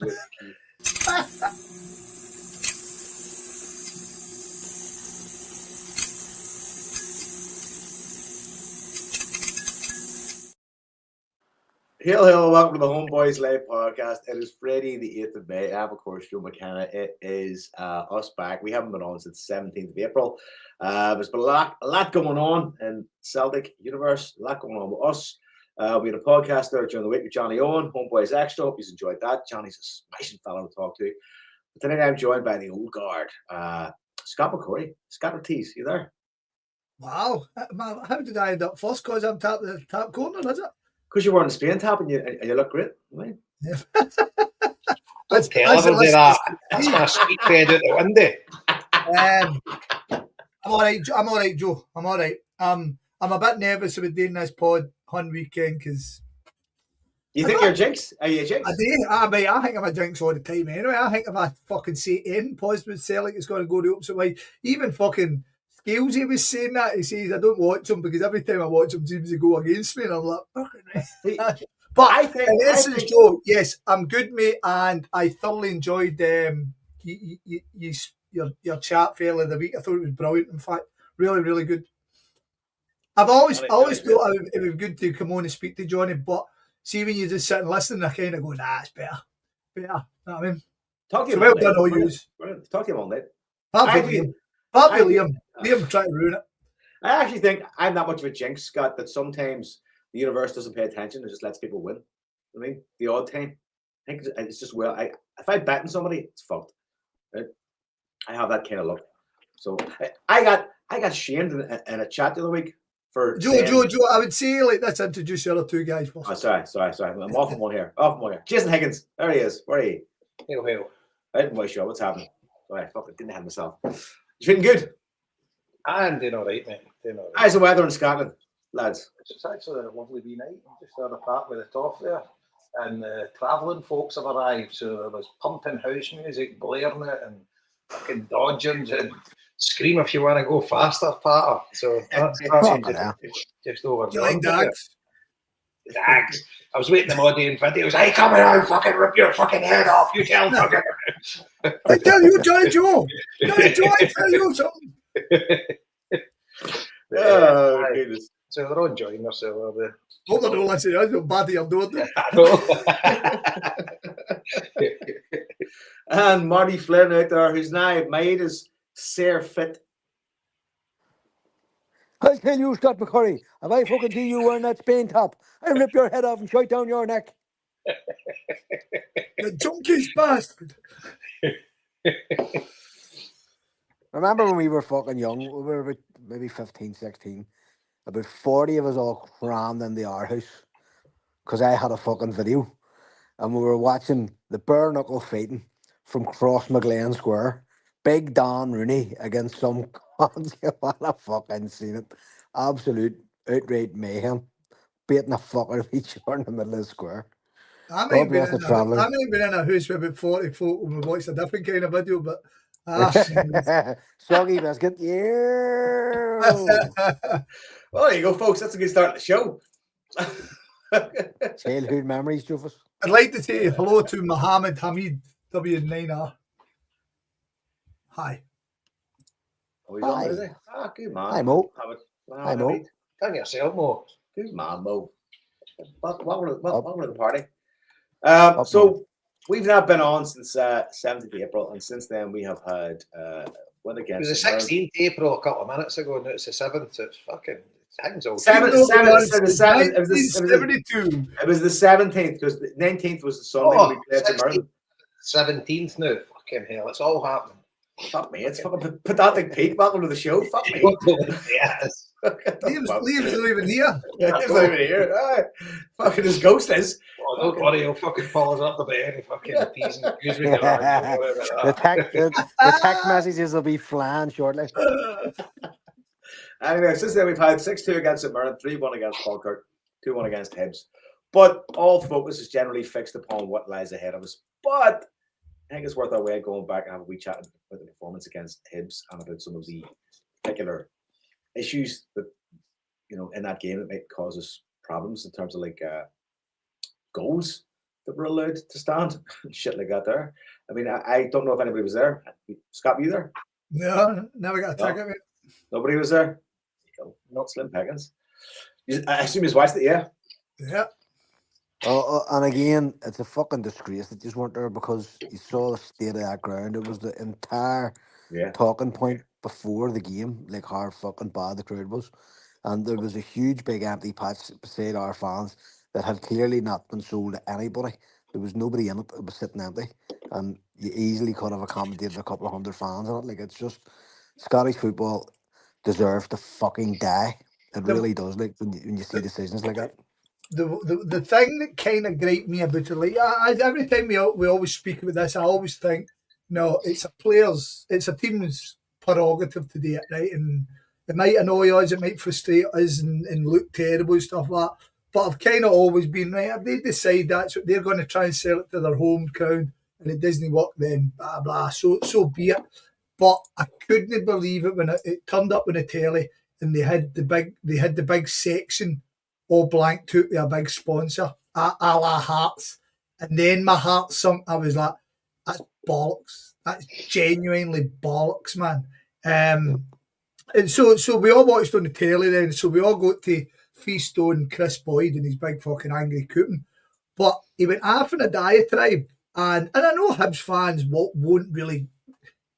whiskey. Hail, hail, welcome to the HomeBhoys Live podcast. It is Friday, the 8th of May. I have, of course, Joe McKenna. It is us back. We haven't been on since the 17th of April. There's been a lot going on in Celtic universe, a lot going on with us. We had a podcast there during the week with Johnny Owen, HomeBhoys Extra. Hope you've enjoyed that. Johnny's a smashing fellow to talk to. But tonight I'm joined by the old guard, Scott McCurry. Scott Ortiz, you there? Wow. How did I end up first? Because I'm the top corner, is it? Because you were on the Spain tap and you look great, right? Yeah. That's my sweet fed out the window. I'm all right, Joe. I'm all right. I'm a bit nervous about doing this pod on weekend because. You think you're a jinx? Are you a jinx? I do. I think I'm a jinx all the time anyway. I think if I fucking say anything positive Celtic, it's going to go the opposite way. Even fucking Scales, he was saying that. He says, I don't watch him because every time I watch him, seems to go against me. And I'm like, fucking right. But I think, in essence, Joe, yes, I'm good, mate. And I thoroughly enjoyed your chat fairly the week. I thought it was brilliant. In fact, really, really good. I've always thought it would be good to come on and speak to Johnny, but see, when you just sit and listen, I kind of go, nah, it's better. You know what I mean? Talk to him well done, all yous. Talk to him all night. Liam tried to ruin it. I actually think I'm not much of a jinx, Scott, that sometimes the universe doesn't pay attention and just lets people win. I mean, the odd time. I think it's just, well, if I bet on somebody, it's fucked. Right? I have that kind of luck. So I got shamed in a chat the other week for Joe, I would say, like, let's introduce the other two guys first. Oh, sorry. I'm off on one here. Jason Higgins. There he is. Where are you? Hail. I didn't watch you. What's happening? Sorry, fucking didn't have myself. You feeling good? I'm doing all right, mate. How's the weather in Scotland, lads? It's actually a lovely wee night. I'm just on the park with the top there. And the travelling folks have arrived, so I was pumping house music, blaring it, and fucking dodging and scream if you want to go faster, Patter. So that's just over. Do you like Dags? Dags. I was waiting them all day in videos. Hey, come on, fucking rip your fucking head off. You tell fucking. I tell you, Johnny Joe. I tell you something. Oh, goodness. So they're all enjoying themselves. Hope they don't listen. I know bad you're doing it. And Marty Flynn out there, who's now made his Sir Fit. I tell you, Scott McCurry, if I fucking see you wearing that Spain top, I rip your head off and shite down your neck. The junkies bastard. Remember when we were fucking young? We were about maybe 15, 16. About 40 of us all crammed in the our house because I had a fucking video. And we were watching the bare knuckle fighting from Cross McGlen Square. Big Don Rooney against some cons. You want to fucking seen it. Absolute outright mayhem. Beating the fuck out of each other in the middle of the square. I might have been in a house with about 40 folk when we watched a different kind of video, but Soggy biscuit, yeah. Well, there you go, folks. That's a good start to the show. Childhood memories, Jufus. I'd like to say hello to Mohammed Hamid W9R. Hi. Oh, he's on, is he? Ah, good man. Hi, Mo. Hi, Mo. Tell yourself, Mo. Good man, Mo. Welcome to the party. So we've now been on since 7th of April, and since then we have had win against. It was the 16th April a couple of minutes ago, and now it's the 7th. So it's fucking things all. It was the 17th because the 19th was the Sunday we played tomorrow. 17th now. Fucking hell, it's all happening. Fuck me, it's fucking pedantic Pete. Welcome to the show. Fuck me. Yes. Liam's not even here. He's not even here. Right. Fucking his ghost is. Oh, don't worry, he'll fucking follow us up the bed and fucking tease and use me. The text messages will be flying shortly. Anyway, since then we've had 6-2 against St Mirren, 3-1 against Falkirk, 2-1 against Hibs. But all focus is generally fixed upon what lies ahead of us. But I think it's worth our way going back and have a wee chat about the performance against Hibs and about some of the particular issues that, in that game that might cause us problems in terms of like goals that were allowed to stand. Shit like that there. I mean, I don't know if anybody was there. Scott, were you there? No, never got a No. ticket, mate. Nobody was there. Not Slim Pickens. I assume you watched it, yeah? Yeah. And again, it's a fucking disgrace that you weren't there because you saw the state of that ground. It was the entire Yeah. talking point before the game, like how fucking bad the crowd was. And there was a huge big empty patch beside our fans that had clearly not been sold to anybody. There was nobody in it. It was sitting empty. And you easily could have accommodated a couple of hundred fans in it. Like, it's just, Scottish football deserves to fucking die. It really does, like, when you see decisions like that. The thing that kind of griped me about it, like every time we always speak about this, I always think, no, it's a team's prerogative to do it, right? And it might annoy us, it might frustrate us, and look terrible and stuff like that. But I've kind of always been right. If they decide that's what they're going to try and sell it to their home crowd, and it doesn't work, then blah blah. So be it. But I couldn't believe it when it turned up on the telly and they had the big section all blank to a big sponsor, a la Hearts. And then my heart sunk. I was like, that's bollocks. That's genuinely bollocks, man. And so we all watched on the telly then. So we all got to feast on Chris Boyd and his big fucking angry cooting. But he went half in a diatribe. And I know Hibs fans won't really,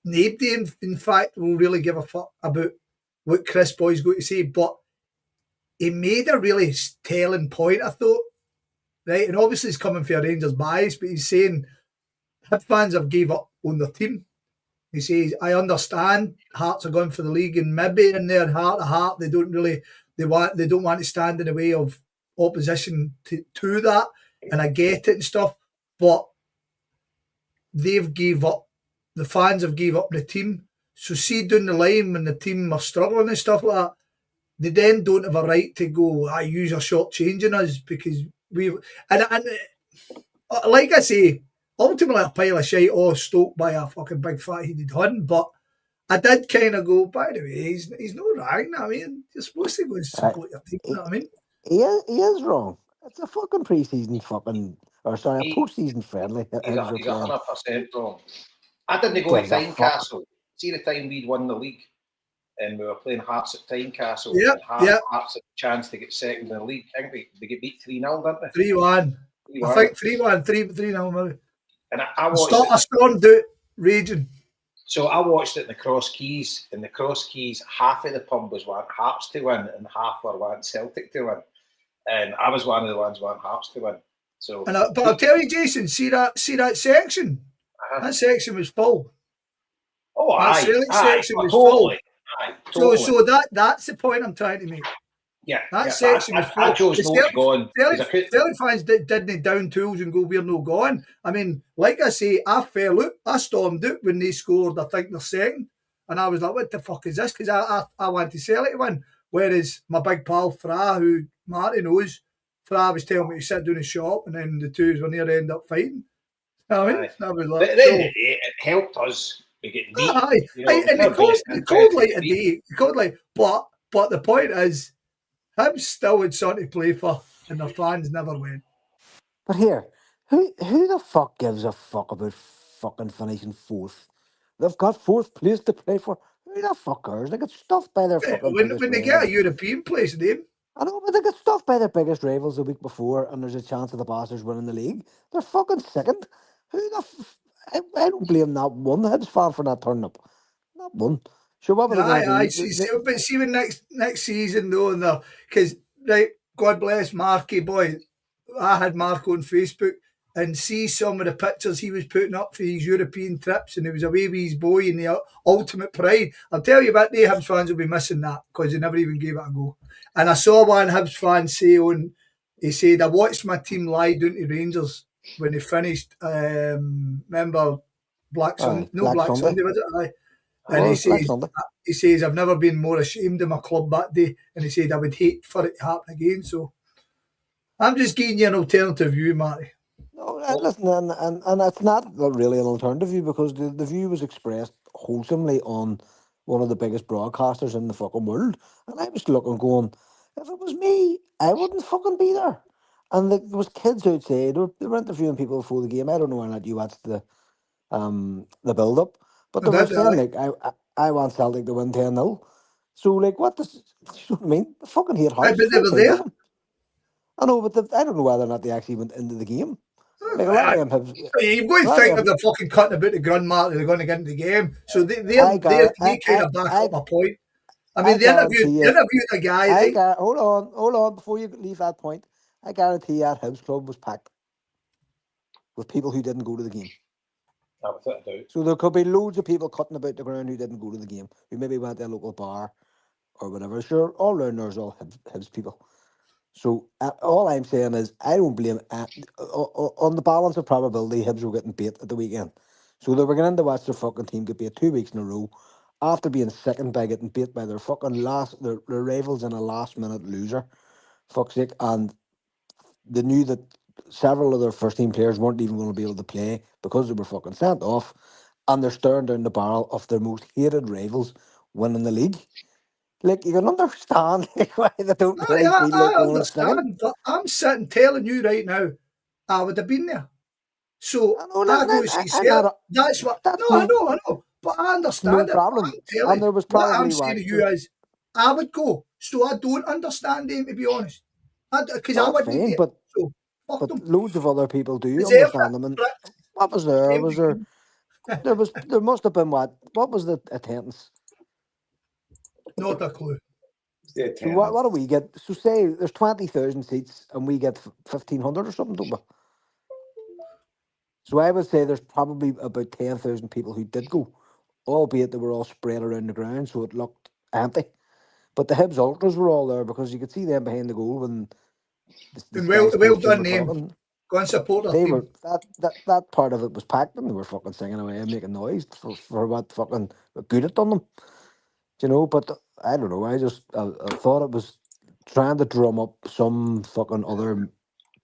nobody in fact will really give a fuck about what Chris Boyd's going to say. But he made a really telling point, I thought, right? And obviously he's coming for a Rangers bias, but he's saying Hibs fans have gave up on their team. He says, I understand Hearts are going for the league, and maybe in their heart of heart they don't want to stand in the way of opposition to that, and I get it and stuff, but they've gave up. The fans have gave up the team. So see down the line when the team are struggling and stuff like that, they then don't have a right to go, I use a short changing us because we've and like I say, ultimately a pile of shite all stoked by a fucking big fat headed hun, but I did kind of go, by the way, he's no wrong. I mean, you're supposed to go and support your team, you know what I mean? He is wrong. It's a fucking pre-season fucking, or sorry, a post-season friendly. He's 100% wrong. I didn't go to Tynecastle. See the time we'd won the league and we were playing Hearts at Tynecastle. Yep, and Hearts had a chance to get second in the league. I think they get beat 3-0, didn't they? 3-1. I think 3-1, 3-0 maybe. And I watched it. I stormed out raging. So I watched it in the Cross Keys. In the Cross Keys, half of the pub was wanting Hearts to win and half were wanting Celtic to win. And I was one of the ones wanting Hearts to win. So, but I'll tell you, Jason, see that section? That section was full. Oh, that section was totally. Full. So that's the point I'm trying to make. Yeah, section was full. I chose not to go on. Celtic fans didn't down tools and go, we're no going. I mean, like I say, I fell out. I stormed out when they scored, I think, their second. And I was like, what the fuck is this? Because I wanted Celtic to win. Whereas my big pal, Fra, who Marty knows, Fra was telling me to sit down and shop, and then the twos were near end up fighting. I mean, I was like, but then it helped us. We get beat. And the cold light a day. The cold light. But the point is, Hibs still had something to play for, and their fans never went. But here, who the fuck gives a fuck about fucking finishing fourth? They've got fourth place to play for. Who the fuck cares? They get stuffed by their fucking when they get a European place, name. I know, but they get stuffed by their biggest rivals the week before, and there's a chance of the bastards winning the league. They're fucking second. I don't blame that one Hibs fan for not turning up. Not one. Sure, what but see when next season though, because right, God bless Marky boy. I had Marco on Facebook and see some of the pictures he was putting up for his European trips, and he was away with his boy in the ultimate pride. I'll tell you what, the Hibs fans will be missing that because they never even gave it a go. And I saw one Hibs fan say he said, I watched my team lie down to Rangers when they finished. Remember Black Sunday? Black Sunday, was it? And he says, I've never been more ashamed of my club that day. And he said, I would hate for it to happen again. So I'm just giving you an alternative view, Marty. No, listen, and it's not really an alternative view because the view was expressed wholesomely on one of the biggest broadcasters in the fucking world. And I was looking going, if it was me, I wouldn't fucking be there. And there was kids outside. They were interviewing people before the game. I don't know whether or not you watched the build up, but I they were did, saying like I want Celtic to win 10-0. So like what does you know what I mean? They fucking hate But Hearts. they Fair were play to there. them. I know, but I don't know whether or not they actually went into the game. Like a lot I- of them have. You've got A to lot think of if them, they're fucking cutting about the gun mark, they're going to get into the game. So they kind of back I up my point. I I mean, guarantee they you. interviewed a guy, right? Hold on, before you leave that point. I guarantee that Hibs club was packed with people who didn't go to the game. Without a doubt. So there could be loads of people cutting about the ground who didn't go to the game, who maybe went to a local bar or whatever. Sure, all around there's all Hibs people. So all I'm saying is I don't blame on the balance of probability. Hibs were getting beat at the weekend, so they were going to watch their fucking team get beat 2 weeks in a row after being second by getting beat by their fucking their rivals in a last minute loser. Fuck's sake, and they knew that several of their first team players weren't even going to be able to play because they were fucking sent off, and they're staring down the barrel of their most hated rivals winning the league. Like you can understand like, why they don't really feel like I going and singing. understand, but I'm sitting telling you right now, I would have been there. So I know, I listen, go to see I'm not. Celtic. That's what. That's No, I know, but I no understand it. But problem. I'm telling And you, there was what I'm probably saying to you is, I would go. So I don't understand them, to be honest, because I that's wouldn't fine, be there. So fuck them. loads of other people do Deserve understand them. And it. what was there? Shame Was to there must have been what was the attendance? Not a clue. Stay So 10. what do we get? So say there's 20,000 seats and we get 1,500 or something, don't we? So I would say there's probably about 10,000 people who did go, albeit they were all spread around the ground, so it looked empty. But the Hibs ultras were all there because you could see them behind the goal when the And Sky well Sports team done, were name. talking. Go and support our They team. were that part of it was packed and they were fucking singing away and making noise for what fucking good it done them. Do you know? But I don't know. I thought it was trying to drum up some fucking other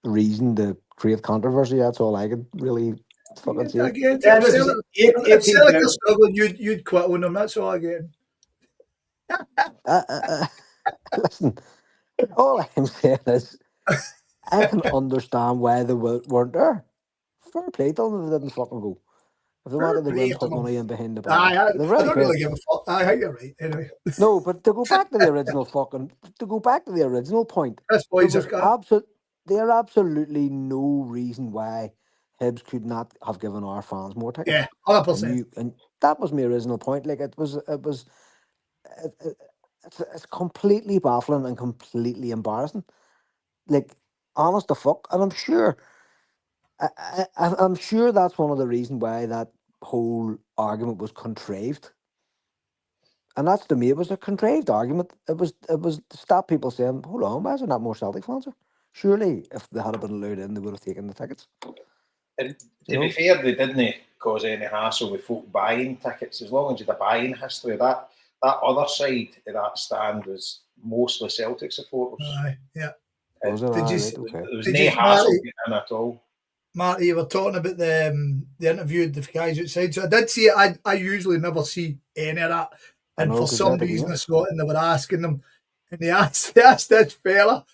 reason to create controversy. That's all I could really fucking say. Again, Yeah, if this is Celtic 18 are struggling, you'd quit on them. That's all I get. Listen, all I'm saying is I can understand why they weren't there. Fair play to them if they didn't fucking go. If they wanted to go and put money in behind the bar, I they really don't could. really give a fuck. I think you're right. Anyway, No, but to go back to the original point, this there boys was are there absolutely no reason why Hibs could not have given our fans more tickets. yeah, 100%. And that was my original point. Like it, it's completely baffling and completely embarrassing. Like honest to fuck, and I'm sure that's one of the reasons why that whole argument was contrived. And that's to me, it was a contrived argument. It was to stop people saying, "Hold on, why is there not more Celtic fans here?" Surely, if they had been allowed in, they would have taken the tickets. And to be fair, they didn't cause any hassle with folk buying tickets. As long as you had a buying history, that other side of that stand was mostly Celtic supporters. Yeah. Was it? Did you, Right, okay. There was no hassle Marty, getting in at all. Marty, you were talking about the interview with the guys outside. So I did see it. I usually never see any of that. And for some reason, I saw it and they were asking them. And they asked this fella,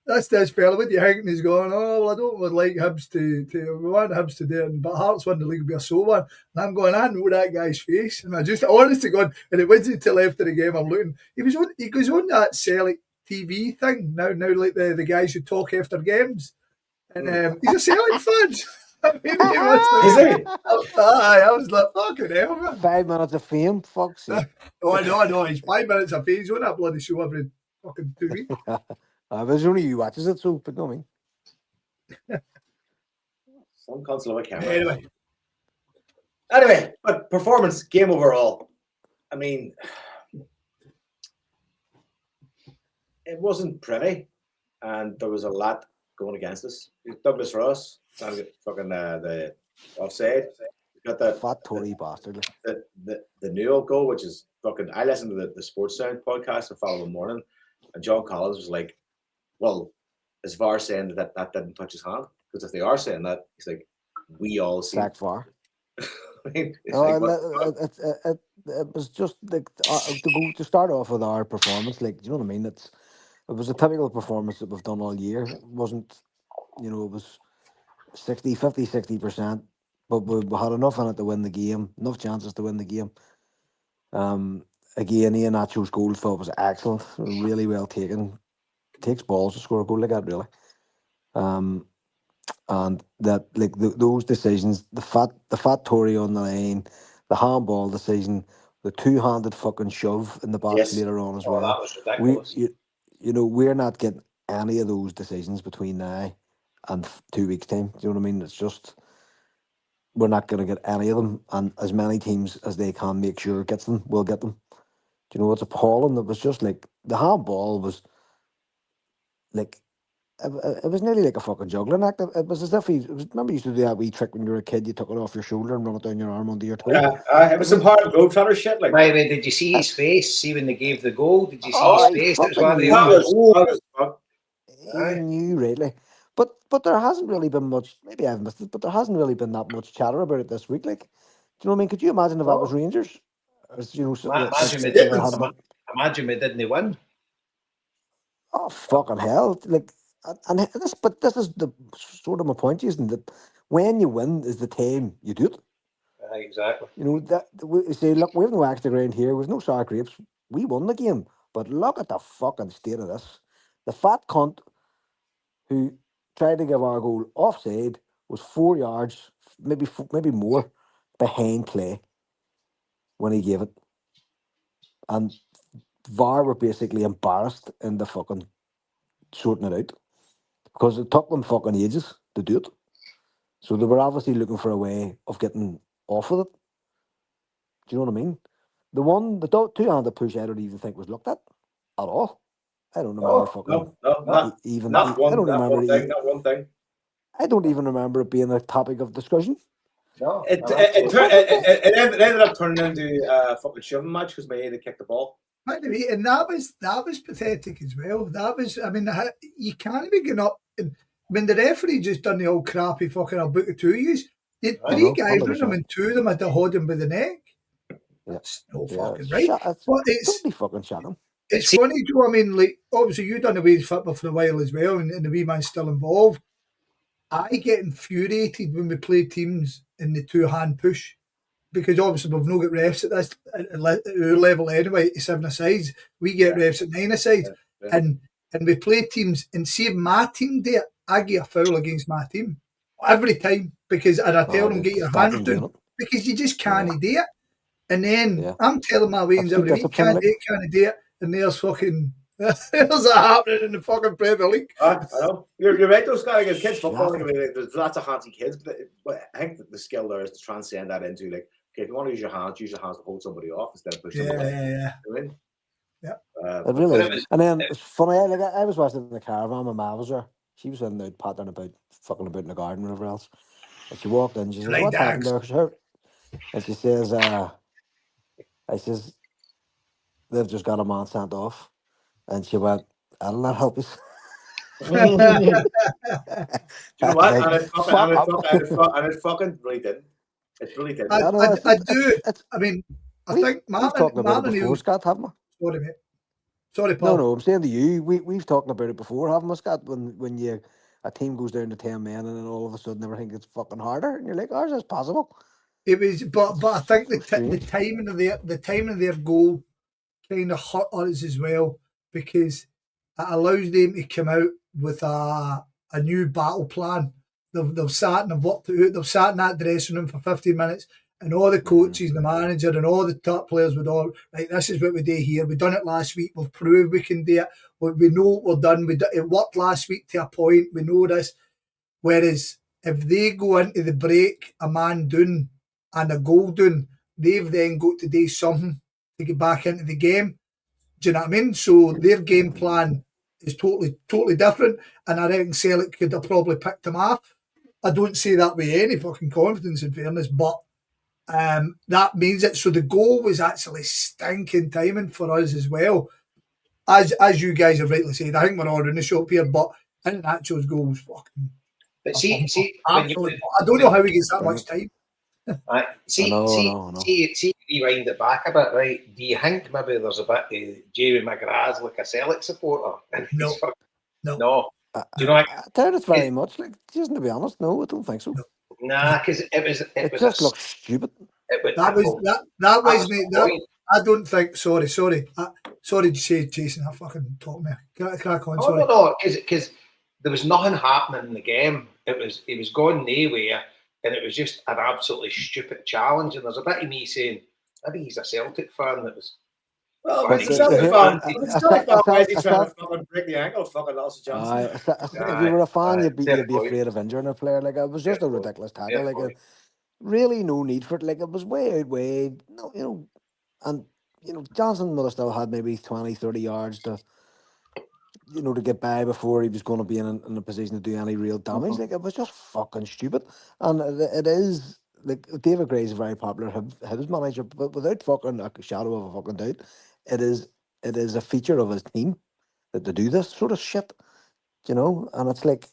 what do you think? And he's going, oh, well, I don't would like Hibs to we want Hibs to do it, but Hearts won the league, be a so one. And I'm going, I know that guy's face. And I just, honest to God, and it wasn't until after the game I'm looking. He goes on that Celtic TV thing now like the guys who talk after games. And he's a Celtic fan. I mean, he was Is he? I was like, fucking hell, man. 5 minutes of fame, fuck's sake. Oh, I know. He's 5 minutes of fame. He's on that bloody show every fucking 2 weeks. There's only you watches it, so but no me. Some console of a camera. Anyway, but performance, game overall. I mean, it wasn't pretty, and there was a lot going against us. Douglas Ross trying to get fucking the offside. Got that fat Tory bastard. The Newell goal, which is fucking. I listened to the Sports Sound podcast the following morning, and John Collins was like, "Well, is VAR saying that didn't touch his hand? Because if they are saying that, he's like, we all see VAR." I mean, it was just like to start off with our performance. Like, do you know what I mean? It was a typical performance that we've done all year. It wasn't you know, it was 60%, but we had enough in it to win the game, enough chances to win the game. Again, Ian Nacho's goal thought was excellent, really well taken. Takes balls to score a goal like that, really. And that, like, those decisions, the fat Tory on the line, the handball decision, the two-handed fucking shove in the box Yes. later on as Oh, well. that was ridiculous. You know, we're not getting any of those decisions between now and 2 weeks' time. Do you know what I mean? It's just, we're not going to get any of them, and as many teams as they can make sure gets them, will get them. Do you know what's appalling? It was just like the handball was like, it was nearly like a fucking juggling act. It was as if remember you used to do that wee trick when you were a kid, you took it off your shoulder and run it down your arm under your toe. It was some hard Globetrotter shit. Like, By the way, did you see his face? See when they gave the goal? Did you see Oh, his face? It was fucking one of the that was he knew really. But there hasn't really been much, maybe I've missed it, but there hasn't really been that much chatter about it this week. Like, do you know what I mean? Could you imagine if that was Rangers? As, you know, Imagine we didn't win. oh fucking hell! Like, and this is the sort of my point, isn't that when you win is the time you do it. Exactly. You know that we say, look, we've no extra ground here, we've no sour grapes. We won the game, but look at the fucking state of this. The fat cunt who tried to give our goal offside was 4 yards, maybe more, behind play when he gave it, and VAR were basically embarrassed in the fucking sorting it out because it took them fucking ages to do it. So they were obviously looking for a way of getting off with it. Do you know what I mean? The two-handed push, I don't even think was looked at all. I don't remember not one thing. I don't even remember it being a topic of discussion. No, it ended up turning into a fucking shoving match because they kicked the ball. By the way, and that was pathetic as well. That was, I mean, you can't be going up. And, I mean, the referee just done the old crappy fucking I'll book it to you. Three guys running them, and two of them had to hold him by the neck. That's no fucking right. But it's totally fucking shocking. It's funny, Joe. I mean, like, obviously you done away with football for a while as well, and the wee man's still involved. I get infuriated when we play teams in the two-hand push, because obviously we've no got refs at this at our level anyway. 7 asides, we get refs at 9 asides, and we play teams. And see if my team do it, I get a foul against my team every time and I tell them get your hands down because you just can't do it. And then I'm telling my Waynes every week can't do it, and there's fucking. There's that happening in the fucking Premier League. I know. You're right, those guys, kids football. I mean, there's lots of handsy kids, but I think that the skill there is to transcend that into, like, okay, if you want to use your hands to hold somebody off instead of pushing them away. Yeah. It really is. And then it's funny, like, I was watching in the caravan, my ma was there. She was in there pattering about, fucking about in the garden, whatever else. And she walked in, she says, what happened there? And she says, I says, they've just got a man sent off. And she went, I'll not help us. You know what? And it fucking really didn't. It really didn't. I do. I mean, I think we've talked about it before, Scott, haven't we? Sorry, mate. Sorry, Paul. No, I'm saying to you, we've talked about it before, haven't we, Scott? When a team goes down to 10 men and then all of a sudden everything gets fucking harder, and you're like, oh, is this possible? It was, but I think the timing of their goal kind of hurt us as well, because it allows them to come out with a new battle plan. They've sat and they've worked it out. They've sat in that dressing room for 15 minutes, and all the coaches, the manager, and all the top players would all, right, this is what we do here. We've done it last week. We've proved we can do it. We know what we've done. It worked last week to a point. We know this. Whereas if they go into the break, a man down and a goal down, they've then got to do something to get back into the game. Do you know what I mean? So their game plan is totally different. And I reckon Celtic could have probably picked them off. I don't say that with any fucking confidence, in fairness, but that means it. So the goal was actually stinking timing for us as well. As you guys have rightly said, I think we're all in the shop here, but I think Nacho's goal was fucking. But see, I don't know how he gets that much time. See, rewind it back a bit, right? Do you think maybe there's a bit of Jamie McGrath's like a Celtic supporter? No. Do you know? I doubt it very much. Like, just to be honest, no, I don't think so. Nah, because It just looks stupid. That wasn't that. I don't think. Sorry. Sorry to say, Jason. I fucking talk me. Crack on. Sorry. No, because there was nothing happening in the game. He was going nowhere, and it was just an absolutely stupid challenge. And there's a bit of me saying, maybe he's a Celtic fan that was. Well, But it's a Celtic fan. Why is he trying to fucking break the ankle? Fucking lost a chance. If you were a fan, you'd be afraid of injuring a player. Like, it was just a ridiculous tackle. Like, really no need for it. Like, it was way. No, and Johnson would have still had maybe 20, 30 yards to get by before he was going to be in a position to do any real damage. Like, it was just fucking stupid. And it is, like, David Gray's a very popular Hibs manager, but without fucking a shadow of a fucking doubt, it is a feature of his team that they do this sort of shit, and it's like,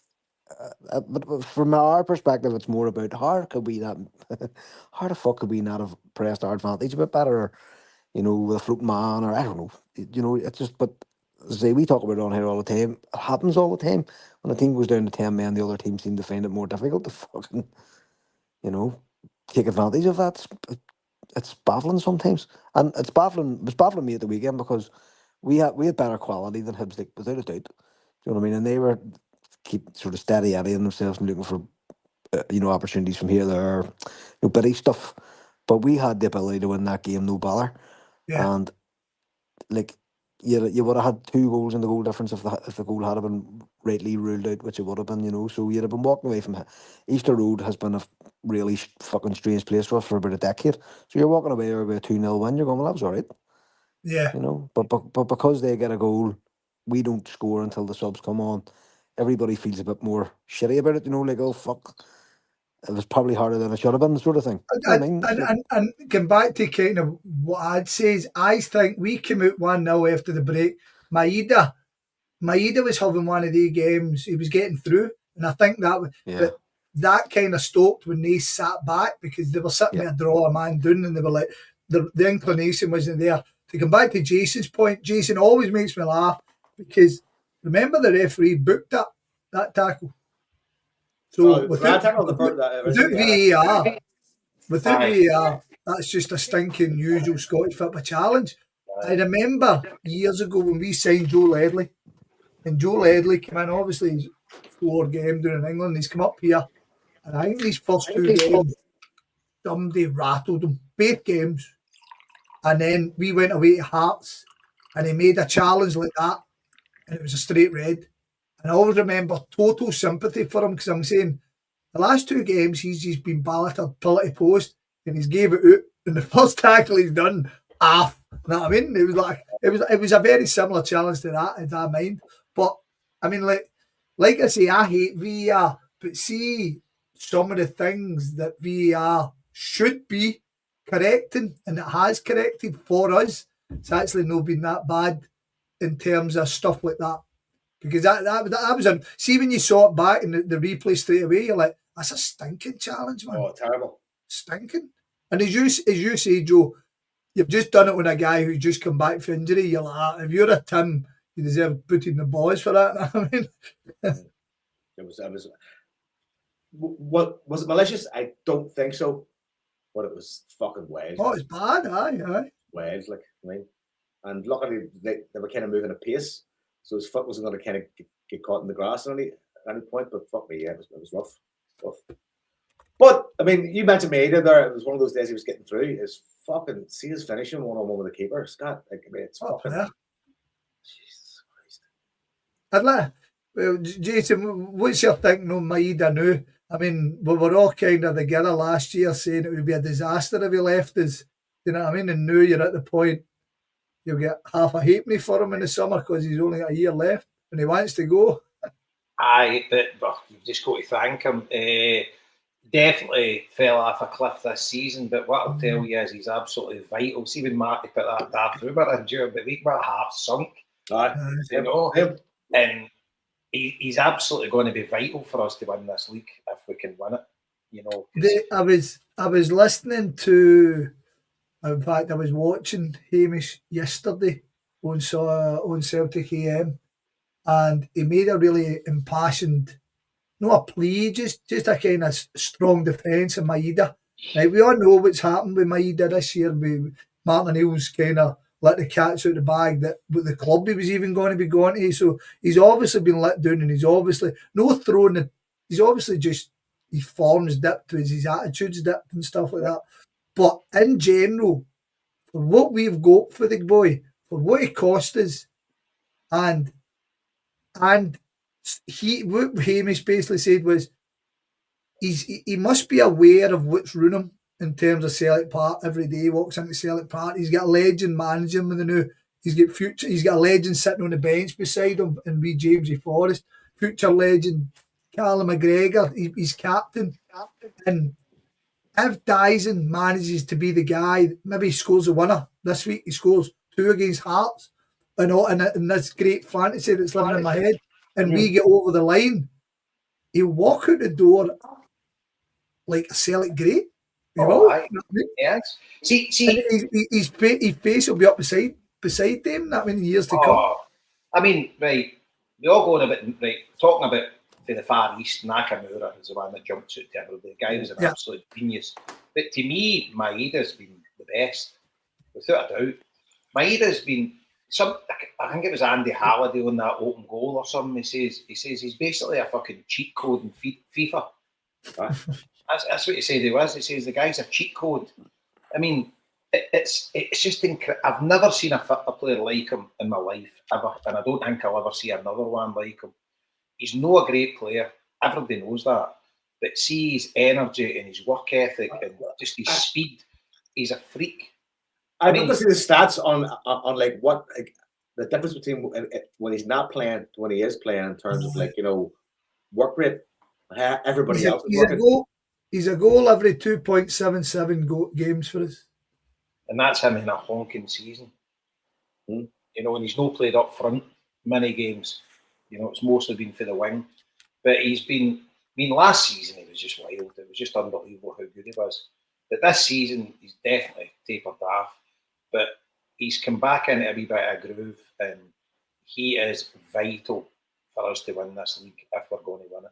but from our perspective, it's more about how the fuck could we not have pressed our advantage a bit better, or, with a floating man, or I don't know, it's just, but say we talk about it on here all the time. It happens all the time. When a team goes down to 10 men, the other team seem to find it more difficult to fucking, take advantage of that. It's baffling sometimes, and it was baffling me at the weekend because we had better quality than Hibs, like, without a doubt. Do you know what I mean? And they were keep sort of steady at themselves and looking for opportunities from here, there, bitty stuff. But we had the ability to win that game, no bother. Yeah. And like, you would have had 2 goals in the goal difference if the goal had been rightly ruled out, which it would have been, So you'd have been walking away from it. Easter Road has been a really fucking strange place for us for about a decade. So you're walking away with a 2-0 win. You're going, well, that was all right. Yeah. But because they get a goal, we don't score until the subs come on. Everybody feels a bit more shitty about it, like, oh, fuck, it was probably harder than it should have been, sort of thing. And going back to kind of what I'd say is, I think we came out 1-0 after the break. Maeda was having one of the games, he was getting through, and I think that kind of stopped when they sat back, because they were sitting there, draw a man down, and they were like, the inclination wasn't there. To come back to Jason's point, Jason always makes me laugh, because remember the referee booked that tackle. So without VAR, that's just a stinking usual Scottish football challenge. I remember years ago when we signed Joe Ledley, and Joe Ledley came in, obviously he's 4 games down in England, he's come up here, and I think these first 2 games, somebody rattled him, both games. And then we went away to Hearts, and he made a challenge like that, and it was a straight red. And I always remember total sympathy for him, because I'm saying the last 2 games he's just been balloted pillar to post, and he's gave it out, and the first tackle he's done, off. You know what I mean? It was like it was a very similar challenge to that in our mind. But I mean, like I say, I hate VAR, but see some of the things that VAR should be correcting, and it has corrected for us. It's actually not been that bad in terms of stuff like that. Because that was see, when you saw it back in the replay straight away, you're like, that's a stinking challenge, man. Oh, terrible. Stinking. And as you say, Joe, you've just done it with a guy who's just come back from injury. You're like, if you're a Tim, you deserve putting the boys for that. I mean, it was. What was it malicious? I don't think so, but it was fucking wild. Oh, it's bad, aye. Wild, like, I mean, and luckily they were kind of moving at pace, so his foot wasn't going to kind of get caught in the grass at any point. But fuck me, yeah, it was rough. But I mean, you mentioned Maeda there. It was one of those days he was getting through. His fucking see his finishing 1-on-1 with the keeper, Scott. Like, I mean, it's fucking. Yeah. Jesus Christ. Well, Jason, what's your thinking on Maeda now? I mean, we were all kind of together last year saying it would be a disaster if he left us. You know what I mean? And now you're at the point you'll get half a halfpenny for him in the summer because he's only got a year left and he wants to go. Aye, but you've just got to thank him. Definitely fell off a cliff this season, but what I'll tell you is he's absolutely vital. See, when Marty put that daft Uber in during the week, my heart sunk. You know, and he's absolutely going to be vital for us to win this league if we can win it. You know, I was listening to. In fact, I was watching Hamish yesterday on Celtic AM, and he made a really impassioned, not a plea, just a kind of strong defence of Maeda. Right, we all know what's happened with Maeda this year. With Martin O'Neill's kind of let the cats out the bag that with the club he was even going to be going to. So he's obviously been let down, and he's obviously no throwing it. He's obviously just his form's dipped, his attitude's dipped and stuff like that. But in general, for what we've got for the boy, for what it cost us, and what Hamish basically said was he must be aware of what's ruining him in terms of Celtic Park. Every day he walks into Celtic Park, he's got a legend managing him with the new. He's got a legend sitting on the bench beside him, and we Jamesy Forrest, future legend Callum McGregor, he's captain. And if Dyson manages to be the guy, maybe he scores a winner this week. He scores 2 against Hearts, and this great fantasy that's living in my head, and we get over the line, he'll walk out the door like a Celtic great. You know? Yes. See, his face will be up beside them that many years to come. I mean, right, we all going a bit, right, talking about to the Far East, Nakamura is the one that jumped out to everybody. The guy was an absolute genius. But to me, Maeda's been the best, without a doubt. Maeda's been I think it was Andy Halliday on that open goal or something. He says he's basically a fucking cheat code in FIFA. Right? That's what he said he was. He says the guy's a cheat code. I mean, it's just incredible. I've never seen a player like him in my life ever, and I don't think I'll ever see another one like him. He's not a great player. Everybody knows that. But see his energy and his work ethic and just his speed. He's a freak. I mean, see the stats on like what like the difference between when he's not playing to when he is playing in terms of like, you know, work rate. Everybody else is working. He's a goal every 2.77 games for us. And that's him in a honking season. You know, and he's not played up front many games. You know, it's mostly been for the wing. But he's been, I mean, last season he was just wild. It was just unbelievable how good he was. But this season he's definitely tapered off. But he's come back into a wee bit of groove, and he is vital for us to win this league if we're going to win it.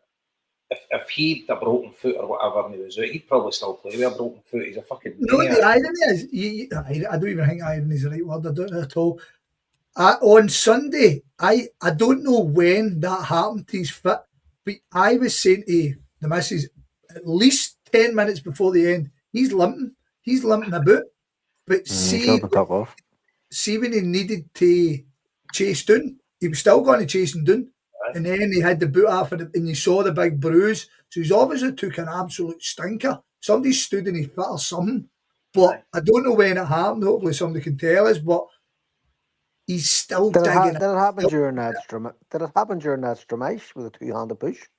If he'd a broken foot or whatever and he was out, he'd probably still play with a broken foot. He's a fucking maniac. No, the irony is, I don't even think irony is the right word. I don't know at all. On Sunday, I don't know when that happened to his foot, but I was saying to the missus at least 10 minutes before the end, he's limping about. But see when he needed to chase down, he was still going to chase him down. Right. And then he had the boot after it, and you saw the big bruise. So he's obviously took an absolute stinker. Somebody stood in his foot or something. But I don't know when it happened. Hopefully somebody can tell us. But he's still digging. Did it happen during that Stromage with a two-handed push?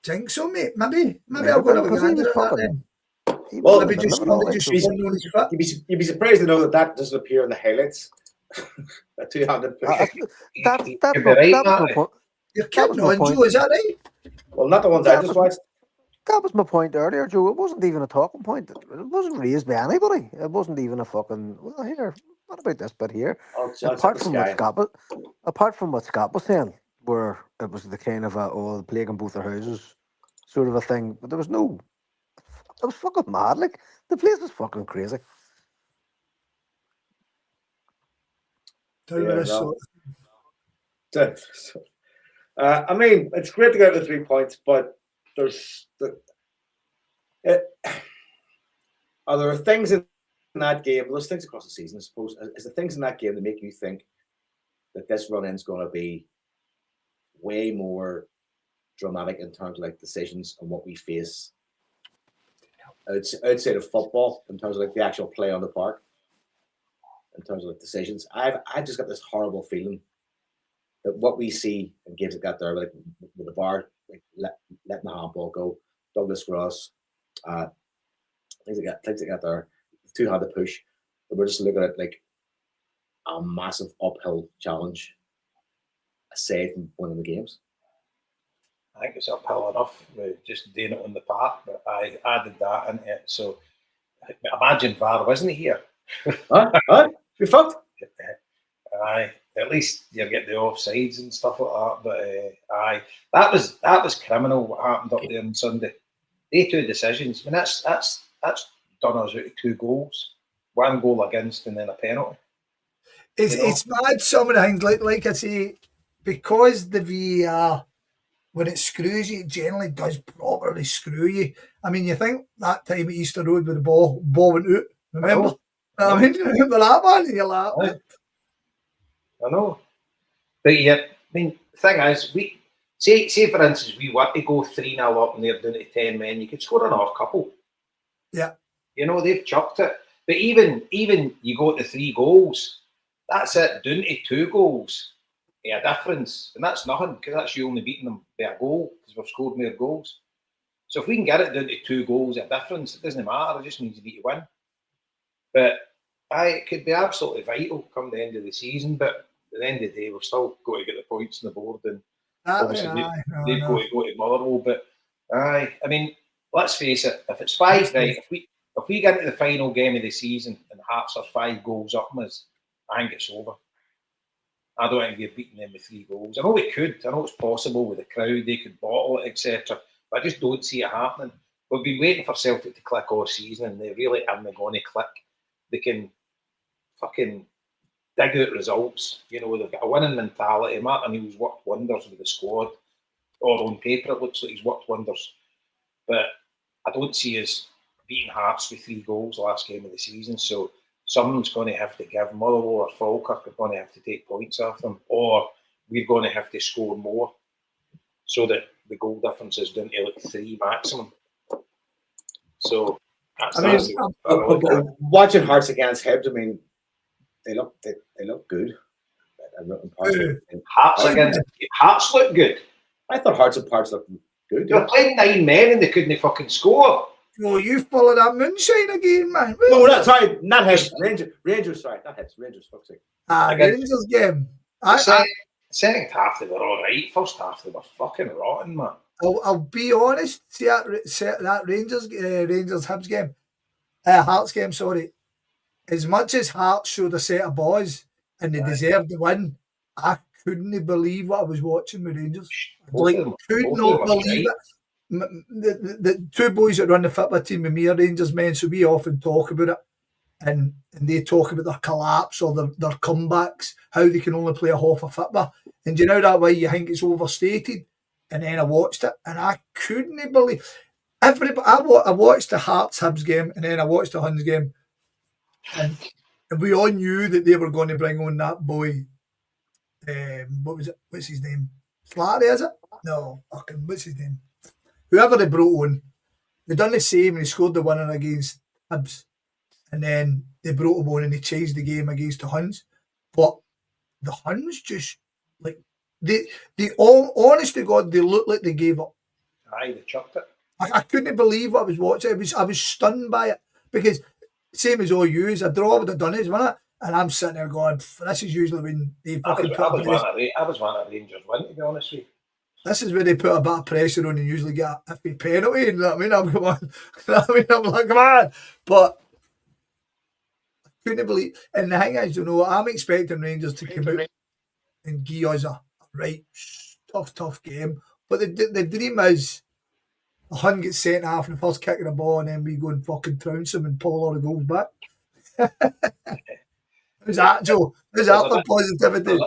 Think so, mate. Maybe I'll go and have a gander at that then. Well, maybe you'd be surprised to know that doesn't appear in the highlights. A two-handed push. That's my point. You're kidding on, Joe, is that right? Well, not the ones I just watched. That was my point earlier, Joe. It wasn't even a talking point. It wasn't raised by anybody. It wasn't even a fucking, well, here, what about this bit here? Apart from what Scott was saying, where it was the kind of the plague in both their houses sort of a thing, but there was no, it was fucking mad. Like, the place was fucking crazy. I mean, it's great to get the 3 points, but are there things in that game? There's things across the season, I suppose. Is there things in that game that make you think that this run-in is going to be way more dramatic in terms of like decisions and what we face outside of football, in terms of like the actual play on the park, in terms of like decisions? I've just got this horrible feeling that what we see in games like that there, like with the VAR, like letting the handball go, Douglas Ross, things like that there, two-handed push, but we're just looking at like a massive uphill challenge aside from winning the games. I think it's uphill enough with just doing it on the park, but I added that into it. So imagine VAR wasn't here. Huh? You're fucked. Aye, at least you get the offsides and stuff like that. But aye, that was criminal what happened up there on Sunday. They two decisions. I mean, that's done us out of 2 goals, 1 goal against, and then a penalty. It's mad. Some of the things, like I say, because the VAR, when it screws you, it generally does properly screw you. I mean, you think that time at Easter Road with the ball went out. Remember? I mean, remember that one? You're like, I know. But yeah, I mean, the thing is, we say for instance, we were to go 3-0 up and they're down to 10 men, you could score another couple. Yeah. You know, they've chucked it. But even you go to 3 goals, that's it, down to 2 goals. Yeah, difference. And that's nothing, because that's you only beating them by a goal, because we've scored more goals. So if we can get it down to 2 goals, a difference, it doesn't matter, it just means you need to win. But it could be absolutely vital come the end of the season, but at the end of the day, we've still got to get the points on the board, and obviously they've got to go to Motherwell. But I mean, let's face it, if it's 5, right, if we get into the final game of the season and Hearts are 5 goals up on us, I think it's over. I don't think we're beating them with 3 goals. I know we could. I know it's possible with the crowd. They could bottle it, etc. But I just don't see it happening. We've been waiting for Celtic to click all season, and they really aren't going to click. They can fucking dig out results. You know, they've got a winning mentality. Marty Neal's worked wonders with the squad. Or on paper, it looks like he's worked wonders. But I don't see us beating Hearts with 3 goals last game of the season. So someone's going to have to give Motherwell or Falkirk are going to have to take points off them, or we're going to have to score more so that the goal difference is down to like 3 maximum. So watching Hearts against Hibs, I mean, they look good. Hearts look good. I thought Hearts and Parts looked good. They were playing 9 men and they couldn't fucking score. Oh, you follow that moonshine again, man. No, sorry, not Hibs. Rangers, sorry, not Hibs. Rangers, fuck's sake. Rangers game. Second half they were all right. First half they were fucking rotten, man. I'll be honest. See that Rangers Hibs game, Hearts game. Sorry. As much as Hearts showed a set of boys and they deserved the win, I couldn't believe what I was watching with Rangers. Could not believe it. The 2 boys that run the football team with me are Rangers men, so we often talk about it, and they talk about their collapse or their comebacks, how they can only play a half of football. And you know that way you think it's overstated. And then I watched it, and I couldn't believe everybody. I watched the Hearts Hibs game, and then I watched the Huns game, and we all knew that they were going to bring on that boy. What was it? What's his name? Slattery, is it? No, fucking what's his name? Whoever they brought on, they done the same, and he scored the winner against Hibs, and then they brought him on and they changed the game against the Huns. But the Huns just like they all, honest to God, they looked like they gave up. Aye, they chucked it. I couldn't believe what I was watching. I was stunned by it, because same as all yous, a draw would have done it, wasn't it? And I'm sitting there going, this is usually when they fucking I was one of Rangers win, to be honest with you. This is where they put a bit of pressure on and usually get a iffy penalty. You know what I mean? I'm like, come on. But I couldn't believe. And the thing is, I'm expecting Rangers to come out and give us a right tough game. But the dream is a Hun gets sent half in the first kick of the ball, and then we go and fucking trounce them and pull all the goals back. How's that, Joe? How's that for positivity?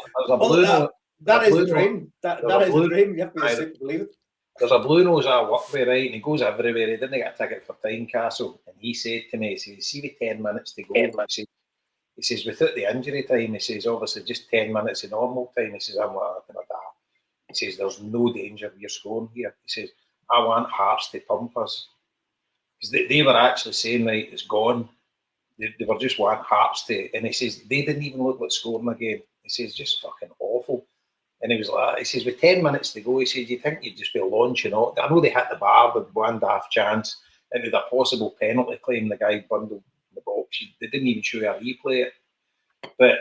That is a dream. That is a dream. You have to believe it. There's a blue nose I work with, right? And he goes everywhere. He didn't get a ticket for Tynecastle. And he said to me, he says, see with 10 minutes to go. He says, without the injury time, he says, obviously just 10 minutes of normal time. He says, I'm like that. He says, there's no danger of you scoring here. He says, I want Hearts to pump us. Because they were actually saying, right, it's gone. They were just wanting Hearts to. And he says, they didn't even look like scoring a game. He says, just fucking awful. And he was like, he says, with 10 minutes to go, he says, you think you'd just be launching out? I know they hit the bar with 1.5 chance into the possible penalty claim the guy bundled in the box. They didn't even show a replay it. But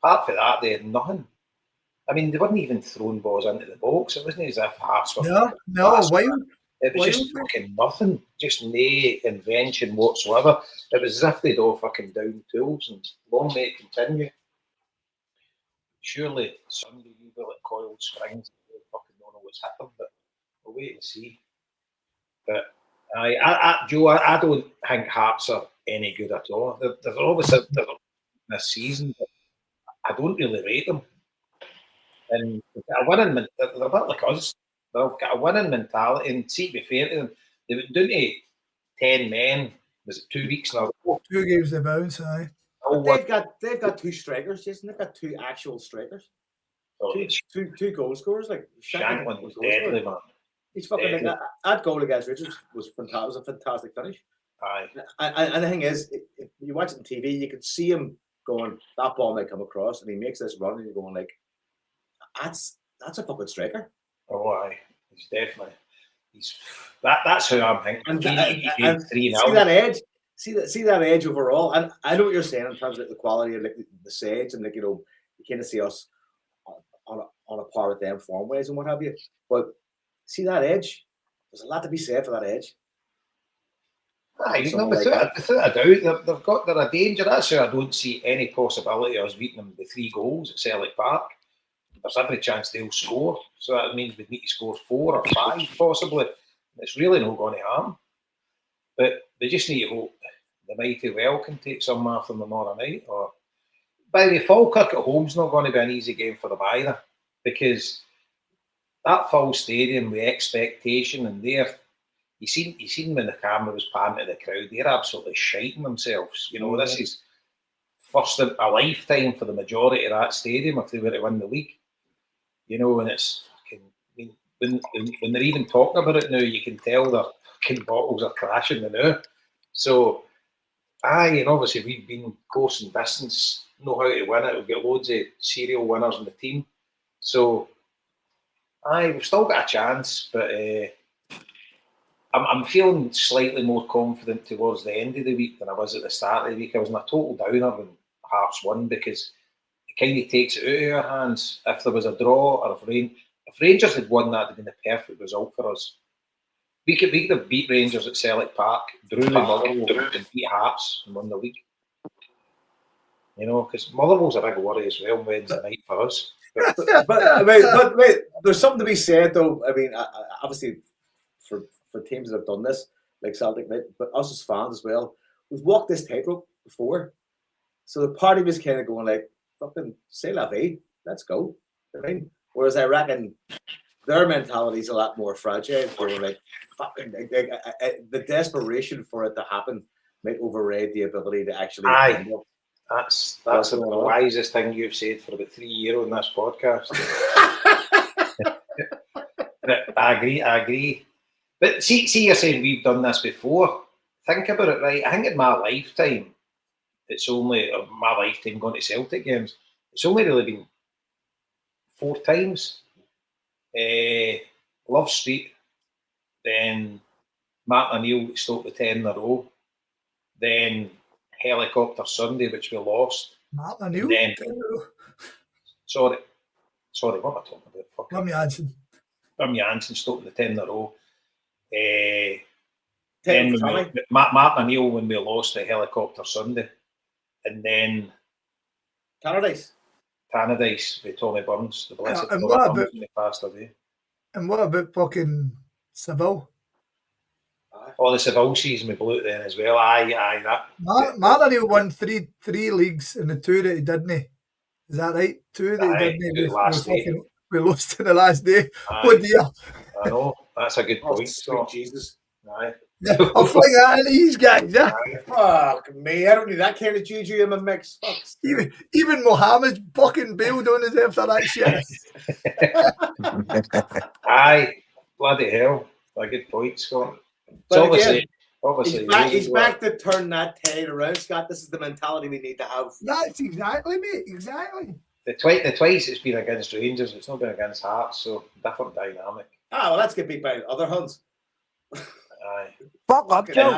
apart from that, they had nothing. I mean, they weren't even throwing balls into the box. It wasn't as if Hearts were. No, wild. It was just fucking nothing. Just no invention whatsoever. It was as if they'd all fucking down tools and long may it continue. surely Sunday you will at Coiled Springs. I fucking don't know what's happened, but we'll wait and see. But Joe, I don't think Hearts are any good at all. They're obviously this season, but I don't really rate them. And they've got a winning, they're a bit like us. They've got a winning mentality, and see, to be fair to them, they went down to 10 men. Was it 2 weeks in a row? 2 games to bounce, aye. They've got 2 strikers, Jason. They've got 2 actual strikers. Two goal scorers. Like Shanklin was deadly, man. He's fucking like that goal against Richards was fantastic. Was a fantastic finish. Aye. And the thing is, if you watch it on TV, you can see him going, that ball might come across, and he makes this run, and you're going like, that's a fucking striker. Oh, aye. He's definitely. That's who I'm thinking. And see that edge. See that edge overall. And I know what you're saying in terms of the quality of like the Sage, and like, you know, you kind of see us on a par with them form ways and what have you. But see that edge. There's a lot to be said for that edge. Without a doubt, they're a danger. That's why I don't see any possibility of us beating them with 3 goals at Selleck Park. There's every chance they'll score. So that means we'd need to score 4 or 5 possibly. It's really not going to harm. But they just need to hope the mighty well can take some off them tomorrow night. Or by the way, Falkirk at home's not going to be an easy game for them either, because that full stadium with expectation, and you seen when the camera was panning to the crowd, they're absolutely shiting themselves. You know, this is first in a lifetime for the majority of that stadium if they were to win the league. You know, and it's when they're even talking about it now, you can tell their fucking bottles are crashing now. So, and obviously we've been close and distance, know how to win it. We've got loads of serial winners in the team. So, we've still got a chance, but I'm feeling slightly more confident towards the end of the week than I was at the start of the week. I was in a total downer when Hearts won, because it kind of takes it out of our hands. If there was a draw, or if Rangers had won, that would have been the perfect result for us. We could have beat Rangers at Selleck Park, drew with Motherwell, and beat Hearts and won the league. You know, because Motherwell's a big worry as well Wednesday night for us. But wait, there's something to be said though. I mean, obviously for teams that have done this, like Celtic, but us as fans as well, we've walked this tightrope before. So the party was kind of going like, fucking c'est la vie, let's go. I mean, whereas I reckon their mentality is a lot more fragile. Going like, fucking, the desperation for it to happen might override the ability to actually. That's the wisest thing you've said for about 3 years on this podcast. I agree. But see, you're saying we've done this before. Think about it, right? I think in my lifetime, my lifetime going to Celtic games, it's only really been 4 times. Love Street, then Martin O'Neill stopped the 10 in a row, then Helicopter Sunday, which we lost. Martin O'Neill? Sorry, what am I talking about? Wim Jansen stopped the 10 in a row. Then Martin O'Neill when we lost the Helicopter Sunday, and then Tannadice with Tommy Burns, the blessed Tommy Burns, when he passed away. And what about fucking Seville? Oh, the Seville season we blew it then as well. Aye, that. Martin O'Neill won three leagues in the 2 that he didn't. Is that right? 2 that he didn't. We lost in the last day. Aye. Oh dear. I know. That's a good point. Sweet Jesus. Aye. I'll fling that into these guys. Yeah. Fuck me. I don't need that kind of juju in my mix. Fuck. Even Mohammed's fucking bailed on us after that shit. Aye. Bloody hell. A good point, Scott. But obviously, he's back to turn that tide around, Scott. This is the mentality we need to have. That's exactly, mate. Exactly. The twice it's been against Rangers, it's not been against Hearts, so different dynamic. Well, let's get beat by other Huns. Aye. Fuck up, Joe.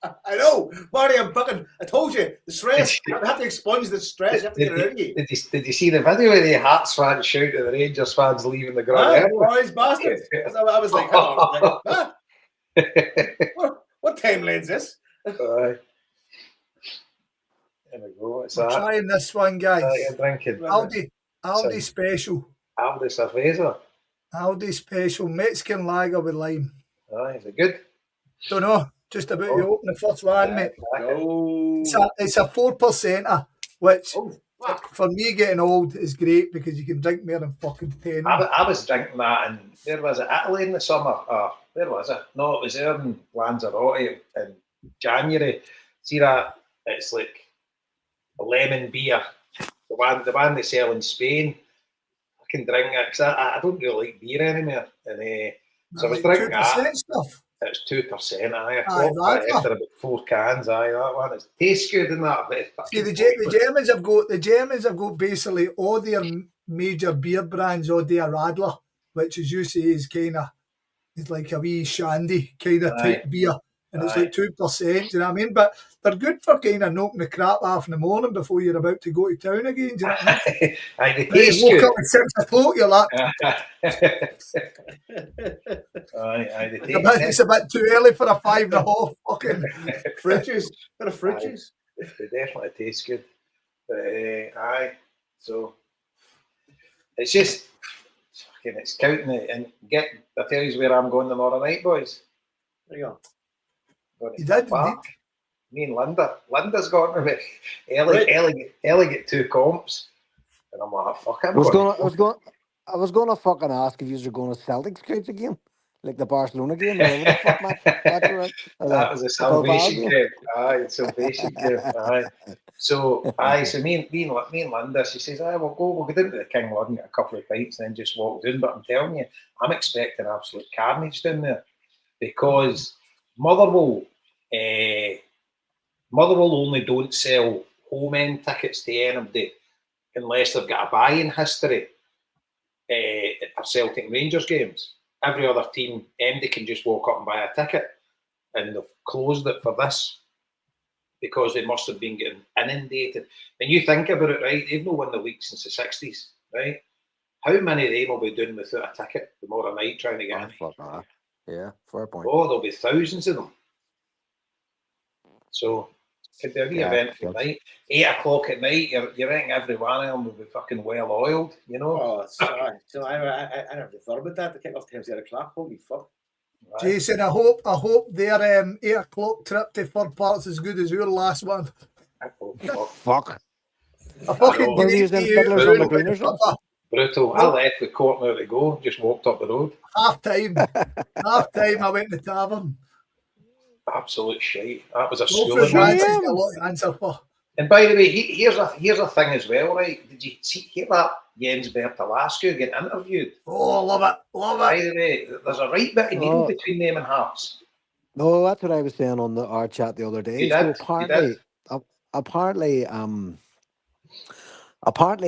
I know, Marty. I told you the stress. I have to expunge the stress. You have to get it out of you. Did you see the video of the Hearts fans shouting at the Rangers fans leaving the ground? Boys, bastards! I was like, huh? What timeline's this? Aye. There we go. I'm trying this one, guys. You're drinking. Aldi special. Aldi Cerveza. Aldi special Mexican lager with lime. Aye, is it good? Don't know. Just about to open the first one, mate. Go. It's a 4%, which Oh, fuck. for me getting old is great because you can drink more than fucking 10. I was drinking that, and where was it? Italy in the summer. Where was it? No, it was there in Lanzarote in January. See that? It's like a lemon beer. The one they sell in Spain. I can drink it because I don't really like beer anymore. And so I was drinking that. Stuff. It's 2%. After about 4 cans. That one. It tastes good in that. See, the Germans have got basically all their major beer brands all their Radler, which as you say is kind of it's like a wee shandy kind of type beer, and it's like 2%. You know what I mean? But they're good for kind of knocking the crap off in the morning before you're about to go to town again. Do you know what I mean? They taste good. Woke up at 6 o'clock, you're like, it's a bit too early for a 5.5 fucking fridges. Bit of fridges. They definitely taste good. But so it's just fucking it's counting it and I tell you where I'm going tomorrow night, boys. There you go. You did, me and Linda. Linda's got me. Ellie get 2 comps. And I'm like, fuck, I was gonna fucking ask if you were going to Celtics crowds again, like the Barcelona game. The fuck match, that was a Salvation game. Salvation game. So me and Linda, she says, we'll go down to the King Lud and get a couple of pints and then just walk down. But I'm telling you, I'm expecting absolute carnage down there because Motherwell only don't sell home end tickets to anybody unless they've got a buy-in history for Celtic and Rangers games. Every other team, MD can just walk up and buy a ticket, and they've closed it for this because they must have been getting inundated. When you think about it, right, they've not won the league since the 60s, right? How many of them will be doing without a ticket tomorrow night trying to get in? Yeah, fair point. Oh, there'll be thousands of them. So could be a wee event for night. 8 o'clock at night, you're thinking every one of them will be fucking well oiled, you know? Oh, sorry. So I never thought about that. The kick-off time's 8 o'clock. Holy fuck. Right. Jason, I hope their 8 o'clock trip to Fir Park's as good as your last one. Fuck. I fucking brutal. I left the court now to go, just walked up the road. Half time I went to the tavern. Absolute shite. That was a schooling. A lot to answer for. And by the way, here's a thing as well, right? Did you hear that Jens Bertalascu get interviewed? Oh, love it. By the way, there's a right bit of needle between them and Hearts. No, that's what I was saying on our chat the other day. Apparently,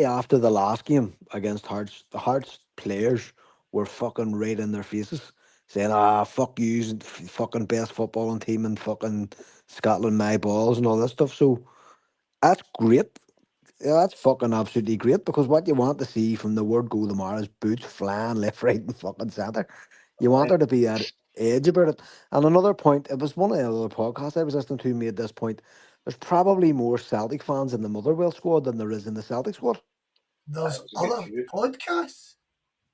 after the last game against Hearts, the Hearts players were fucking right in their faces, saying, fuck you, fucking best footballing team in fucking Scotland, my balls and all this stuff. So that's great. Yeah, that's fucking absolutely great because what you want to see from the word go tomorrow is boots flying left, right and fucking centre. You want there to be that edge about it. And another point, it was one of the other podcasts I was listening to made this point. There's probably more Celtic fans in the Motherwell squad than there is in the Celtic squad. There's other podcasts?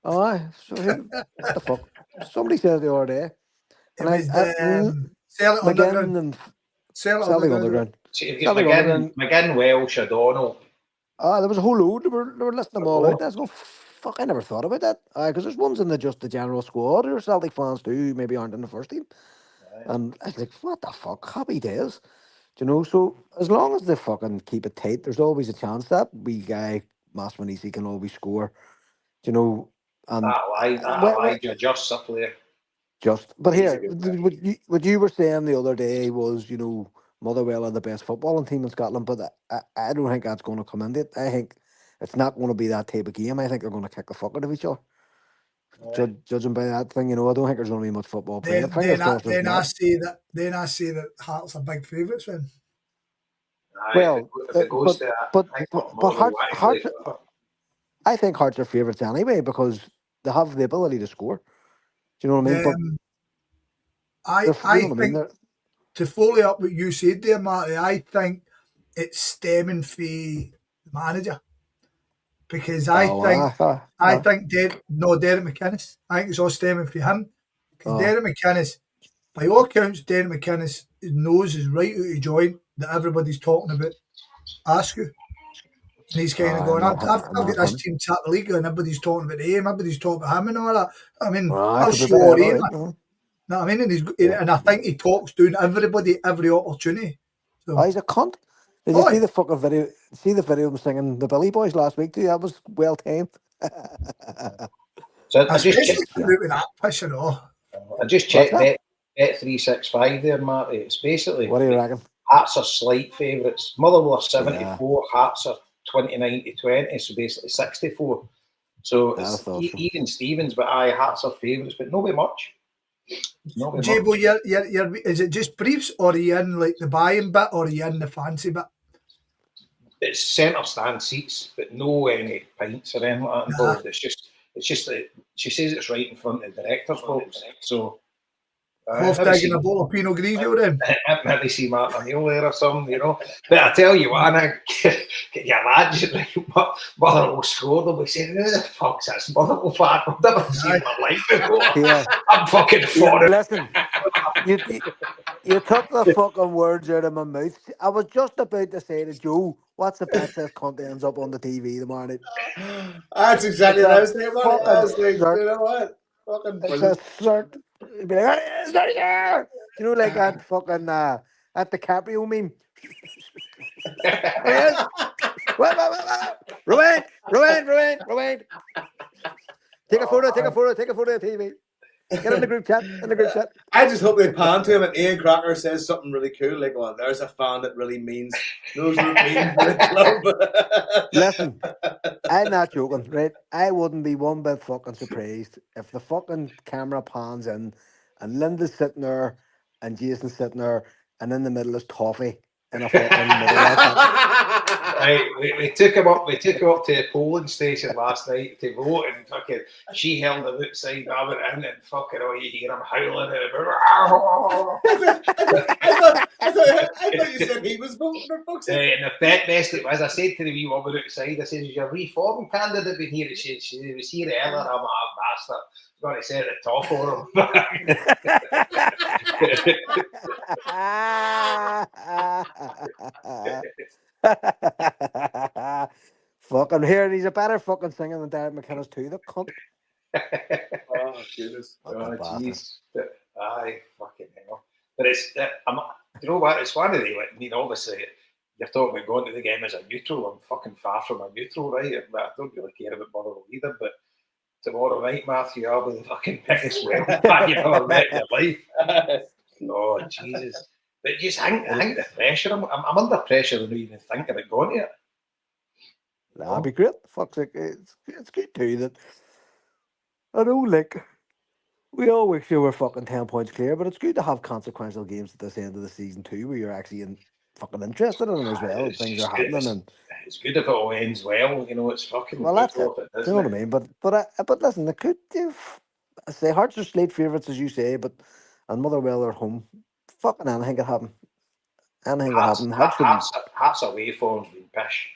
Aye. So what the fuck? Somebody said it the other day. Celtic Underground. Celtic Underground. McGinn, Welsh, O'Donnell. There was a whole load. They were listing them all out. That's no fuck. I never thought about that. Because there's ones in the general squad who are Celtic fans too, who maybe aren't in the first team. Right. And I was like, what the fuck? Happy days. Do you know? So as long as they fucking keep it tight, there's always a chance that wee guy Masmanisi can always score. Do you know? And just a player. But here, what you were saying the other day was, you know, Motherwell are the best footballing team in Scotland, but I don't think that's going to come into it. I think it's not going to be that type of game. I think they're going to kick the fuck out of each other. Right. Judging by that thing, you know, I don't think there's going to be much football playing. Then I say that Hearts are big favourites then. Well, but Hearts, I think Hearts are favourites anyway because they have the ability to score. Do you know what I mean? I think to follow up what you said there, Marty, I think it's stemming for the manager because I think Derek McInnes. I think it's all stemming from him. Because Derek McInnes, by all accounts, Derek McInnes knows is right out of joint that everybody's talking about Askew. And he's kind of going, I've got this team to the league and everybody's talking about him, everybody's talking about him and all that. I mean, I'll show him. Know what I mean? And I think he talks down everybody every opportunity. So. He's a cunt. Did you see the fucking video? See the video of him singing the Billy Boys last week too? That was well timed. So I just checked Bet365 there, Marty. It's basically, what do you reckon? Hearts are slight favourites. Motherwell are 74, Hearts are 29 to 20, so basically 64. So it's even Stevens, but Hearts are favourites, but not by much. Jabo, you're, is it just briefs, or are you in like the buying bit, or are you in the fancy bit? It's centre stand seats, but no any pints or anything like that involved. It's just that she says it's right in front of the director's box. So both taking a bottle of Pinot Grigio then. Maybe see Martin O'Neill there or something, you know. But I tell you what, can you imagine Motherwell scored and we said, who the fuck's this Motherwell fan? I've never seen my life before. Yeah. I'm fucking for it. Listen, you took the fucking words out of my mouth. I was just about to say to Joe, what's the best this cunt ends up on the TV the morning? That's exactly what I was thinking about. I was like, you know what? Fucking it's a cert. You'd be like, it's not here. You know, like that fucking that DiCaprio meme. Rewind. Take a photo of TV. Get in the group chat. I just hope they pan to him and Ian Crocker says something really cool, like, "Well, there's a fan that really knows what it means for the club." Listen, I'm not joking, right? I wouldn't be one bit fucking surprised if the fucking camera pans in and Linda's sitting there and Jason's sitting there and in the middle is Toffee in a fucking middle. Right, we took him up to a polling station last night to vote, and fucking she held him outside. I went in and fucking you hear him howling at him. I thought you said he was voting for fuck's sake. And the best it was, I said to the wee woman outside, I said, "Is your reform candidate been here?" She was here earlier. I'm a bastard. I'm going to say at the top for him. Fucking hearing he's a better fucking singer than Derek McInnes too, the cunt. Oh goodness. Oh jeez. Aye, fucking hell. But it's you know what, it's one of the, I mean, obviously you're talking about going to the game as a neutral. I'm fucking far from a neutral, right? I don't really care about Motherwell either, but tomorrow night, Matthew, I'll be the fucking biggest fan you've ever met in your life. Oh Jesus. But just hang the pressure. I'm under pressure to even think about going to it. That'd be great. Fuck's sake. It's good too that I know, like, we all wish you were fucking 10 points clear, but it's good to have consequential games at this end of the season too, where you're actually fucking interested in them as well. Things are happening, and it's good if it all ends well. You know, it's fucking. Well, that's it. Do you know what I mean? But listen, they could do. I say Hearts are slate favourites, as you say, and Motherwell are home. Fucking anything could happen. Anything could happen. Hearts away form's been pish.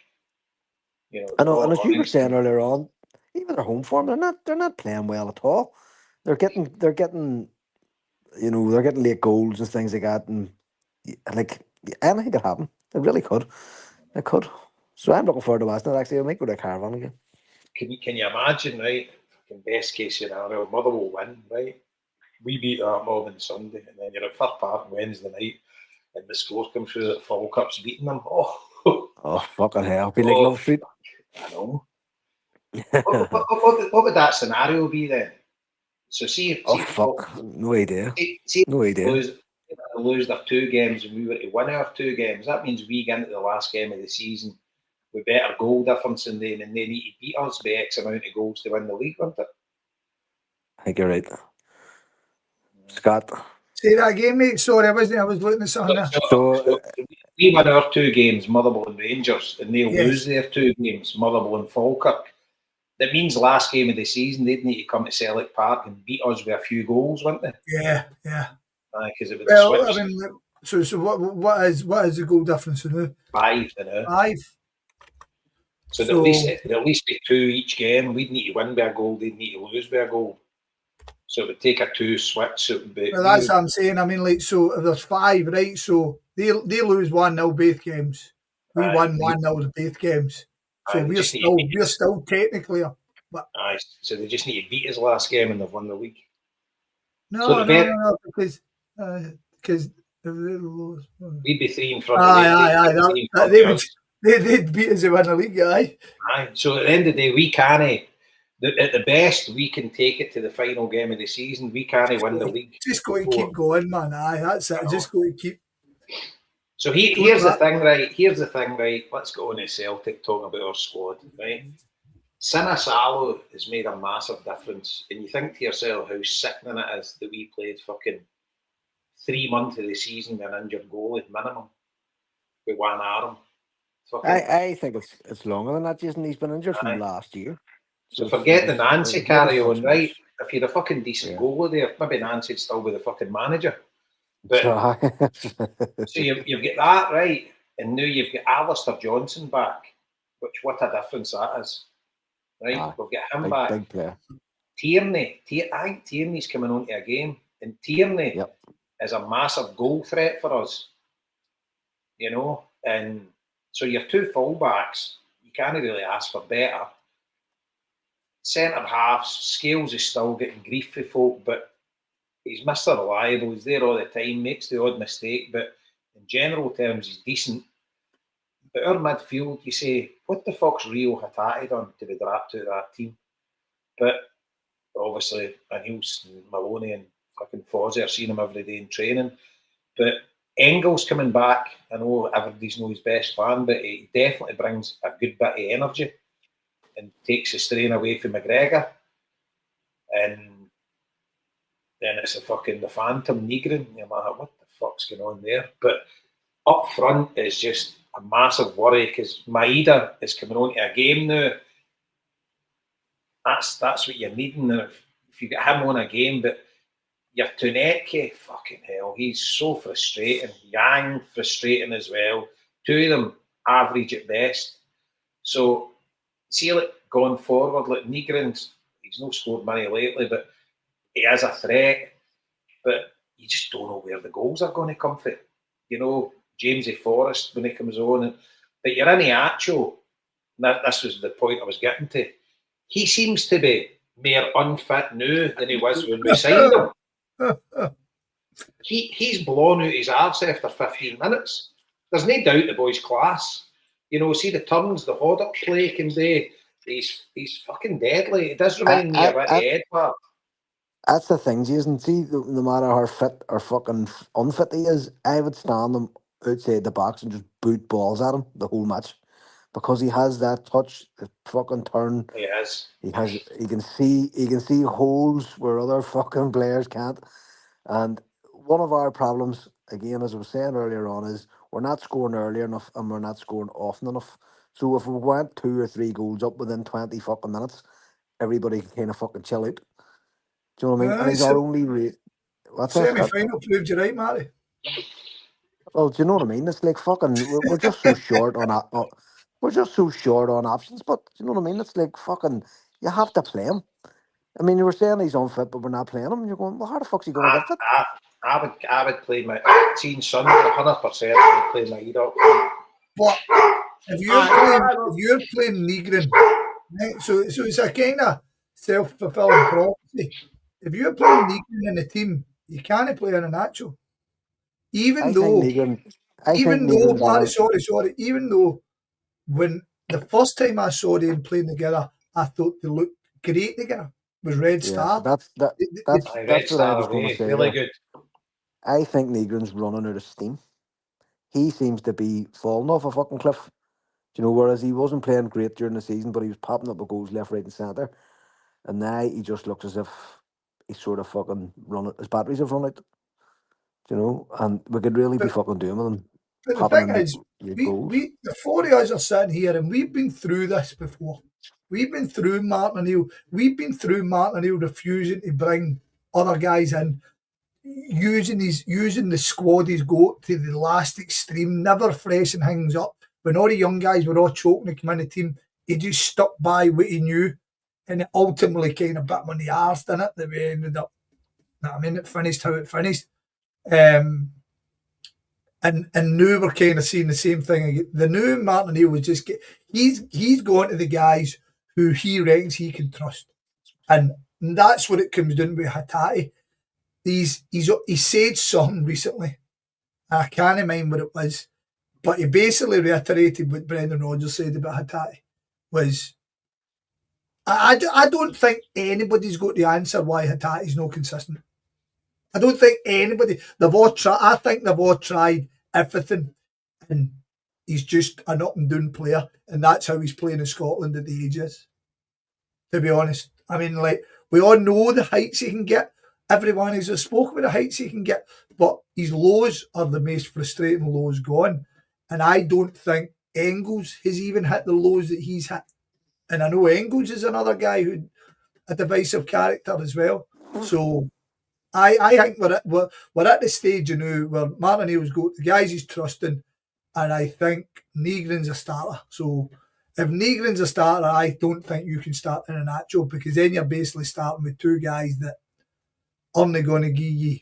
You know, I know, and as you were saying earlier on, even their home form, they're not playing well at all. They're getting you know, they're getting late goals and things like that, and like anything could happen. It really could. It could. So I'm looking forward to watching it. Actually, I might go to a caravan again. Can you imagine, right? Fucking best case scenario, Motherwell win, right? We beat that mob on Sunday, and then you're at Fir Park Wednesday night, and the scores come through that Fall Cup's beating them. Oh, fucking hell. Be like Love Street. I know. what would that scenario be then? So see fuck. No idea. No idea. Lose their 2 games and we were to win our 2 games. That means we get into the last game of the season with better goal difference than they need to beat us by X amount of goals to win the league, wouldn't it? I think you're right. Scott. Say that again, mate. Sorry, I was looking at something there. So we win our 2 games, Motherwell and Rangers, and they'll lose their 2 games, Motherwell and Falkirk. That means last game of the season they'd need to come to Celtic Park and beat us with a few goals, wouldn't they? Yeah. Because it would switch. I mean, so what is the goal difference now? 5 now. 5. So at least be 2 each game. We'd need to win by a goal. They'd need to lose by a goal. So it would take a 2 switch. So it would be, well, that's what I'm saying. I mean, like, so if there's 5, right? So they lose 1-0 both games. We won 1-0 both games. So we're still technically up. But so they just need to beat us last game and they've won the league. No, because we'd be 3 in front. They'd beat us to win the league, aye. So at the end of the day, we can't. At the best, we can take it to the final game of the season. We can't win the league. Just go and keep going, man. Aye, that's it. Just go and keep. So here's the thing, right? Let's go on to Celtic, talking about our squad, right? Sinasalo has made a massive difference. And you think to yourself how sickening it is that we played fucking 3 months of the season with an injured goalie minimum with one arm. I think it's longer than that, Jason. He's been injured from last year. So forget the Nancy carry on, right? If you're a fucking decent goalie there, maybe Nancy'd still be the fucking manager. But so you've got that, right? And now you've got Alistair Johnson back, which what a difference that is. Right? We've got him back. Big player. Tierney. I think Tierney's coming onto a game. And Tierney is a massive goal threat for us. You know? And so you have 2 fullbacks. You can't really ask for better. Centre half, Scales is still getting grief for folk, but he's Mr. Reliable. He's there all the time, makes the odd mistake, but in general terms, he's decent. But our midfield, you say, what the fuck's Rio Hatate done to be dropped out of that team? But obviously, Anils and Maloney and fucking Fozzie are seeing him every day in training. But Engels coming back, I know everybody's no his best fan, but he definitely brings a good bit of energy and takes the strain away from McGregor. And then it's the Phantom Negrin. You're like, what the fuck's going on there? But up front is just a massive worry because Maeda is coming on to a game now. That's what you're needing. And if you get him on a game, but your Tuneke, fucking hell, he's so frustrating. Yang, frustrating as well. 2 of them average at best. So, see, like, going forward, like Negrin's, he's not scored money lately, but he is a threat. But you just don't know where the goals are going to come from. You know, Jamesy Forrest when he comes on. But you're in the actual, this was the point I was getting to. He seems to be more unfit now than he was when we signed him. He's blown out his arse after 15 minutes. There's no doubt the boy's class. You know, see the turns, the hold-up play can do. He's fucking deadly. It does remind me of Ricky Edward. That's the thing, Jason. See, no matter how fit or fucking unfit he is, I would stand him outside the box and just boot balls at him the whole match. Because he has that touch, the fucking turn. He has. He can see holes where other fucking players can't. And one of our problems, again, as I was saying earlier on, is we're not scoring early enough and we're not scoring often enough. So if we went 2 or 3 goals up within 20 fucking minutes, everybody can kind of fucking chill out. Do you know what I mean? And he's our only semi-final proved you right, Marty. Well, do you know what I mean? It's like fucking we're just so short on we're just so short on options. But do you know what I mean? It's like fucking you have to play him. I mean, you were saying he's unfit, but we're not playing him. And you're going, well, how the fuck's he going to get fit? I would play my team Sunday 100%. I would play my eat up. But if you're playing Negrin, right, so it's a kind of self-fulfilling prophecy. If you're playing Negrin in the team, you can't play in an actual. Even though when the first time I saw them playing together, I thought they looked great together. Was Red Star. That's what I was going to say. Really good. I think Negrin's running out of steam. He seems to be falling off a fucking cliff. You know, whereas he wasn't playing great during the season, but he was popping up with goals left, right, and centre. And now he just looks as if he's sort of fucking running. His batteries have run out. You know, and we could really be fucking doing with him. But the thing is, the 4 of us are sitting here and we've been through this before. We've been through Martin O'Neill. We've been through Martin O'Neill refusing to bring other guys in, using the squad he's got to the last extreme, never freshen things up. When all the young guys were all choking to come in the team, he just stuck by what he knew, and it ultimately kind of bit him on the arse, didn't it? That we ended up, it finished how it finished. And now we're kind of seeing the same thing. The new Martin O'Neill was just he's going to the guys who he reckons he can trust, and that's what it comes down with Hatate. He said something recently, and I can't mind what it was, but he basically reiterated what Brendan Rodgers said about Hatate. Was I don't think anybody's got the answer why Hatate's not consistent. I don't think anybody. I think they've all tried everything, and he's just an up and down player, and that's how he's playing in Scotland at the ages. To be honest, I mean, like, we all know the heights he can get. Everyone has spoken about the heights he can get, but his lows are the most frustrating lows gone. And I don't think Engels has even hit the lows that he's hit. And I know Engels is another guy who a divisive character as well. So I think we're at the stage now where Martin O'Neill's got the guys he's trusting, and I think Nygren's a starter. So if Nygren's a starter, I don't think you can start Iheanacho, because then you're basically starting with two guys that aren't going to give you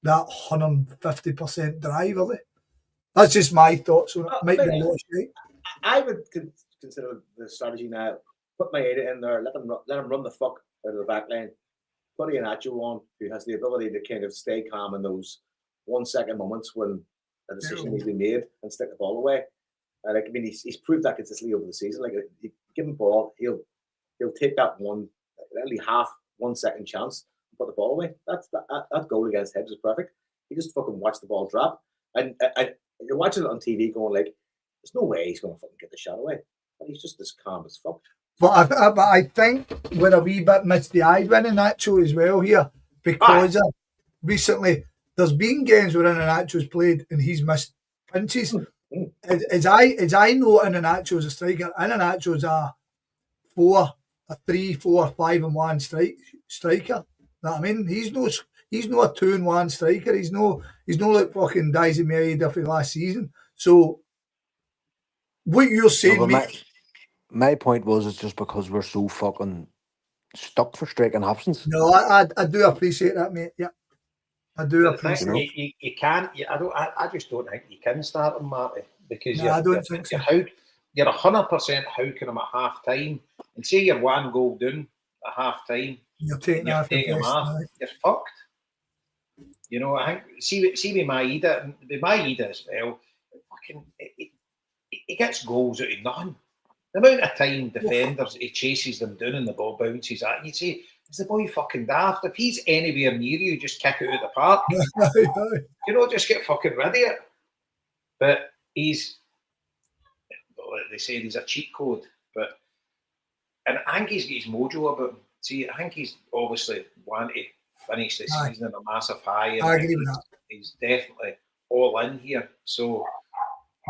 that 150% drive, are they? That's just my thoughts on it. Might be a lot of shit. I would consider the strategy now. Put Maeda in there, let him run the fuck out of the back line. Put Iheanacho on, who has the ability to kind of stay calm in those 1 second moments when a decision needs to be made, and stick the ball away. And I mean, he's proved that consistently over the season. Like, you give him the ball, he'll take that only half 1 second chance and put the ball away. That goal against Hibs was perfect. He just fucking watched the ball drop, and you're watching it on TV going like, there's no way he's going to fucking get the shot away. And he's just as calm as fuck. But I think we're a wee bit misty-eyed with Iheanacho as well here, because recently there's been games where Iheanacho's played and he's missed pinches. As I know Iheanacho's a striker, Iheanacho's a 3, 4, 5 and 1 striker. Know what I mean? He's no a 2 and 1 striker. He's no like fucking Daisy Maeda for last season. So what you're saying, my point was, it's just because we're so fucking stuck for striking absence. No, I do appreciate that, mate. Yeah, I do appreciate it. You can't. I just don't think you can start him, Marty, because I don't think so. You're 100% hooking him at half time, and say you're 1 goal down at half time. You're taking him off. You're fucked. You know, I think see with Maeda as well. Fucking, he gets goals out of nothing. The amount of time defenders he chases them down and the ball bounces at you, say, is the boy fucking daft? If he's anywhere near you, just kick it out of the park. You know, just get fucking rid of it. But they say he's a cheat code. But and I think he's got his mojo about him. See, I think he's obviously wanting to finish the season in a massive high. I agree with that. He's definitely all in here. So,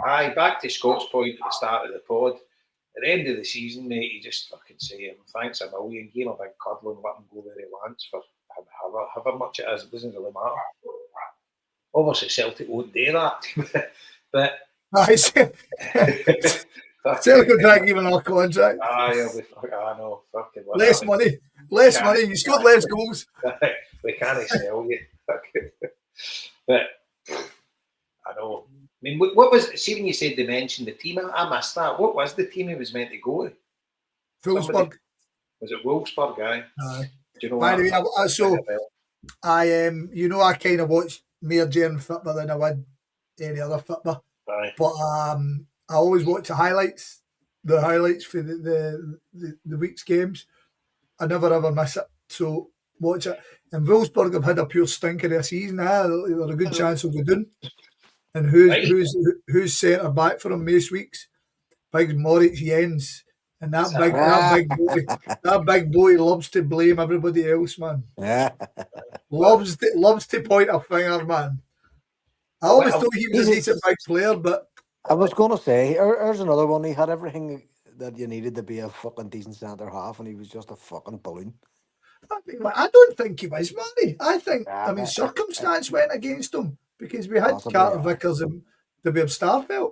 back to Scott's point at the start of the pod. At the end of the season, mate, you just fucking say him, thanks a million, give him a big cuddle and let him go where he wants for however much it is. It doesn't really matter. Obviously, Celtic won't do that. But Celtic will try to give him a contract. I know. Fucking less money. You scored less goals. We can't sell you. But I know. I mean, what was it? See, when you said they mentioned the team, I missed that. What was the team he was meant to go to? Wolfsburg. Was it Wolfsburg, guy? Aye. Do you know By the way, I kind of watch more German football than I would any other football. Aye. But I always watch the highlights for the week's games. I never ever miss it. So watch it. And Wolfsburg have had a pure stinker of a season. There's a good chance they'll go down. And who's centre back for him most weeks? Big Moritz Jens. And that big boy loves to blame everybody else, man. loves to point a finger, man. I always thought he was a decent big player, but I was going to say, there's another one. He had everything that you needed to be a fucking decent centre half, and he was just a fucking balloon. I don't think he was, Marty. I think, circumstance went against him. Because we had Carter Vickers and to be Starfelt,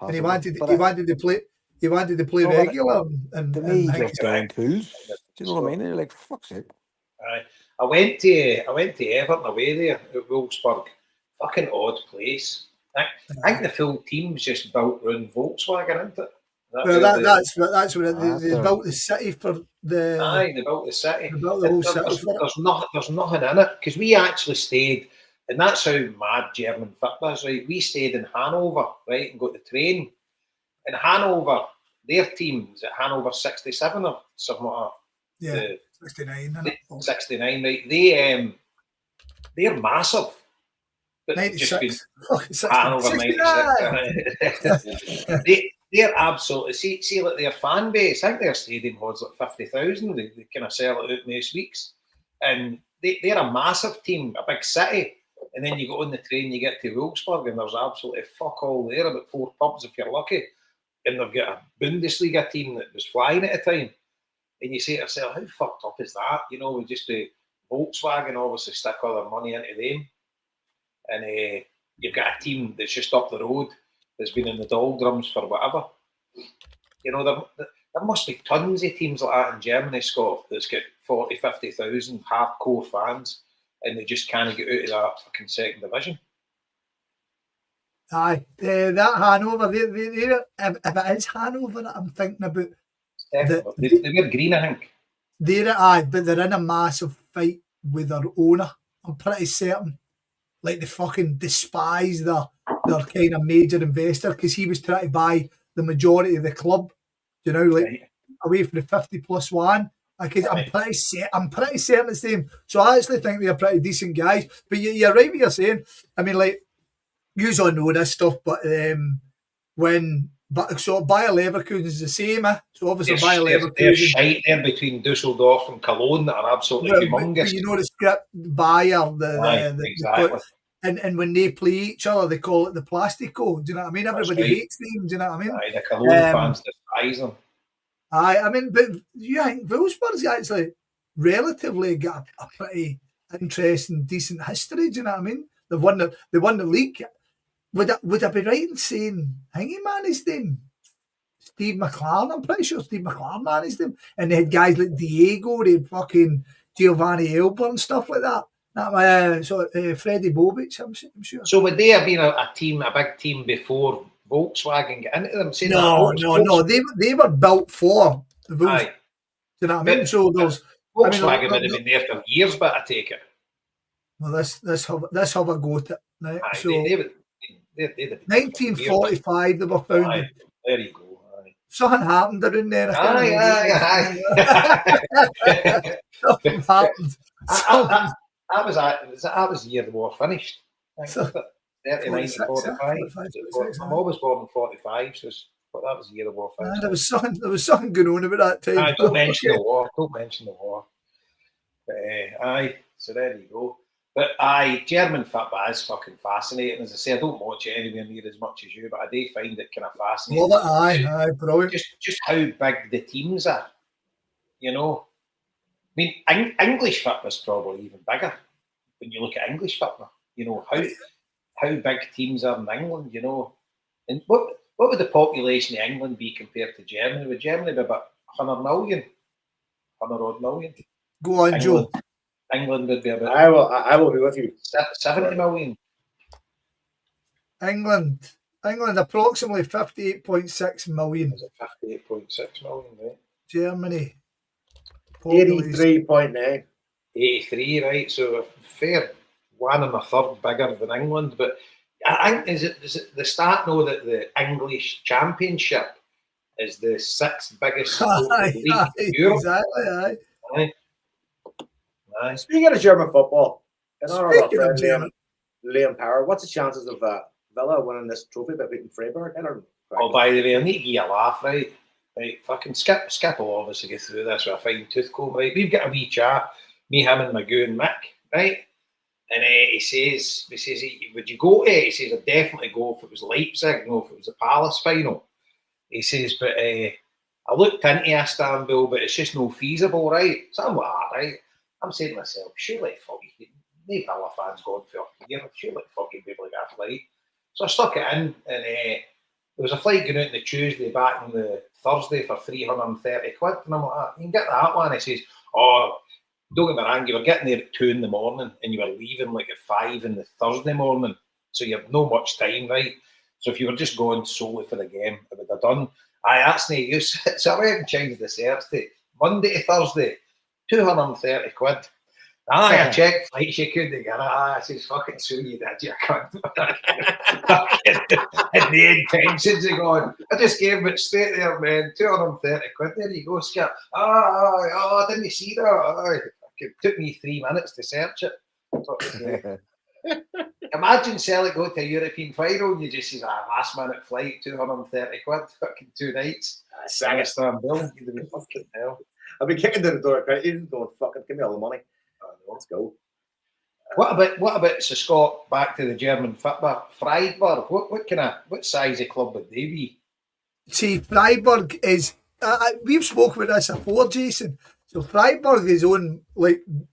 and he wanted to play. he wanted to play No, but regular. And to me, and just staying tools. Do you know what I mean? They're like, fuck's sake. I went to Everton away there at Wolfsburg. Fucking odd place. I think the full team's just built around Volkswagen, isn't it? well, that's what they built the city for the. Aye, they built the city. They built the whole city for it. There's nothing in it because we actually stayed, and that's how mad German football is, right? We stayed in Hanover, right, and got the train. In Hanover, their team is at Hanover 67 or something like that. Yeah, 69. 69, right? They're massive. But 96. Hanover 96. They're absolutely see like their fan base. I think their stadium holds like 50,000. They kind of sell it out most weeks, and they're a massive team, a big city. And then you go on the train, you get to Wolfsburg, and there's absolutely fuck all there. About 4 pubs if you're lucky, and they've got a Bundesliga team that was flying at the time. And you say to yourself, how fucked up is that? You know, we just do Volkswagen obviously stick all their money into them, and you've got a team that's just up the road that's been in the doldrums for whatever. You know, there must be tons of teams like that in Germany, Scott, that's got 40, 50,000 hardcore fans, and they just can't get out of that fucking second division. Aye, that Hanover, if it is Hanover that I'm thinking about. They wear green, I think. But they're in a massive fight with their owner. I'm pretty certain. Like they fucking despise their kind of major investor because he was trying to buy the majority of the club, you know, like right. Away from the 50+1. Because I'm pretty certain it's them. So I actually think they're pretty decent guys. But you're right what you're saying. I mean, like, you all know this stuff, but so Bayer Leverkusen is the same. So obviously Bayer Leverkusen. They're shite there between Dusseldorf and Cologne that are absolutely humongous. But you know the script, Bayer, exactly. And when they play each other, they call it the Plastico. Do you know what I mean? Everybody hates them. Do you know what I mean? Aye, the Cologne fans despise them. Aye, I mean, but you think Wolfsburg's actually relatively got a pretty interesting, decent history. Do you know what I mean? They won the league. Would I be right in saying he managed them? Steve McLaren, I'm pretty sure Steve McLaren managed them. And they had guys like Diego, they had fucking Giovanni Elber and stuff like that. Freddie Bobic, I'm sure. So would they have been a big team before Volkswagen got into them? No. They were built for the Volkswagen. Do you know what I mean? So those Volkswagen would have been there for years, but I take it. Well, let's have a go at it. Right? Aye, so they'd 1945 they were founded. Aye, there you go. Aye. Something happened around there. Aye. Something happened. That was the year the war finished. 39 to 45. I'm always born in 45, so that was the year the war finished. There was something going on about that time. Don't mention the war. But, aye, so there you go. But German football is fucking fascinating. As I say, I don't watch it anywhere near as much as you, but I do find it kind of fascinating. Love it, aye, brilliant. Just how big the teams are, you know. I mean, English football is probably even bigger when you look at English football. You know how big teams are in England. You know, and what would the population of England be compared to Germany? Would Germany be about 100 million, 100 odd million? Go on, Joe. England would be about. I will be with you. 70 million. England approximately 58.6 million. Is it 58.6 million, right? Germany 83.9. 83, right? So a fair 1 1/3 bigger than England. But I think is it the start know that the English Championship is the 6th biggest league in Europe. Exactly, aye. Speaking of German football, in our friend Liam Power, what's the chances of Villa winning this trophy by beating Freiburg? Oh, by the way, I need to give you a laugh, right? Right, fucking Skip will obviously get through this with a fine tooth comb, right? We've got a wee chat, me, him, and my goon Mick, right? And he says, would you go to it? He says, I'd definitely go if it was Leipzig, no, if it was the Palace final. He says, but I looked into Istanbul, but it's just no feasible, right? So I'm like, right? I'm saying to myself, surely fucking, no Villa fans going for a year, surely fucking people like that flight. So I stuck it in, and was a flight going out on the Tuesday, back on the Thursday for 330 quid. And I'm like, you can get that one. He says, oh, don't get me wrong, you were getting there at 2 in the morning and you were leaving like at 5 in the Thursday morning. So you have no much time, right? So if you were just going solely for the game, it would have done. I actually used, so I can change the search to Monday to Thursday, 230 quid. I checked flights, you couldn't get it. I says, fucking so you did, you cunt. And the intentions of going, I just gave it straight there, man, 230 quid. There you go, Skip. I didn't see that. It took me 3 minutes to search it. Imagine Celtic go to a European final and you just see last minute flight, 230 quid, fucking 2 nights. Istanbul, you'd be fucking hell. I've been kicking down the door at credit union going, fucking give me all the money. Let's go. What about so Scott, back to the German football, Freiburg, what size of club would they be? See, Freiburg is, we've spoken about this before, Jason. So Freiburg is on,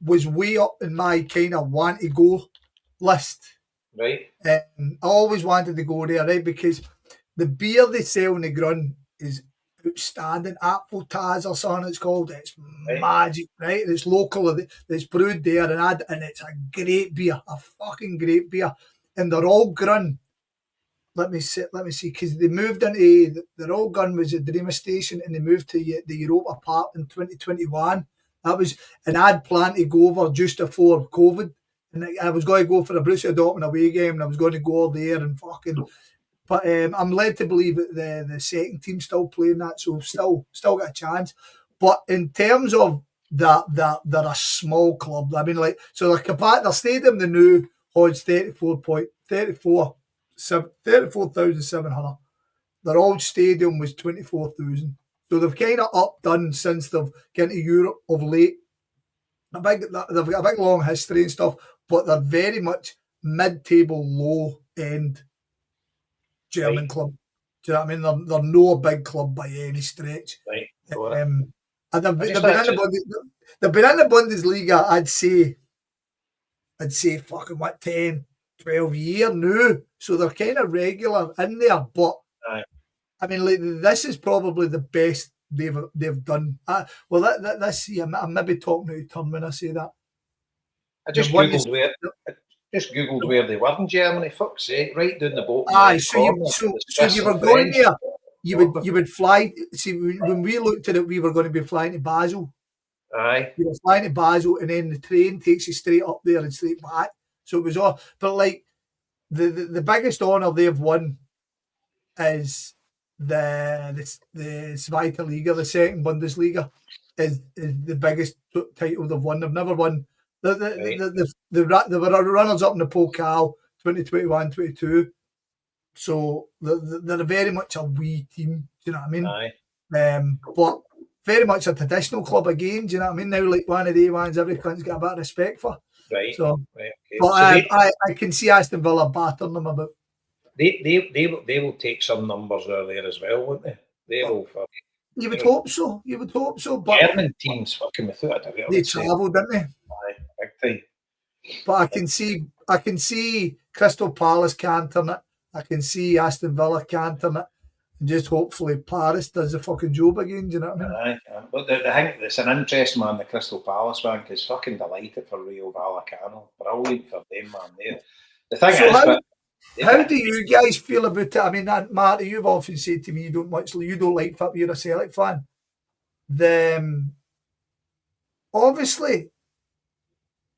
was way up in my kind of want to go list. Right. I always wanted to go there, right? Because the beer they sell in the Grun is outstanding. Apfeltaz or something it's called. It's magic, right? It's local. It's brewed there, and it's a great beer, a fucking great beer. And they're all Grun. Let me see, because they moved into, their old Grun was at Dreamer Station, and they moved to the Europa Park in 2021. And I'd planned to go over just before COVID. And I was going to go for a Borussia Dortmund away game, and I was going to go there and fucking. But I'm led to believe that the second team's still playing that, so still got a chance. But in terms of they're a small club. I mean, so their stadium, the new holds 34,700. Their old stadium was 24,000. So they've kind of updone since they've gone to Europe of late. They've got a big long history and stuff, but they're very much mid-table, low-end German club. Do you know what I mean? They're no big club by any stretch. Right. And they've been in the Bundesliga, I'd say fucking 10, 12 years now. So they're kind of regular in there. But I mean, this is probably the best they've done. This I'm maybe talking out of turn when I say that. I just googled where they were in Germany. Fuck's sake, right down the boat. So you were going there. You would fly. See, when we looked at it, we were going to be flying to Basel. Aye. You were flying to Basel, and then the train takes you straight up there and straight back. So it was all. But the biggest honour they've won is the Zweite Liga, the second Bundesliga, is the biggest title they've won. They've never won. They were runners up in the Pokal 2021-22. So they're very much a wee team. Do you know what I mean? Aye. But very much a traditional club again. Do you know what I mean? Now, like one of the ones every cunt's got a bit of respect for. Right. So, right, okay. But I can see Aston Villa battering them a bit. They will take some numbers out there as well, won't they? They will. You would hope so. But German teams fucking without a doubt. They travelled, didn't they? Aye, big time. But I can see Crystal Palace cantering it. I can see Aston Villa cantering it. And just hopefully Paris does the fucking job again. Do you know what I mean? Aye. But the thing, it's an interesting man, the Crystal Palace one, because fucking delighted for Rio Vallecano. Brilliant for them, man. There. The thing is, how do you guys feel about it? I mean, Marty, you've often said to me you don't like football, you're a Celtic fan. Obviously,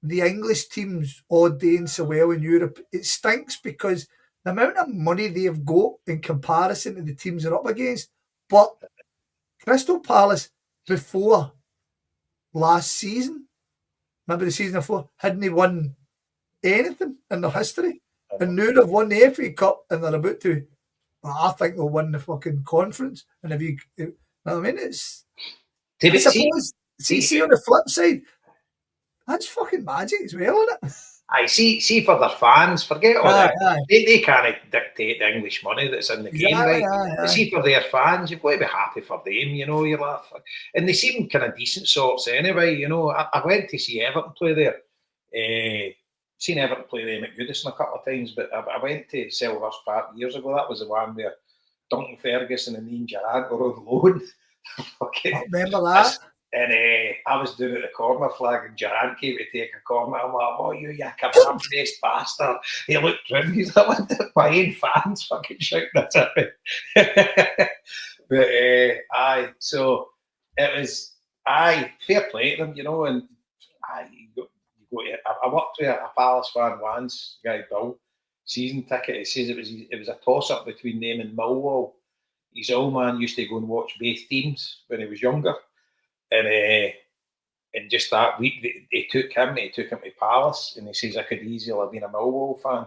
the English teams all doing so well in Europe, it stinks because the amount of money they've got in comparison to the teams they're up against. But Crystal Palace, before last season, maybe the season before, hadn't won anything in their history. And now they've won the FA Cup and they're about to, I think they'll win the fucking conference. And if you know what I mean, I suppose, see on the flip side, that's fucking magic as well, isn't it? I see for their fans, forget all that. They can't dictate the English money that's in the game, right? See for their fans, you've got to be happy for them, you know. You're laughing, and they seem kind of decent sorts anyway. You know, I went to see Everton play there. Seen Everton play them at Goodison a couple of times, but I went to Selhurst Park years ago. That was the one where Duncan Ferguson and Ian Gerrard were on loan. I remember that. And I was doing it at the corner flag, and Gerrard came to take a corner. I'm like, oh, you kebab-faced bastard. He looked round, he's like, what the my fans fucking shouting at me. But so it was, fair play to them, you know, and I worked with a Palace fan once, guy Bill, season ticket. He says it was a toss-up between them and Millwall. His old man used to go and watch both teams when he was younger. And just that week, they took him to Palace, and he says, I could easily have been a Millwall fan.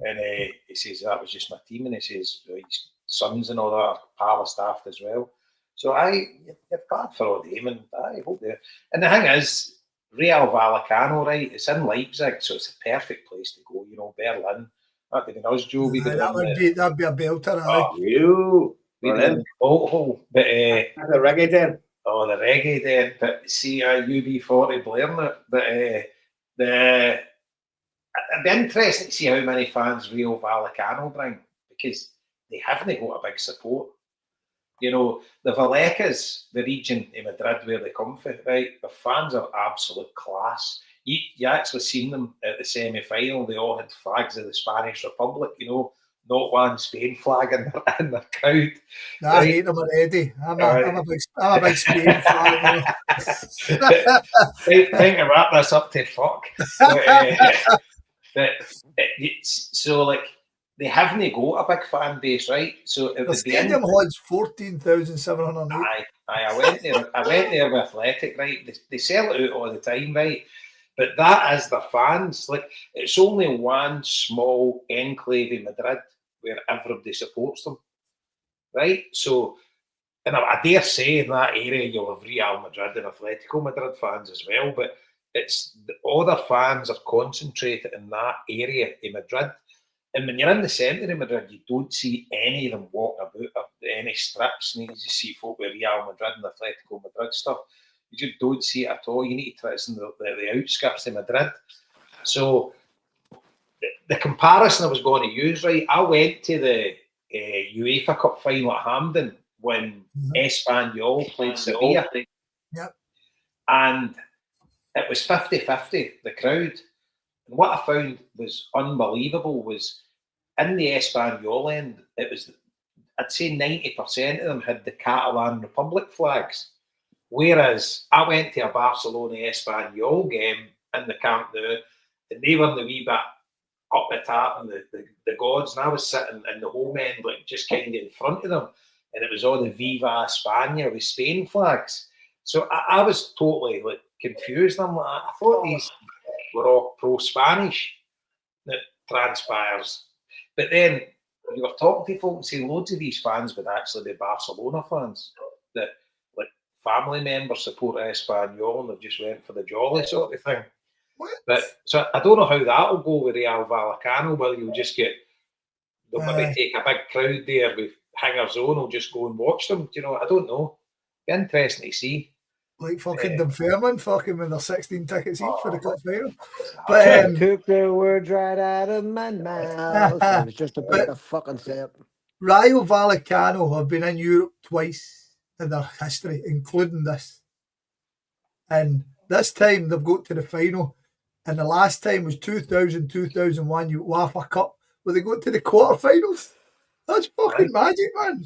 And he says, that was just my team. And he says, his sons and all that are Palace staffed as well. So you're glad for all them, and I hope they. And the thing is, Real Vallecano, right? It's in Leipzig, so it's a perfect place to go. You know, Berlin. That'd be us, Joe. That'd be a belter. Oh, you. Berlin. Oh, but the reggae den. Oh, the reggae den. But see, UB40 blaring it. But it'd be interesting to see how many fans Real Vallecano bring, because they haven't got a big support. You know, the Vallecas, the region in Madrid where they come from, right? The fans are absolute class. You actually seen them at the semi-final. They all had flags of the Spanish Republic, you know, not one Spain flag in their crowd. I hate them already. I'm a big Spain fan. Think to wrap this up to fuck. So, like, they haven't got a big fan base, right? So the stadium holds 14,708. I went there with Athletic, right? They sell it out all the time, right? But that is the fans. Like, it's only one small enclave in Madrid where everybody supports them, right? So, and I dare say in that area you'll have Real Madrid and Atletico Madrid fans as well, but it's the other fans are concentrated in that area in Madrid. And when you're in the centre of Madrid, you don't see any of them walking about, any strips, and you just see folk with Real Madrid and Atletico Madrid stuff. You just don't see it at all. You need to try it in the outskirts of Madrid. So the comparison I was going to use, right, I went to the UEFA Cup final at Hampden when Espanyol played Sevilla. Yep. And it was 50-50, the crowd. And what I found was unbelievable was in the Espanyol end, it was, I'd say 90% of them had the Catalan Republic flags. Whereas I went to a Barcelona Espanyol game in the Camp Nou, and they were the wee bit up the top and the gods, and I was sitting in the home end, like just kind of in front of them, and it was all the Viva España with Spain flags. So I was totally like confused. I'm like, I thought these were all pro-Spanish. That transpires. But then you were talking to folk and saying loads of these fans would actually be Barcelona fans. That like family members support Espanyol and they've just went for the jolly sort of thing. What? But so I don't know how that'll go with Real Vallecano, whether you'll just get, they'll maybe take a big crowd there with hangers on, or just go and watch them. Do you know? I don't know. Interesting to see. Like fucking Dunfermline, fucking with their 16 tickets each for the cup final. But took the words right out of my mouth. I was just about to fucking say it. Rayo Vallecano have been in Europe twice in their history, including this. And this time they've got to the final. And the last time was 2000, 2001 UEFA Cup, where they got to the quarterfinals. That's fucking magic, man.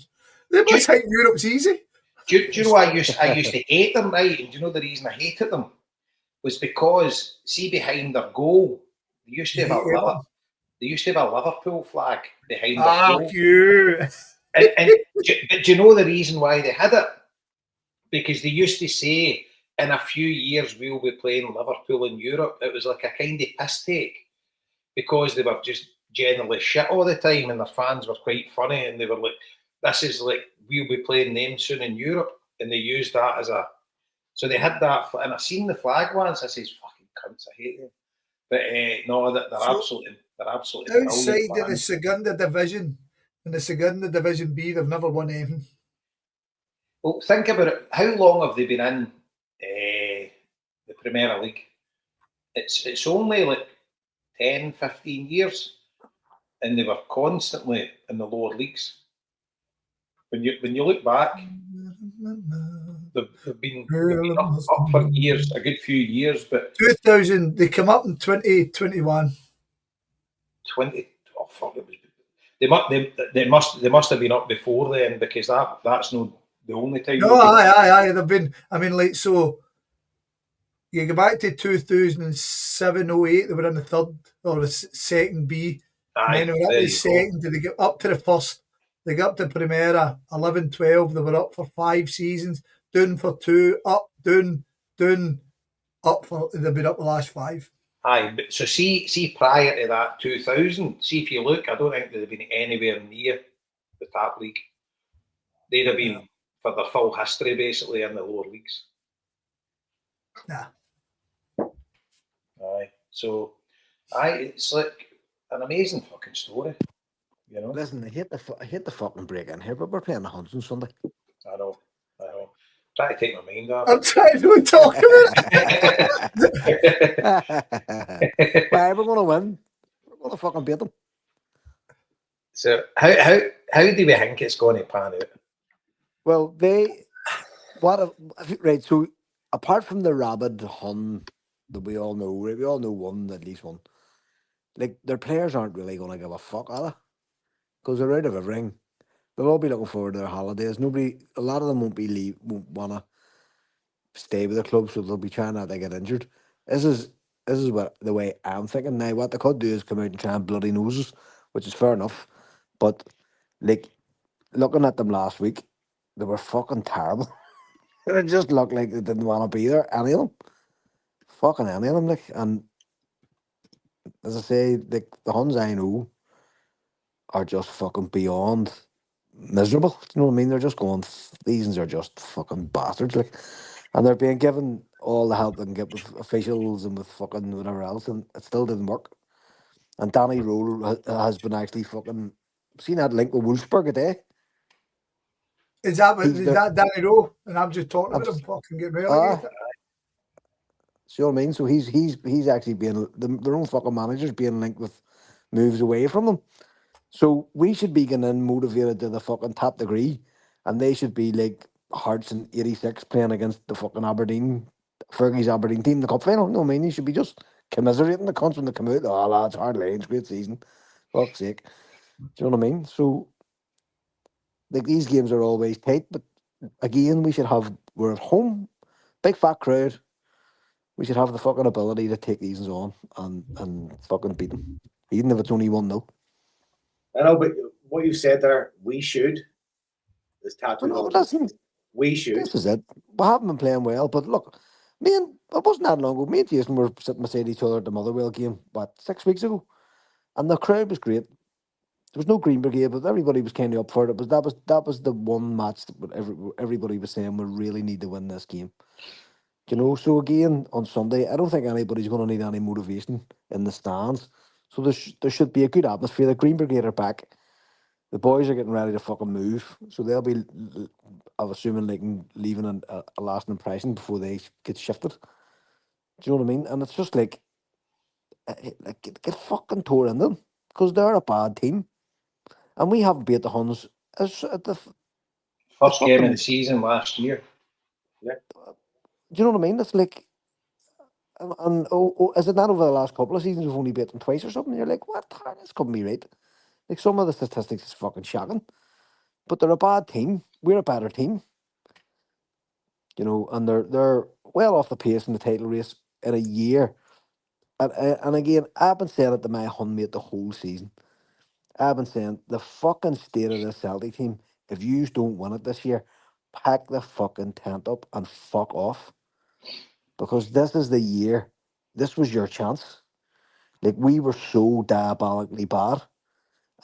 They must think Europe's easy. Do you know why I used to hate them, right? And do you know the reason I hated them? Was because, see, behind their goal, they used to have a Liverpool flag behind their goal. You. Do you know the reason why they had it? Because they used to say, in a few years, we'll be playing Liverpool in Europe. It was like a kind of piss take, because they were just generally shit all the time, and their fans were quite funny, and they were like, this is like, we'll be playing them soon in Europe, and they used that as a, so they had that, and I seen the flag once, I says, fucking cunts, I hate them. But no, they're absolutely outside of the Segunda Division, in the Segunda Division B, they've never won anything. Well, think about it, how long have they been in the Premier League? It's only like 10, 15 years, and they were constantly in the lower leagues. when you look back, they've been up for years, a good few years, but 2000, they come up in 2021. 20. Oh fuck! It was. They must have been up before then, because that's not the only time. No, aye. They've been. I mean, like, so you go back to 2007, 08, they were in the third or the second B. Aye, and then they were up there to the you second. They get up to the first. They got up to Primera 11, 12. They were up for 5 seasons. Down for 2. Up, down, up for. They've been up the last 5. Aye, but so see prior to that 2000, see if you look, I don't think they'd have been anywhere near the top league. They'd have been for their full history basically in the lower leagues. Nah. Aye, so it's like an amazing fucking story, you know. Listen, I hate the fucking break in here, but we're playing the Huns on Sunday. I know. Try to take my mind off. I'm trying to talk about it. Why, we're going to win. We're going to fucking beat them. So how do we think it's going to pan out? Well, right, so apart from the rabid Hun that we all know one, at least one, like, their players aren't really going to give a fuck, are they? Because they're out of everything. They'll all be looking forward to their holidays. A lot of them won't want to stay with the club, so they'll be trying not to get injured. This is what the way I'm thinking. Now, what they could do is come out and try and bloody noses, which is fair enough. But, like, looking at them last week, they were fucking terrible. It just looked like they didn't want to be there, any of them. Fucking any of them, like. And as I say, like, the Huns I know are just fucking beyond miserable. Do you know what I mean? They're just going, these are just fucking bastards, like. And they're being given all the help they can get with officials and with fucking whatever else, and it still didn't work. And Danny Rowe has been actually fucking seen that link with Wolfsburg today. Is that Danny Rowe? And I'm just talking about him fucking getting relegated. See what I mean? So he's actually being their own fucking managers being linked with moves away from them. So we should be getting motivated to the fucking top degree, and they should be like Hearts in '86 playing against the fucking Fergie's Aberdeen team in the cup final. No, I mean, you should be just commiserating the cunts when they come out. Oh, lads, hard lanes, great season. Fuck's sake. Do you know what I mean? So, like, these games are always tight, but again, we're at home, big fat crowd. We should have the fucking ability to take these on and fucking beat them, even if it's only 1-0. I know, but what you said there, we should. This tattoo. No, listen, we should. This is it. We haven't been playing well, but look, it wasn't that long ago. Me and Jason were sitting beside each other at the Motherwell game, 6 weeks ago? And the crowd was great. There was no Green Brigade, but everybody was kind of up for it. But that was the one match that everybody was saying we really need to win this game. You know, so again, on Sunday, I don't think anybody's going to need any motivation in the stands. So there should be a good atmosphere. The Green Brigade are back. The boys are getting ready to fucking move. So they'll be, I'm assuming, like, leaving a lasting impression before they get shifted. Do you know what I mean? And it's just like get fucking tore in them, because they're a bad team. And we haven't beat the Huns at the first game of the season last year. Yeah. Do you know what I mean? It's like, and is it not over the last couple of seasons we've only beat them twice or something? You're like, what? This couldn't be right. Like, some of the statistics is fucking shocking. But they're a bad team. We're a better team. You know, and they're well off the pace in the title race in a year. And again, I've been saying it to my Hun mate the whole season. I've been saying, the fucking state of this Celtic team, if you don't win it this year, pack the fucking tent up and fuck off. Because this is the year. This was your chance. Like, we were so diabolically bad.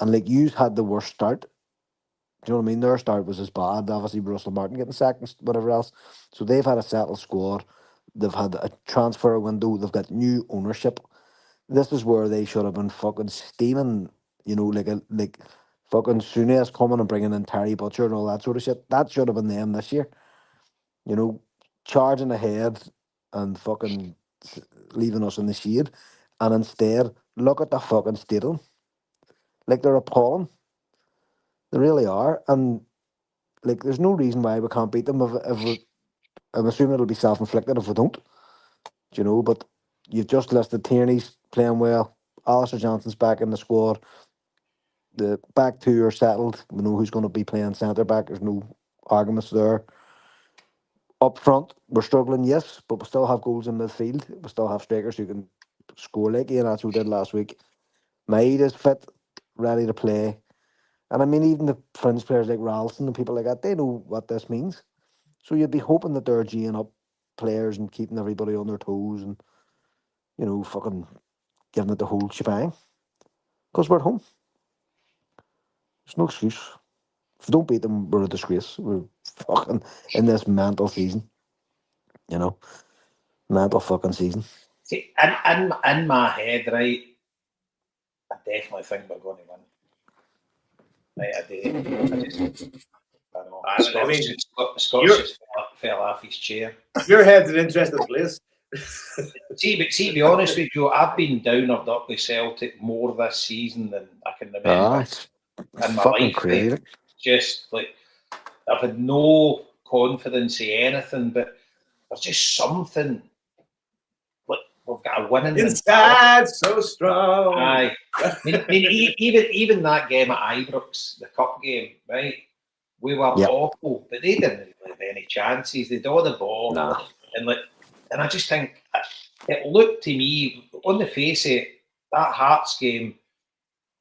And, like, you had the worst start. Do you know what I mean? Their start was as bad. Obviously, Russell Martin getting sacked and whatever else. So they've had a settled squad. They've had a transfer window. They've got new ownership. This is where they should have been fucking steaming, you know, like fucking Souness coming and bringing in Terry Butcher and all that sort of shit. That should have been them this year. You know, charging ahead and fucking leaving us in the shade. And instead, look at the fucking state of them. Like, they're appalling. They really are. And like, there's no reason why we can't beat them. I'm assuming it'll be self-inflicted if we don't. Do you know? But you've just listed Tierney's playing well. Alistair Johnson's back in the squad. The back two are settled. We know who's going to be playing centre back. There's no arguments there. Up front, we're struggling, yes, but we still have goals in midfield. We still have strikers who can score like Iheanacho did last week. Maeda's fit, ready to play. And I mean, even the fringe players like Ralston and people like that, they know what this means. So you'd be hoping that they're geeing up players and keeping everybody on their toes and, you know, fucking giving it the whole shebang. Because we're at home. There's no excuse. If we don't beat them, we're a disgrace. We're fucking in this mental season. You know? Mental fucking season. See, in my head, right, I definitely think we're going to win. Right, I do. I know. Scott just fell off his chair. Your head's an interesting place. But to be honest with you, I've been down or up with Celtic more this season than I can remember It's in my fucking life. crazy. Just like I've had no confidence in anything, but there's just something. Like we've got a winning inside, so strong. Aye. I mean, even that game at Ibrox, the cup game, right? We were awful, but they didn't really have any chances. They'd all the ball, and I just think it looked to me on the face of it, that Hearts game,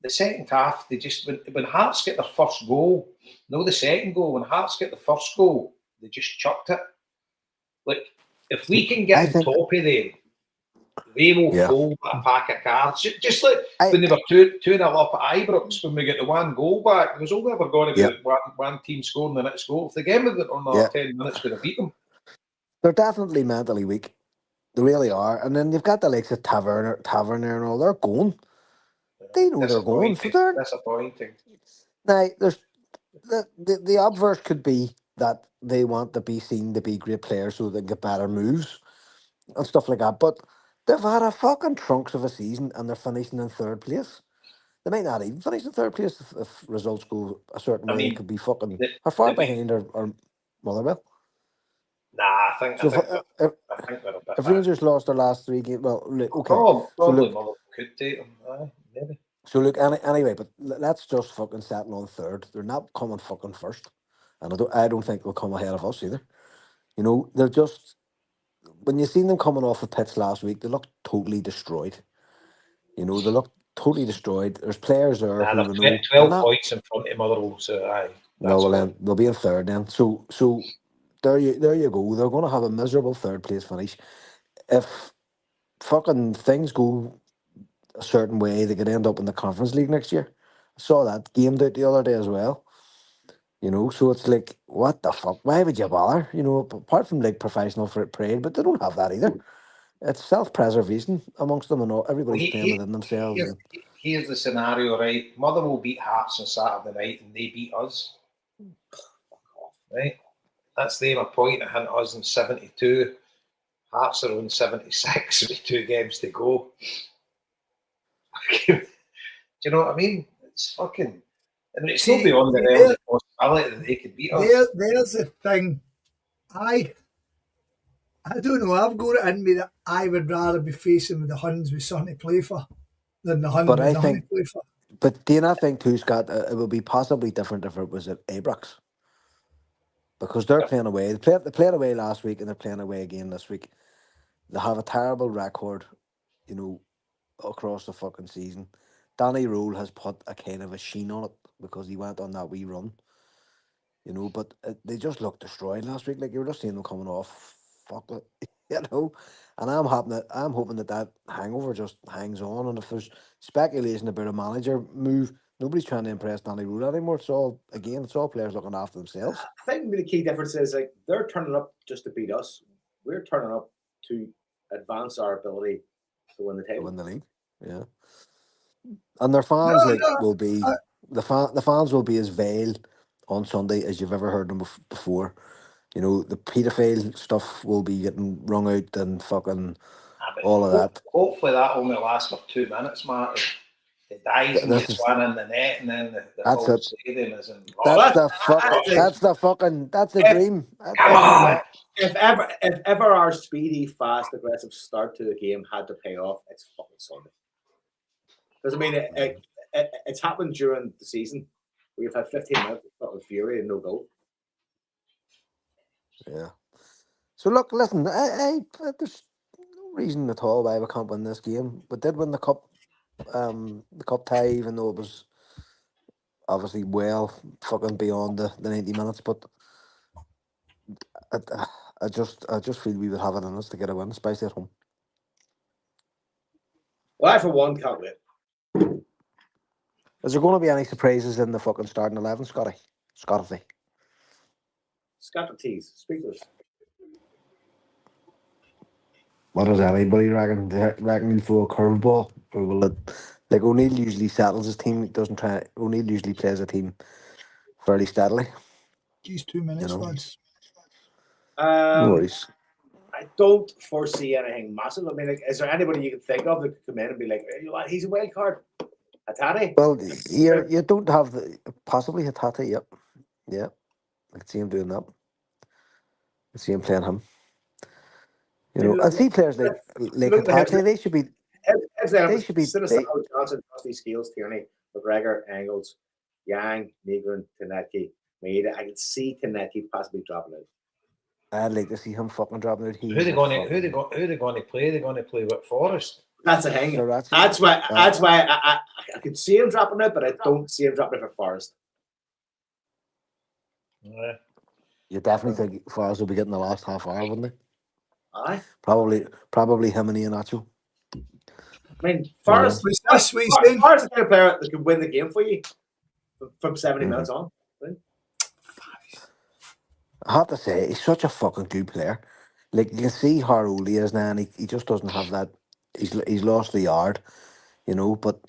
the second half, they just when Hearts get their first goal, no, the second goal. When Hearts get the first goal, they just chucked it. Like if we can get on top of them, they will fold a pack of cards. Just like when they were 2-0 up at Ibrox, when we get the one goal back, there was only ever going to be one team scoring the next goal. If the game had got on another 10 minutes, we'd have beat them. They're definitely mentally weak. They really are. And then you've got the likes of Taverner and all. They're going. They know they're going. So they're disappointing. Now, there's the obverse could be that they want to be seen to be great players so they can get better moves and stuff like that. But they've had a fucking trunks of a season and they're finishing in third place. They might not even finish in third place if results go a certain way. It could be fucking far behind or Motherwell. Nah, I think they're a bit if Rangers lost their last 3 games, well, okay. Probably Motherwell could take them. Maybe. So look, anyway, but let's just fucking settle on third. They're not coming fucking first, and I don't think they'll come ahead of us either. You know, they're just when you seen them coming off the pitch last week, they looked totally destroyed. You know, they looked totally destroyed. There's players there who know 12 points in front of Motherwell, so aye. No, well then they'll be in third then. So there you go. They're going to have a miserable third place finish. If fucking things go a certain way, they could end up in the Conference League next year. I saw that gamed out the other day as well. You know, so it's like, what the fuck? Why would you bother? You know, apart from like professional parade, but they don't have that either. It's self-preservation amongst them and all. Everybody's playing within themselves. Here's the scenario, right? Motherwell beat Hearts on Saturday night and they beat us. Right? That's them a point ahead of us in 72. Hearts are on 76 with 2 games to go. Do you know what I mean? It's fucking... I mean, it's not beyond the realm of possibility that they could beat us. There's the thing. I don't know. I've got it in me that I would rather be facing with the Huns with something to play for than the Huns with nothing to play for. But do you not think too, Scott, it would be possibly different if it was at Ibrox? Because they're playing away. They played away last week and they're playing away again this week. They have a terrible record, you know, across the fucking season. Danny Rule has put a kind of a sheen on it because he went on that wee run, you know. But they just looked destroyed last week. Like you were just seeing them coming off, fuck it, you know. And I'm hoping that hangover just hangs on. And if there's speculation about a manager move, nobody's trying to impress Danny Rule anymore. It's all players looking after themselves. I think the key difference is like they're turning up just to beat us. We're turning up to advance our ability to win the title. To win the league, yeah. And their fans will be the fans will be as vile on Sunday as you've ever heard them before. You know, the paedophile stuff will be getting wrung out and fucking all of that. Hopefully that only lasts for 2 minutes, Marty. He dies and This gets is one in the net, and then the that's whole it. stadium is in That's rock. the If- dream. That's Come the dream. on! If ever our speedy, fast, aggressive start to the game had to pay off, it's fucking Sunday. Because I mean, it's happened during the season. We've had 15 minutes of fury and no goal. Yeah. So look, listen, there's no reason at all why we can't win this game. We did win the cup tie, even though it was obviously well fucking beyond the 90 minutes. But I just feel we would have it in us to get a win, especially at home. Well, I for one can't wait. Is there going to be any surprises in the fucking starting 11, Scotty? Socrates, speak to us. What does anybody reckon? Reckon he'll throw a curveball, or will it? Like O'Neill usually settles his team. Doesn't try. O'Neill usually plays a team fairly steadily. Geez, 2 minutes, You know. lads. No worries. I don't foresee anything massive. I mean, like, is there anybody you can think of that could come in and be like, "Hey, you know what, he's a wild card"? Hatate? Well, you don't have possibly Hatate. Yep. Yeah, I can see him doing that. I see him playing him. You know, I see players like Hatate. They should be. They should be. Johnson, Dusty, Skeels, Tierney, McGregor, Engels, Yang, Negron, Tanetki, Maeda. I can see Tanetki possibly dropping out. I'd like to see him fucking dropping out. Who they going to play? They're going to play with Forest. That's a thing. So that's why I could see him dropping out, but I don't see him dropping out for Forest. Yeah. You definitely think Forest will be getting the last half hour, wouldn't they? Aye. Probably him and Iheanacho. I mean, Forest. Forest is the kind of player that could win the game for you from 70 minutes on. Right? I have to say, he's such a fucking good player. Like, you can see how old he is now, and he just doesn't have that. He's lost the yard, you know, but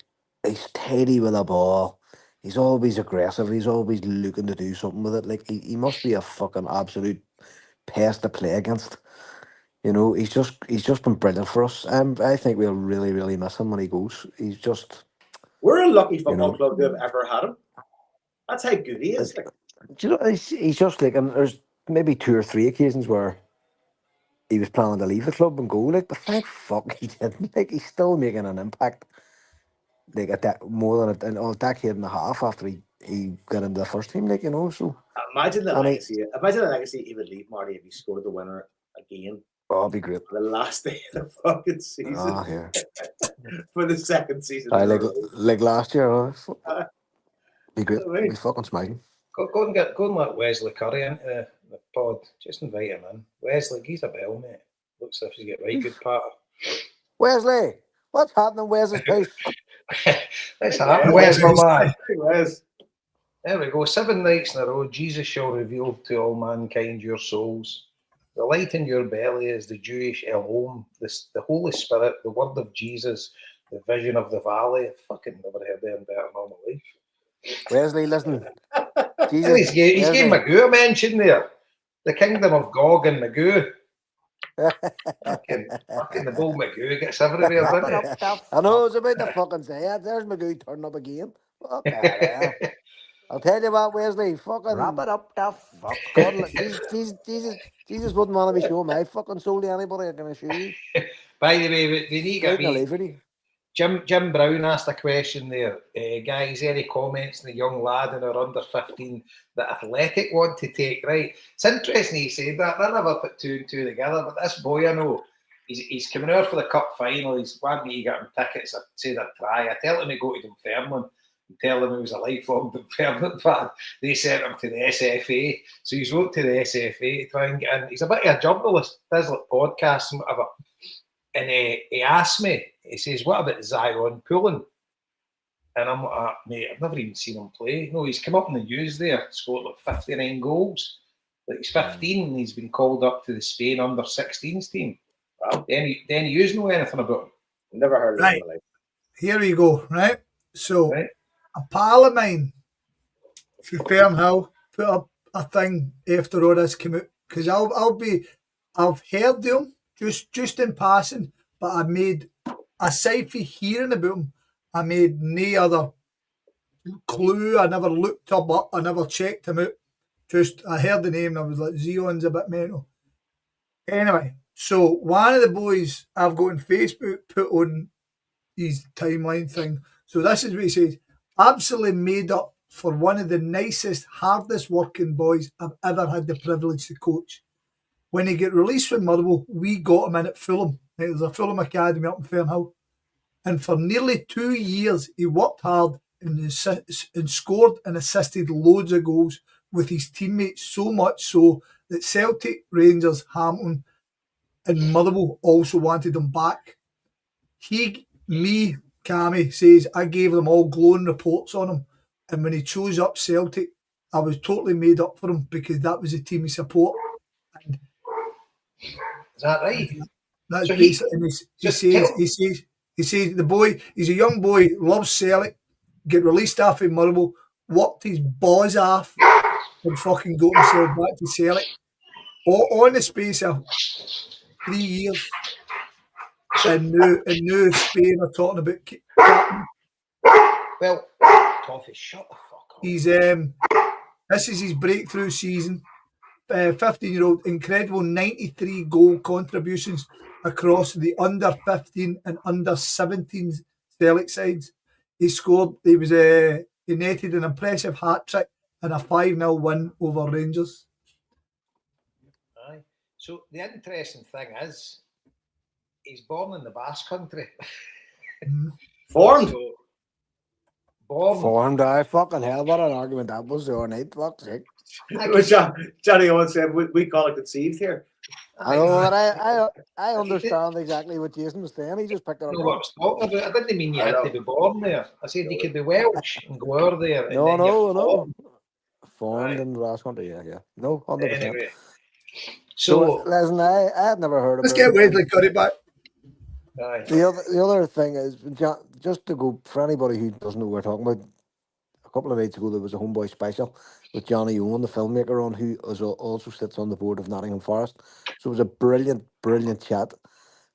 he's tidy with the ball. He's always aggressive. He's always looking to do something with it. Like, he must be a fucking absolute pest to play against. You know, he's just been brilliant for us. I think we'll really, really miss him when he goes. He's just... We're a lucky football club to have ever had him. That's how good he is. Do you know, he's just like, and there's maybe 2 or 3 occasions where he was planning to leave the club and go, like, but thank fuck he didn't. Like, he's still making an impact, like, more than a decade and a half after he got into the first team, like, you know, so... Imagine the legacy he would leave, Marty, if he scored the winner again. Oh, it'd be great. The last day of the fucking season. Oh, yeah. For the second season. Like last year, be great. Be fucking smashing. Go and let Wesley Curry into the pod. Just invite him in. Wesley, he's a bell, mate. Looks as if he's got right good part. Wesley, what's happening, Wesley's house? What's happening, Wesley, man? Wes. There we go. 7 nights in a row. Jesus shall reveal to all mankind your souls. The light in your belly is the Jewish Elohim, the Holy Spirit, the word of Jesus, the vision of the valley. I fucking never heard anything better in all my life. Wesley, listen. Jesus, he's gave Magoo a mention there. The kingdom of Gog and Magoo. fucking the bull Magoo gets everywhere, doesn't he? I know, I was about to fucking say it. There's Magoo turning up again. What the hell? I'll tell you what, Wesley, fucking... Wrap it up, the fuck. God, Jesus wouldn't want to be showing my fucking soul to anybody, I can assure you. By the way, they need to get me... Jim Brown asked a question there. Guys, any comments on the young lad in our under 15 that Athletic want to take? Right. It's interesting he said that. I never put 2 and 2 together, but this boy I know, he's coming out for the cup final. He's wanting me to get him tickets. I said I'd try. I tell him to go to Dunfermline and tell him he was a lifelong Dunfermline fan. They sent him to the SFA. So he's wrote to the SFA to try and get in. He's a bit of a journalist, does like podcasts and whatever. And he asked me, he says, what about Zion Pullen? And I'm like, mate, I've never even seen him play. No, he's come up in the news there, scored like 59 goals. Like he's 15 and he's been called up to the Spain under 16s team. Wow. Then you know anything about him? Never heard of him. Here we go, right? So, a pal of mine from Fernhill put up a thing after all this came out, because I've heard of him just in passing, but I made, aside from hearing about him, I made no other clue. I never looked him up. I never checked him out. Just I heard the name and I was like, Zion's a bit mental. Anyway, so one of the boys I've got on Facebook put on his timeline thing. So this is what he says. Absolutely made up for one of the nicest, hardest working boys I've ever had the privilege to coach. When he get released from Motherwell, we got him in at Fulham. There's a Fulham Academy up in Fernhill. And for nearly 2 years, he worked hard and scored and assisted loads of goals with his teammates, so much so that Celtic, Rangers, Hamilton and Motherwell also wanted him back. Cammy says, I gave them all glowing reports on him. And when he chose up Celtic, I was totally made up for him because that was the team he support. And is that right? That's so basically, he says the boy, he's a young boy, loves Celtic, get released after Motherwell, worked his balls off and fucking got himself back to Celtic. On the space of 3 years. And now Spain are talking about captain. Well, Toffee, shut the fuck up. He's this is his breakthrough season. 15-year-old, incredible 93 goal contributions across the under 15 and under 17 Celtic sides. He netted an impressive hat trick and a 5-0 win over Rangers. Aye. So the interesting thing is, he's born in the Basque Country. Formed. So, Formed, I fucking hell, what an argument that was the other night. Fuck's sake. Johnny Owen said we call it conceived here. I know, but I understand exactly what Jason was saying. He just picked it up. No, what I was talking about. I didn't mean you had to be born there. I said you could be Welsh and go over there. No. Formed in the last country, yeah. No, 100%. Anyway. So listen, I had never heard of. Let's get Wesley Curry back. Aye. The other thing is, just to go for anybody who doesn't know what we're talking about, a couple of nights ago there was a Homeboy special with Johnny Owen, the filmmaker, on, who also sits on the board of Nottingham Forest. So it was a brilliant chat,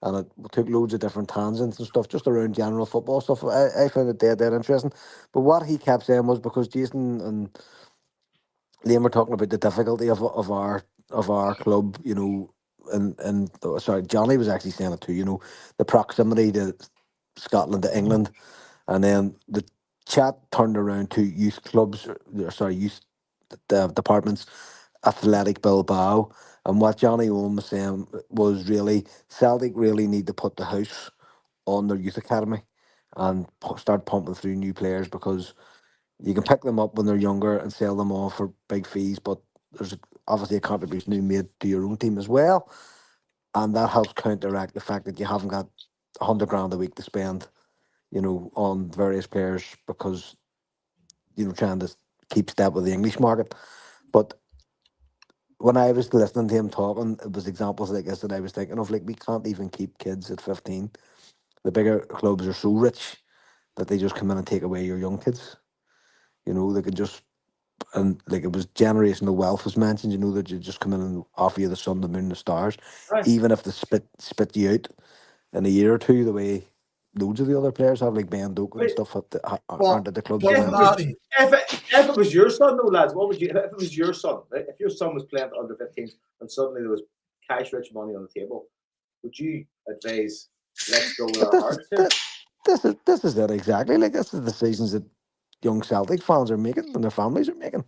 and it took loads of different tangents and stuff just around general football stuff. I found it dead interesting. But what he kept saying was, because Jason and Liam were talking about the difficulty of our club, you know, and sorry, Johnny was actually saying it too, you know, the proximity to Scotland, to England, and then the chat turned around to youth clubs, youth departments, Athletic Bilbao, and what Johnny Owen was saying was really Celtic really need to put the house on their youth academy and start pumping through new players, because you can pick them up when they're younger and sell them on for big fees, but there's obviously a contribution you made to your own team as well, and that helps counteract the fact that you haven't got $100,000 a week to spend, you know, on various players, because, you know, trying to keep step with the English market. But when I was listening to him talking, it was examples like this that I was thinking of. Like, we can't even keep kids at 15. The bigger clubs are so rich that they just come in and take away your young kids. You know, they can just, and like it was generational wealth was mentioned, you know, that you just come in and offer you the sun, the moon, the stars, Right. even if they spit you out in a year or two, the way loads of the other players have, like Ben Doak and stuff aren't at the clubs. If it was your son, though, lads, what would you? If it was your son, right? If your son was playing for under 15s and suddenly there was cash-rich money on the table, would you advise, let's go with our hearts here? This is it exactly. Like, this is the decisions that young Celtic fans are making and their families are making.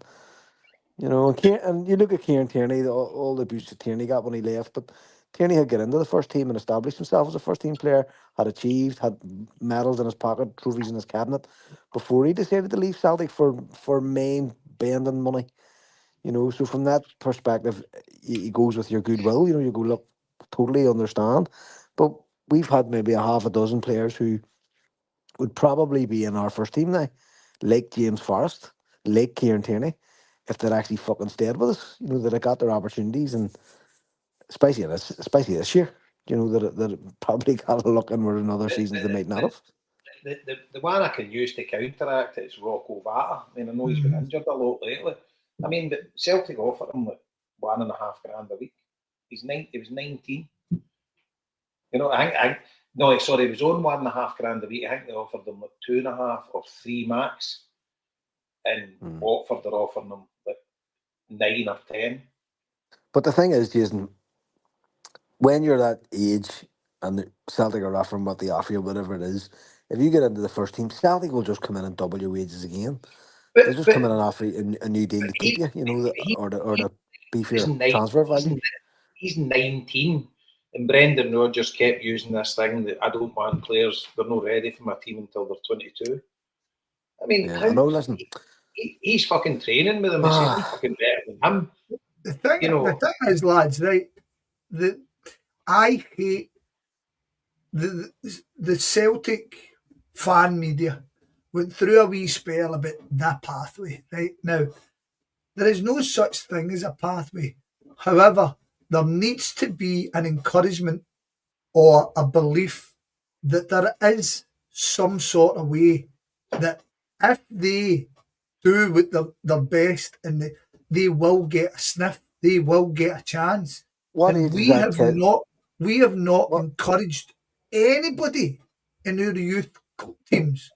You know, and you look at Kieran Tierney, all the abuse that Tierney got when he left, but Tierney had got into the first team and established himself as a first team player, had medals in his pocket, trophies in his cabinet, before he decided to leave Celtic for main bending money. You know, so from that perspective, he goes with your goodwill. You know, you go, look, totally understand. But we've had maybe a half a dozen players who would probably be in our first team now, like James Forrest, like Kieran Tierney, if they'd actually fucking stayed with us. You know, that they got their opportunities, and especially this year, you know, that probably got a look in where another seasons they might not have. The one I can use to counteract it is Rocco Vata. I mean, I know he's been injured a lot lately. I mean, but Celtic offered him like $1.5 grand a week. He was 19. You know, No, sorry, he was on $1.5 grand a week. I think they offered him like 2.5 or 3 max. And Watford are offering him like 9 or 10. But the thing is, Jason, when you're that age and Celtic are offering what they offer you, whatever it is, if you get into the first team, Celtic will just come in and double your wages again. They'll just come in and offer you a new deal to keep you, you know, or to beef your transfer value. He's 19, and Brendan Rodgers kept using this thing that I don't want players, they're not ready for my team until they're 22. I mean, I know, listen. He's fucking training with him. He's fucking better than him. The thing is, lads, right? I hate the Celtic fan media went through a wee spell about that pathway. Right now, there is no such thing as a pathway. However, there needs to be an encouragement or a belief that there is some sort of way that if they do with their best and they will get a sniff, they will get a chance. And we have not encouraged anybody in our youth teams.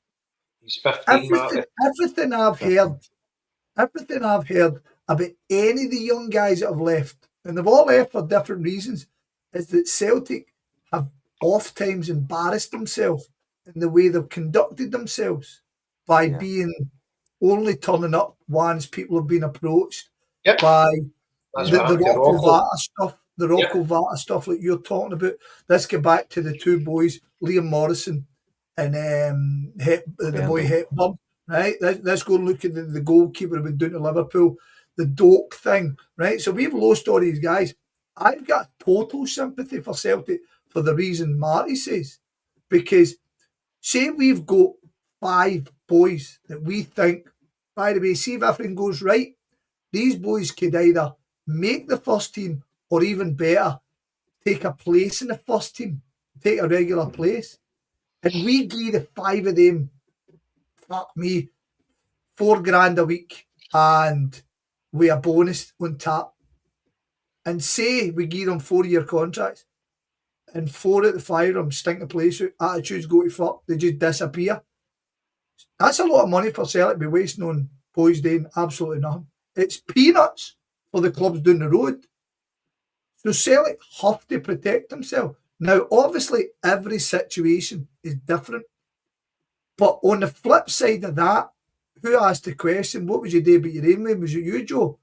He's 15. Everything I've heard about any of the young guys that have left, and they've all left for different reasons, is that Celtic have oft times embarrassed themselves in the way they've conducted themselves by being only turning up once people have been approached by the Rocco Vata stuff like you're talking about. Let's get back to the two boys, Liam Morrison and the boy Hepburn, right? Let's go and look at the goalkeeper who went down to Liverpool, the Doak thing, right? So we've lost all these guys. I've got total sympathy for Celtic for the reason Marty says, because say we've got 5 boys that we think, by the way, see if everything goes right, these boys could either make the first team or even better, take a place in the first team, take a regular place. And we give the 5 of them, fuck me, $4,000 a week and with a bonus on top. And say we give them 4-year contracts and 4 out of the 5 of them stink the place out, attitudes go to fuck, they just disappear. That's a lot of money for Celtic to be wasting on boys doing absolutely nothing. It's peanuts for the clubs down the road. So Celtic have to protect themselves. Now, obviously, every situation is different. But on the flip side of that, who asked the question, what would you do about your aim lane? Was it you, Joe?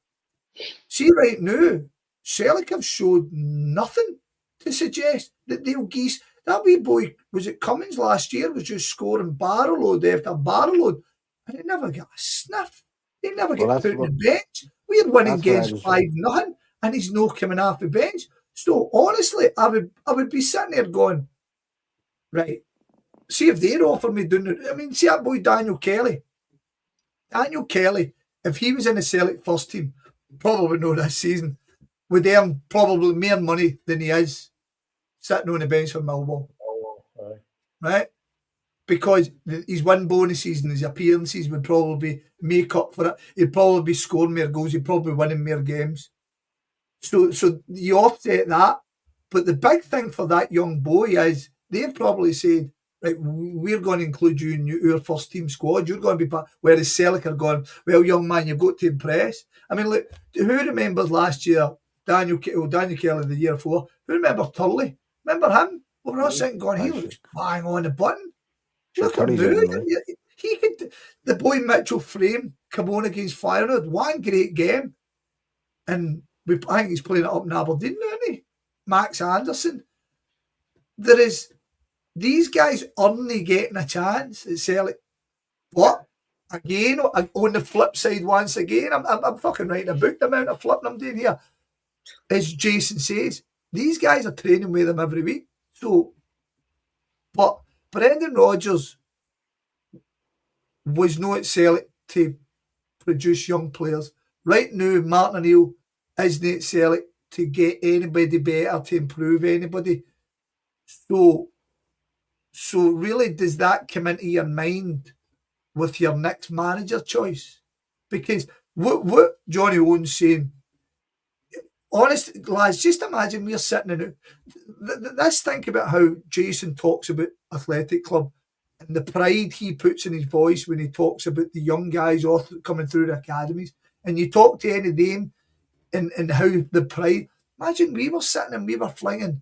See, right now, Celtic have showed nothing to suggest that they'll geese. That wee boy, was it Cummins last year, was just scoring barrel load after barrel load, and he never got a sniff. He never get put on the bench. We're winning games 5-0, and he's not coming off the bench. So honestly, I would be sitting there going, right, see if they'd offer me doing it. I mean, see that boy Daniel Kelly. Daniel Kelly, if he was in the Celtic first team, probably not this season, would earn probably more money than he is sitting on the bench for Millwall. Right? Because his win bonuses and his appearances would probably make up for it. He'd probably be scoring more goals. He'd probably winning more games. So you offset that. But the big thing for that young boy is they've probably said, right, we're going to include you in our first team squad. You're going to be part. Whereas Celtic are going, well, young man, you've got to impress. I mean, look, who remembers last year, Daniel Kelly the year before? Who remembers Turley? Remember him? We were all sitting going, he looks bang on the button. Look at him now. He could, the boy Mitchell Frame come on against Firewood. One great game. And I think he's playing it up in Aberdeen, isn't he? Max Anderson. These guys only getting a chance at Celtic. What? Again, on the flip side, once again, I'm fucking writing a book, the amount of flipping I'm doing here. As Jason says, these guys are training with them every week. So, but Brendan Rodgers was not at Celtic to produce young players. Right now, Martin O'Neill isn't at Celtic to get anybody better, to improve anybody. So really, does that come into your mind with your next manager choice? Because what Johnny Owen's saying, honest, lads, just imagine we're sitting in it. This, think about how Jason talks about Athletic Club and the pride he puts in his voice when he talks about the young guys coming through the academies. And you talk to any of them and how the pride. Imagine we were sitting and we were flinging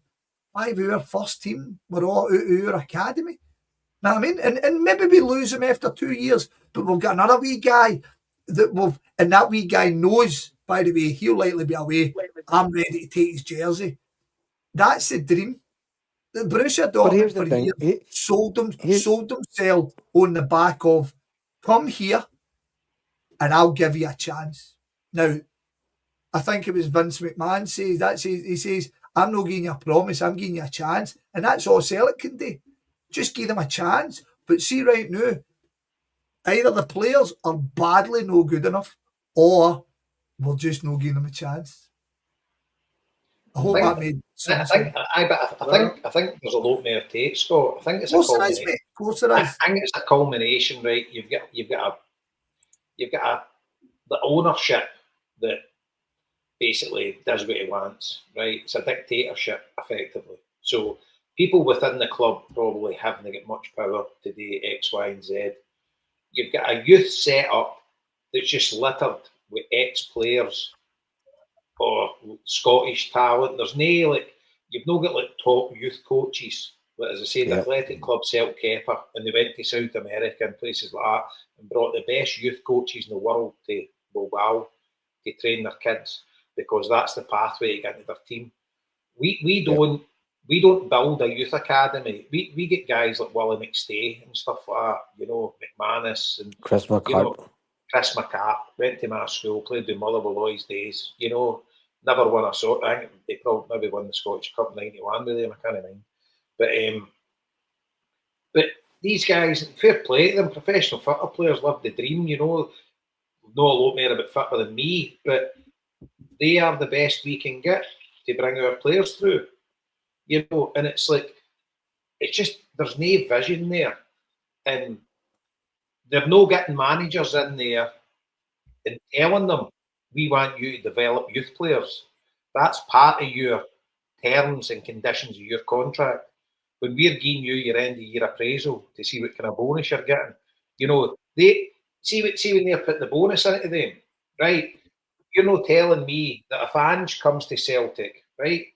5 of our first team were all out of our academy. Know what I mean? And maybe we lose him after 2 years, but we've got another wee guy and that wee guy knows, by the way, he'll likely be away. I'm ready to take his jersey. That's the dream. The Borussia Dortmund for years sold themselves on the back of, come here and I'll give you a chance. Now, I think it was Vince McMahon says that. He says, I'm not giving you a promise, I'm giving you a chance. And that's all Celtic can do. Just give them a chance. But see right now, either the players are badly no good enough or we're just not giving them a chance. I hope that made sense. I think there's a lot more to it, Scott. I think it's a culmination. Of course there is. I think it's a culmination, right? You've got the ownership that basically does what he wants, right? It's a dictatorship, effectively. So people within the club probably haven't got much power to do X, Y, and Z. You've got a youth setup that's just littered with ex-players or Scottish talent. There's no, like, you've not got like top youth coaches. But as I say, the Athletic Club Celtic Kepper, and they went to South America and places like that and brought the best youth coaches in the world to Bilbao to train their kids, because that's the pathway to get into their team. We don't build a youth academy. We get guys like Willie McStay and stuff like that, you know, McManus and Chris McCart. Chris McCart went to my school, played with Motherwell Lloyd's days, you know, never won a sort. I think they probably maybe won the Scottish Cup in '91 with them, I can't remember. But these guys, fair play to them, professional football players live the dream, you know a lot more about football than me, but they are the best we can get to bring our players through, you know, and it's like, it's just, there's no vision there, and they're no getting managers in there and telling them, we want you to develop youth players. That's part of your terms and conditions of your contract. When we're giving you your end of year appraisal to see what kind of bonus you're getting, you know, they see when they put the bonus into them, right? You're not telling me that if Ange comes to Celtic, right,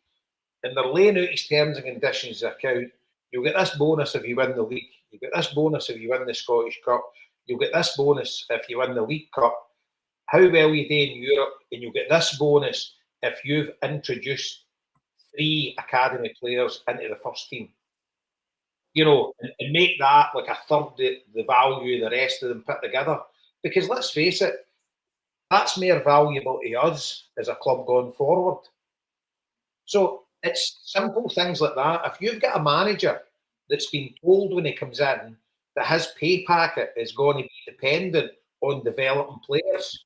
and they're laying out his terms and conditions account, you'll get this bonus if you win the league, you get this bonus if you win the Scottish Cup, you'll get this bonus if you win the League Cup, how well you do in Europe, and you'll get this bonus if you've introduced 3 academy players into the first team. You know, and make that like a third the value the rest of them put together. Because let's face it, that's more valuable to us as a club going forward. So it's simple things like that. If you've got a manager that's been told when he comes in that his pay packet is going to be dependent on developing players,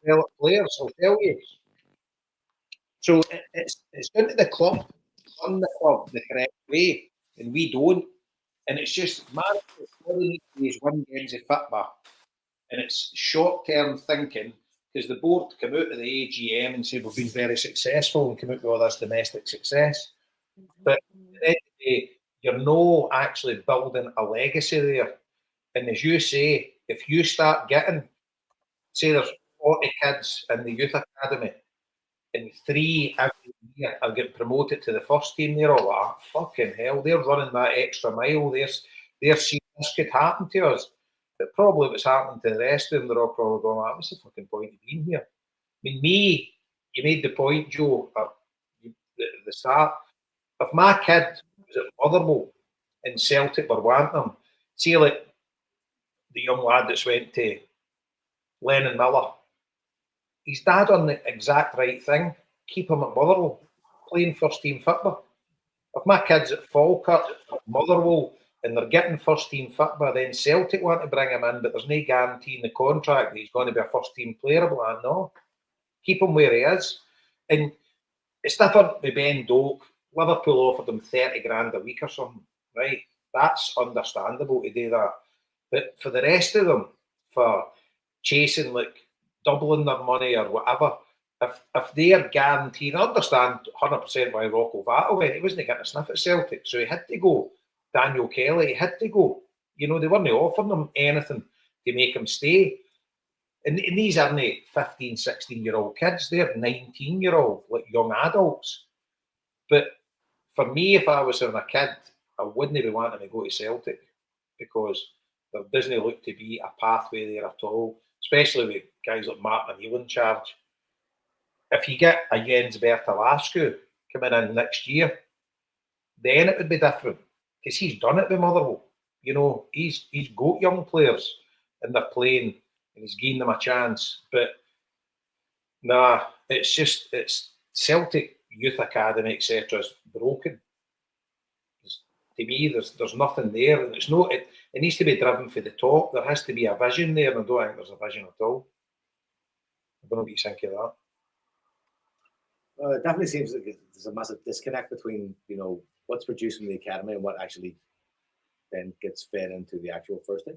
develop players, I'll tell you. So it's down to the club, run the club the correct way. And we don't, and it's just managers really need to one games of football, and it's short-term thinking, because the board come out of the AGM and say we've been very successful and come out with all this domestic success, but at the end of the day, you're not actually building a legacy there. And as you say, if you start getting, say there's 40 kids in the youth academy, and 3 every year are getting promoted to the first team, they're all like, fucking hell, they're running that extra mile. They're seeing this could happen to us. But probably what's happening to the rest of them, they're all probably going, what's the fucking point of being here? I mean, you made the point, Joe, at the start. If my kid was at Motherwell and Celtic were wanting them, see like the young lad that's went to Lennon Miller, his dad done the exact right thing. Keep him at Motherwell, playing first team football. If my kid's at Falkirk, Motherwell, and they're getting first team football, then Celtic want to bring him in, but there's no guarantee in the contract that he's going to be a first team player. But no, keep him where he is. And it's different with Ben Doak. Liverpool offered him 30 grand a week or something, right? That's understandable to do that. But for the rest of them, for chasing like doubling their money or whatever, if they're guaranteed, I understand 100% why Rocco Vattel went. He wasn't getting a sniff at Celtic, so he had to go. Daniel Kelly, he had to go. You know, they weren't offering him anything to make him stay. And these aren't 15, 16-year-old kids. They're 19-year-old, like young adults. But for me, if I was having a kid, I wouldn't be wanting to go to Celtic because there doesn't look to be a pathway there at all, especially with guys like Martin O'Neill in charge. If you get a Jens Bertalascu coming in next year, then it would be different because he's done it with Motherwell. You know, he's got young players and they're playing and he's giving them a chance. But nah, it's Celtic Youth Academy, etc. is broken. To me, there's nothing there, and it needs to be driven for the top. There has to be a vision there, and I don't think there's a vision at all. I don't know what you think of that. It definitely seems like there's a massive disconnect between, you know, what's produced in the academy and what actually then gets fed into the actual first team.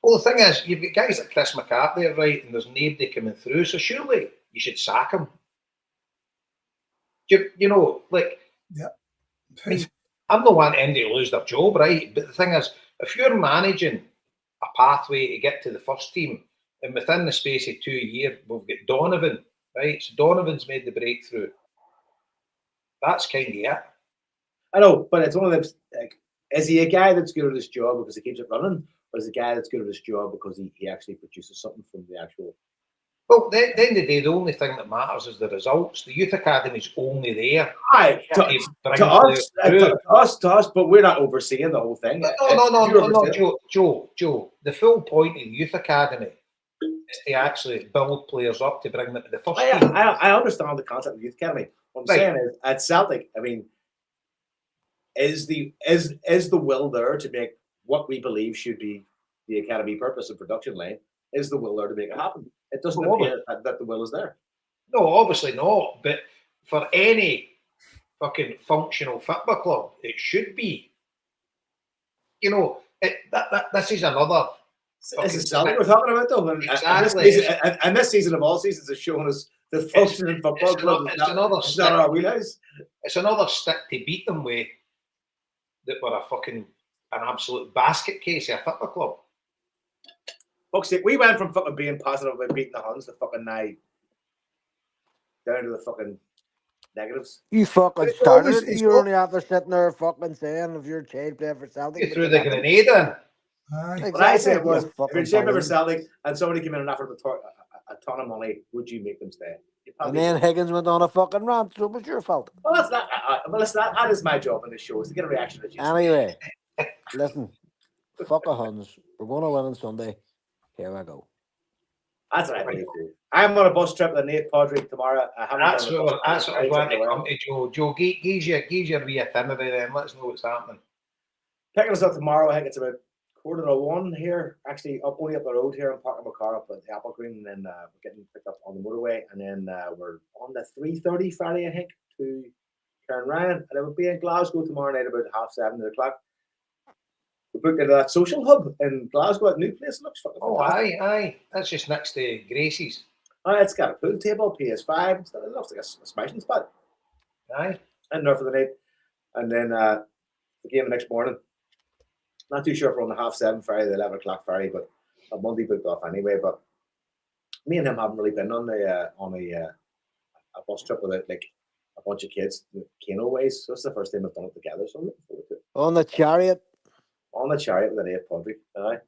Well, the thing is, you've got guys like Chris McCarthy, right, and there's nobody coming through, so surely you should sack him. You know, like, yeah. I mean, I'm not wanting anybody to lose their job, right? But the thing is, if you're managing a pathway to get to the first team, and within the space of 2 years, we've got Donovan, right? So Donovan's made the breakthrough. That's kind of it. I know, but it's one of them. Like, is he a guy that's good at his job because he keeps it running, or is he a guy that's good at his job because he actually produces something from the actual? Well, at the end of the day, the only thing that matters is the results. The youth academy is only there. Aye, to us, but we're not overseeing the whole thing. No, Joe. The full point of the youth academy is to actually build players up to bring them to the first team. I understand the concept of the youth academy. What I'm saying is, at Celtic, I mean, is the will there to make what we believe should be the academy purpose and production line? Is the will there to make it happen? It doesn't appear that the will is there. No, obviously not. But for any fucking functional football club, it should be. You know, this is another. This is Celtic we're talking about, though. Exactly. And this season of all seasons is showing us the functioning football club. It's not our wheelhouse. It's another stick to beat them with that were an absolute basket case of a football club. Fuck's sake, we went from fucking being positive about beating the Huns to fucking now down to the fucking negatives. You fucking started it. You're only after sitting there fucking saying if your child playing for Celtic. You threw the grenade in. Exactly. What I said was, if you're child for Celtic and somebody came in and offered a ton of money, would you make them stay? And then Higgins went on a fucking rant, so it was your fault. Well, that's not. That is my job in this show, is to get a reaction. Anyway, listen, fuck the Huns. We're going to win on Sunday. Here we go. That's what I believe. I'm on a bus trip with Nate Podrick tomorrow. That's what I want to come to, Joe. Joe, geez your wee itinerary then. Let us know what's happening. Picking us up tomorrow. I think it's about 1:45 here. Actually, only up the road here. I'm parking my car up at the Apple Green, and then we're getting picked up on the motorway, and then we're on the 3:30 Friday, I think, to Karen Ryan, and then we'll be in Glasgow tomorrow night about 7:30, 8 o'clock. We booked into that social hub in Glasgow at New Place. It looks fucking fantastic. Aye. That's just next to Gracie's. It's got a pool table, PS5 and stuff. It looks like a smashing spot. Aye. And there for the night. And then the game the next morning. Not too sure if we're on the 7:30 Friday, the 11 o'clock Friday, but a Monday booked off anyway. But me and him haven't really been on a bus trip with like a bunch of kids, Kano ways. So it's the first time we've done it together. So I'm looking forward to it. On the chariot. On the chariot with an 8 Podrick. Aye.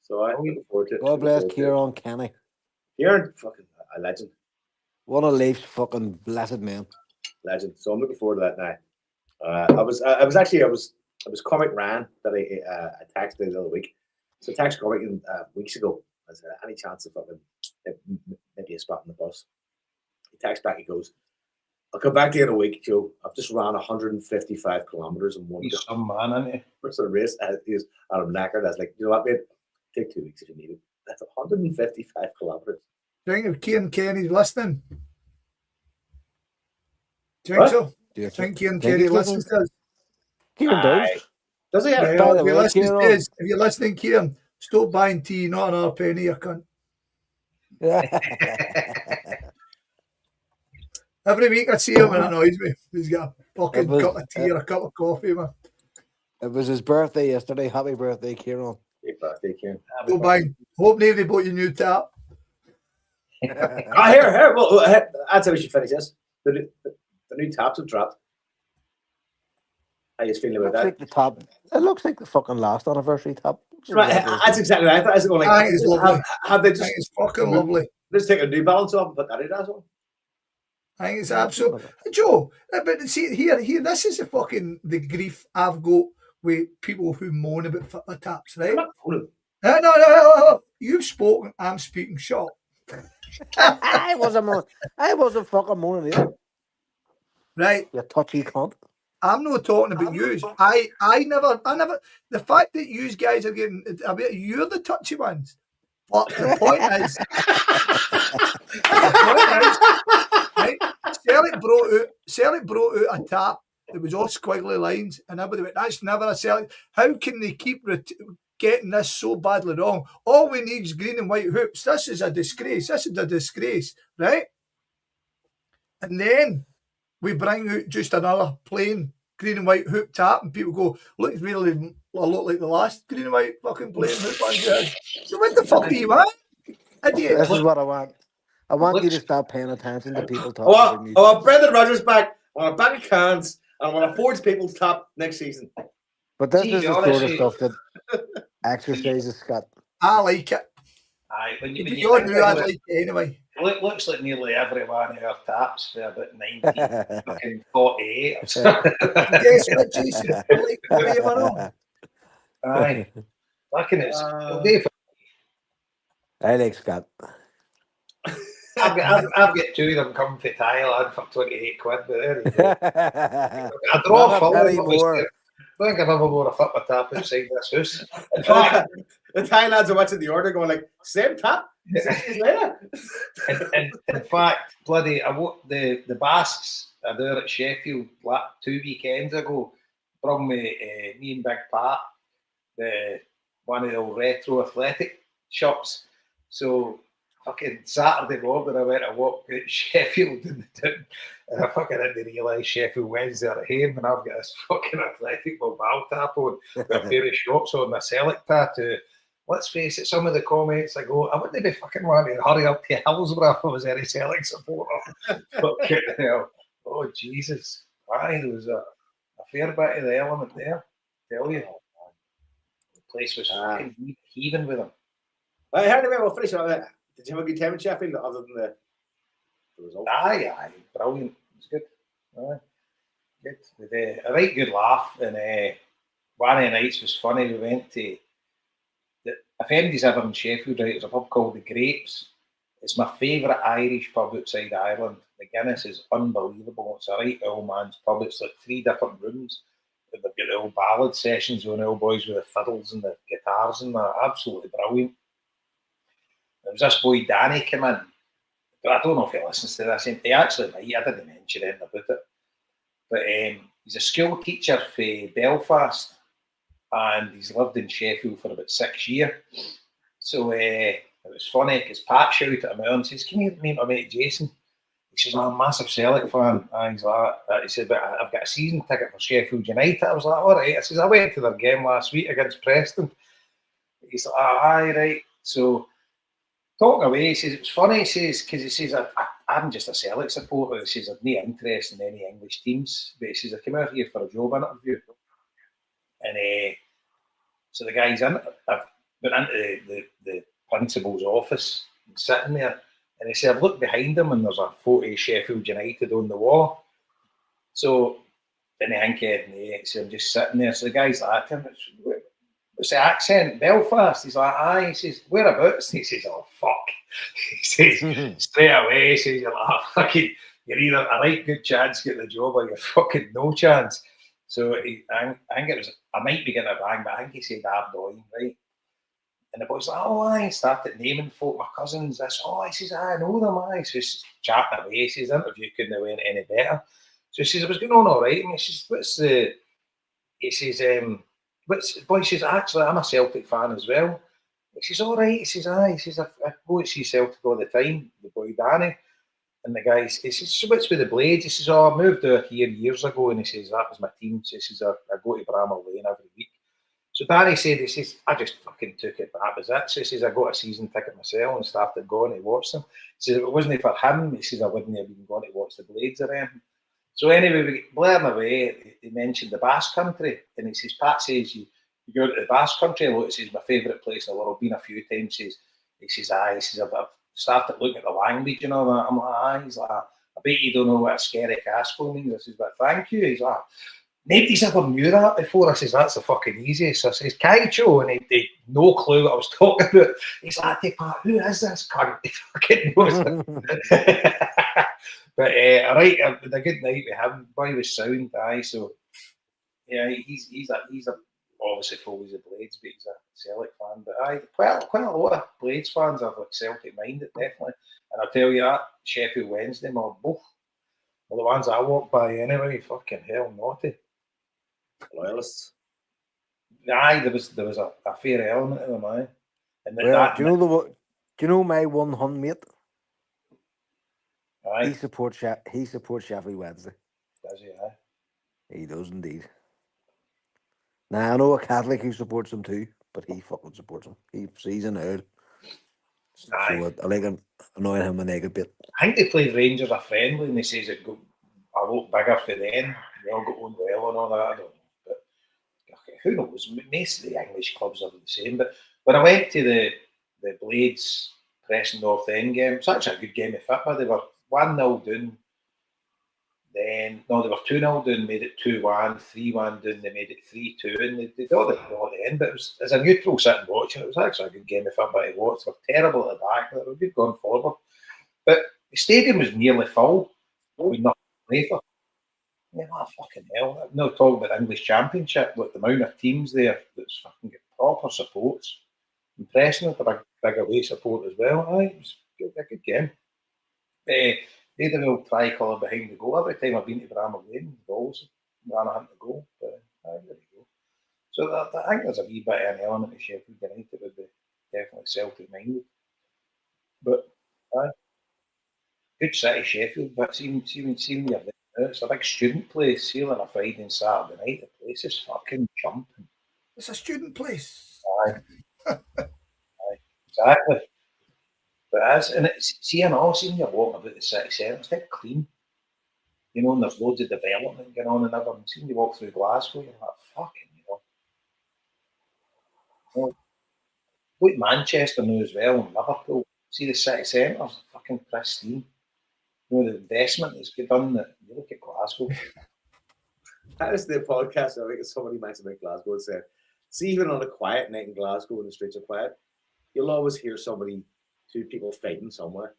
So I'm looking forward to it. God bless Kieran Kenny. Kieran, fucking a legend. One of Leaf's fucking blessed men. Legend. So I'm looking forward to that now. I was Comic Ryan that I texted the other week. So I texted Comic weeks ago. I said, any chance of fucking maybe a spot on the bus? He texts back, he goes, I'll come back to you in a week, Joe. I've just ran 155 kilometers in one day. He's some man, isn't he? First race, I'm knackered. I was like, you know what, mate? Take 2 weeks if you need it. That's 155 kilometers. Do you think if Kieran Kenny's listening? Do you think so? Do you think Kieran Kenny listens to us? Kieran does. Does he? Yeah, if you're listening, Kieran, stop buying tea, not another penny, you cunt. Every week I see him and it annoys me. He's got a fucking was- cup of tea or a cup of coffee, man. It was his birthday yesterday. Happy birthday, Kieran. Happy birthday, Kieran. Go bang. Hope nobody bought you new tap. Here. Well, that's how we should finish this. The new taps have dropped. How you feeling about Looks that? like the top. It looks like the fucking last anniversary top. Right, that's exactly right. I was going I think it's lovely. have they I just think it's fucking lovely. just take a New Balance off and put Adidas on? I think it's absolute. Joe, but see here, this is the grief I've got with people who moan about football taps, right? I'm not moaning. No. You've spoken, I'm speaking short. I wasn't fucking moaning either. Right. You touchy cunt. I'm not talking about yous. I never. The fact that yous guys are getting, I mean, you're the touchy ones. But the point is, right? Celtic brought out a tap that was all squiggly lines, and everybody went, "That's never a Celtic." How can they keep getting this so badly wrong? All we need is green and white hoops. This is a disgrace. Right? And then we bring out just another plain green and white hoop tap, and people go, "Looks really a lot like the last green and white fucking plain hoop one you had." So what the fuck are you at? Idiot. This is what I want. I want you to stop paying attention to people talking I about new want taps. Brendan Rodgers back. I want a bag of cans. And I want to forge people's top next season. But this See, is the sort honestly- of stuff that exercises Scott. I like it. Aye, when you You think knew I'd about it, like it anyway. looks like nearly every one of our taps for about 1948 or something. Guess what, Jason? I like the way you were on. Aye. Reckon it's Dave, I like Scott. I've got two of them coming from Thailand for 28 quid, but there you go. I draw Not a full. penny more. I don't think I've ever bought a football tap outside this house. In The fact, Thailands are watching the order going like, same tap? 6 years later? in fact, bloody, the Basques are there at Sheffield 2 weekends ago. Brought me and Big Pat, one of the old retro athletic shops. So fucking Saturday morning I went to walk out Sheffield in the town, and I fucking didn't realise Sheffield Wednesday are at home, and I've got this fucking athletic mobile tap on with a pair of shorts on, a Celtic tattoo. Let's face it, some of the comments I go, I wouldn't be fucking wanting to hurry up to Hillsborough if I was any Celtic supporter. Fucking hell. Oh Jesus. Aye, there was a fair bit of the element there, tell you. The place was fucking heaving with them. I heard about we'll finish on that. Did you have a good time in Sheffield other than the result? Aye, brilliant. It was good. Aye. Good. We had a right good laugh, and one of the nights was funny. We went to, if anybody's ever in Sheffield, right, there's a pub called The Grapes. It's my favourite Irish pub outside Ireland. The Guinness is unbelievable. It's a right old man's pub. It's like 3 different rooms. They've got the old ballad sessions with HomeBhoys with the fiddles and the guitars and that. Absolutely brilliant. There was this boy Danny came in, but I don't know if he listens to this. He actually might. I didn't mention anything about it. But he's a school teacher for Belfast, and he's lived in Sheffield for about 6 years. So it was funny because Pat shouted at him and says, "Can you meet my mate Jason?" He says, "I'm a massive Celtic fan." And he's like, he said, "But I've got a season ticket for Sheffield United." I was like, "All right." I says, "I went to their game last week against Preston." He's like, "Aye, right." So talking away, he says, "It's funny," he says, because he says, I'm just a Celtic supporter. He says, "I've no interest in any English teams." But he says, "I came out here for a job interview." And so the guy's in, I've been into the principal's office and sitting there. And he said, "I've looked behind him and there's a photo of Sheffield United on the wall." So then I think, he said, "I'm just sitting there." So the guy's like, "What's the accent? Belfast?" He's like, "Aye." He says, "Whereabouts?" He says, "Oh, fuck." He says, straight away, he says, "You're like, fucking, you're either a right good chance to get the job or you're fucking no chance." So I think it was, I might be getting it wrong, but I think he said Ardoyne, right? And the boy's like, "Oh, I started naming folk, my cousins, this." "Oh," he says, "I know them, aye." So he's chatting away. He says, "The interview couldn't have went any better." So he says, "I was going on all right." And he says, he says, boy, he says, "Actually, I'm a Celtic fan as well." He says, "All right." He says, "Aye." He says, I go to see Celtic all the time, the boy Danny. And the guy, he says, so what's with the Blades? He says, oh, I moved out here years ago. And he says, that was my team. So he says, I go to Bramall Lane every week. So Danny said, he says, I just fucking took it, but that was it. So he says, I got a season ticket myself and started going to watch them. He says, if it wasn't for him, he says, I wouldn't have been going to watch the Blades or anything. So anyway, we get blaring away. He mentioned the Basque Country. And he says, Pat says, you go to the Basque Country, and it says, my favourite place in the world, been a few times. He says, aye, he says, I've started looking at the language, you know. I'm like, aye. He's like, I bet you don't know what a scary casco means. I says, but thank you. He's like, nobody's ever knew that before. I says, that's the fucking easiest. So I says, Kaicho, and he had no clue what I was talking about. He's like, Pat, who is this cunt? He fucking knows it. But right, with a good night with him. Boy was sound, aye. So yeah, he's obviously always a Blades, but he's a Celtic fan. But aye, quite a lot of Blades fans are like Celtic minded, definitely. And I'll tell you that Sheffield Wednesday, well, the ones I walk by anyway, fucking hell, naughty. Loyalists. Aye, there was a fair element of them, aye. And well, do you know my one hun mate? Aye. He supports Sheffield Wednesday. Does he, aye? He does indeed. Now I know a Catholic who supports them too, but he fucking supports them. He's a nerd. So I like annoying him a naked bit. I think they played Rangers a friendly, and they says it got a lot bigger for them. They all got on well and all that. I don't know, but okay, who knows? Most of the English clubs are the same. But when I went to the Blades Preston North End game, it's actually a good game of football. They were 1-0 down. Then they were 2-0 down, made it 2-1, 3-1 down, they made it 3-2, and they got it at the end. But it was, as a neutral sitting watching, it was actually a good game of football to watch. They were terrible at the back, but they were good going forward. But the stadium was nearly full with nothing to play for. Yeah, fucking hell. I'm not talking about the English Championship, with the amount of teams there that's fucking get proper supports. Impressing with the big away support as well. Aye, it was a good game. They had a little tricolour behind the goal. Every time I've been to Bramall Lane, the goals ran a hint to goal. But there you go. So I think there's a wee bit of an element of Sheffield United would be definitely Celtic minded. But good city, Sheffield, but see you're there. It's a big student place. Here on a Friday and Saturday night, the place is fucking jumping. It's a student place. Aye. Aye, exactly. But as and it's seeing you're walking about the city centre, it's not clean. You know, and there's loads of development going on and everything. Seeing you walk through Glasgow, you're like, fucking, look at Manchester now as well, and Liverpool. See the city centres, fucking pristine. You know, the investment that's done that. You look at Glasgow. I listened to the podcast, I think somebody mentioned about Glasgow and said, see, even on a quiet night in Glasgow when the streets are quiet, you'll always hear two people fighting somewhere.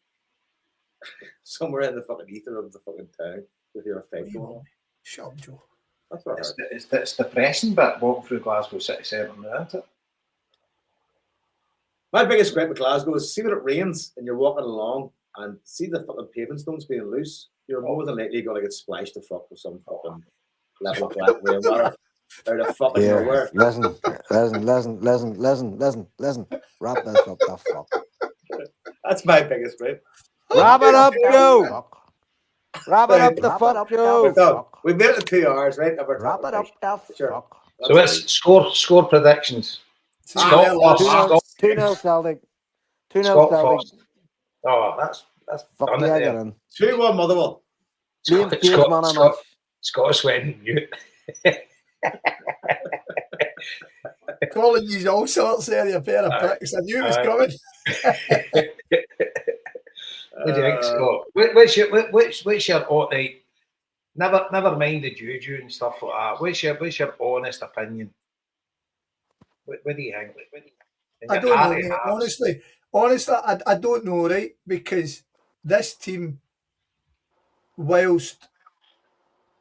Somewhere in the fucking ether of the fucking town. You'll hear a fight going on. Shut up, Joe. That's what It's the depressing bit walking through Glasgow city centre now, isn't it? My biggest gripe with Glasgow is see when it rains and you're walking along and see the fucking paving stones being loose, you're more than likely going to get splashed the fuck with some fucking level black rainwater out of fucking nowhere. Listen. Wrap this up the fuck. That's my biggest gripe. Wrap it up, Joe. Wrap it up the fuck, Joe. We've made it to 2 hours, right? Wrap it up the fuck. So it's score predictions. 2-0 Celtic. 2-0 Celtic. Oh, that's fuck done yeah, it get there. in. 2-1 Motherwell. Scottish wedding mute. Calling you all sorts there, you pair of pricks. I knew it was coming. What do you think, Scott? What's your right? Never mind the juju and stuff like that. What's your honest opinion? What do you think? I don't know, mate. Honestly, I don't know, right? Because this team, whilst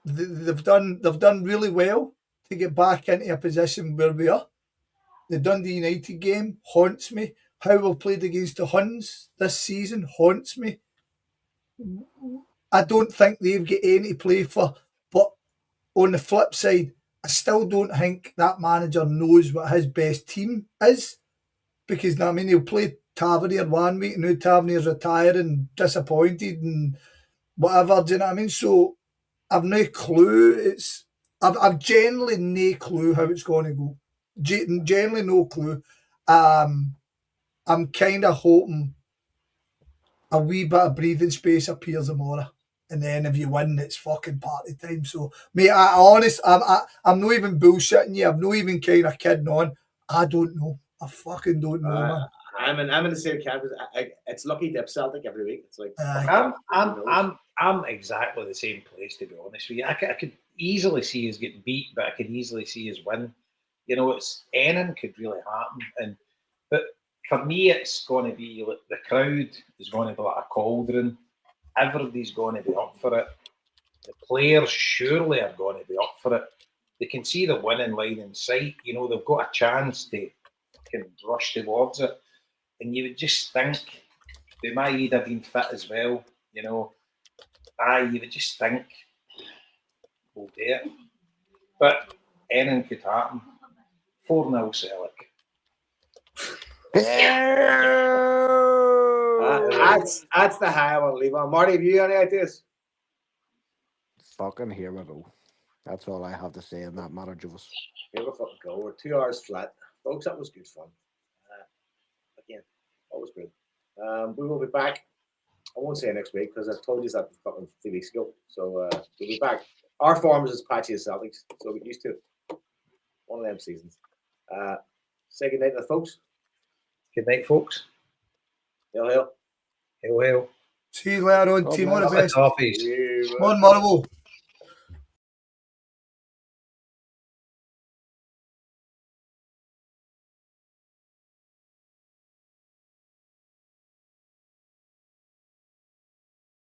they've done really well to get back into a position where we are. The Dundee United game haunts me. How we've played against the Huns this season haunts me. I don't think they've got any to play for. But on the flip side, I still don't think that manager knows what his best team is. Because, I mean, he'll play Tavernier one week, and now Tavernier's retiring, disappointed and whatever. Do you know what I mean? So I've no clue. I've generally no clue how it's going to go. Generally no clue. I'm kind of hoping a wee bit of breathing space appears tomorrow, and then if you win, it's fucking party time. So, mate, I'm not even bullshitting you. I'm not even kind of kidding on. I don't know. I fucking don't know, man. I'm in the same camp. It's lucky dip Celtic every week. It's like I'm exactly the same place, to be honest with you. I could easily see us get beat, but I could easily see us win. You know, it's anything could really happen. But for me, it's going to be like the crowd is going to be like a cauldron. Everybody's going to be up for it. The players surely are going to be up for it. They can see the winning line in sight. You know, they've got a chance to can rush towards it. And you would just think they might have been fit as well. You know, you would just think we'll do it. But anything could happen. 4-0 Celtic. That's the high I want to leave on. Marty, have you got any ideas? Fucking here we go. That's all I have to say in that matter, Jules. Here we fucking go. We're 2 hours flat. Folks, that was good fun. Again, always good. We will be back. I won't say next week because I've told you that fucking 3 weeks ago. So we'll be back. Our form is as patchy as Celtics, so we're used to it. One of them seasons. Say good night to the folks. Good night, folks. Hail, hail. Hail, hail. See you later on. Team on the best. Toffees. Come on, Marvel.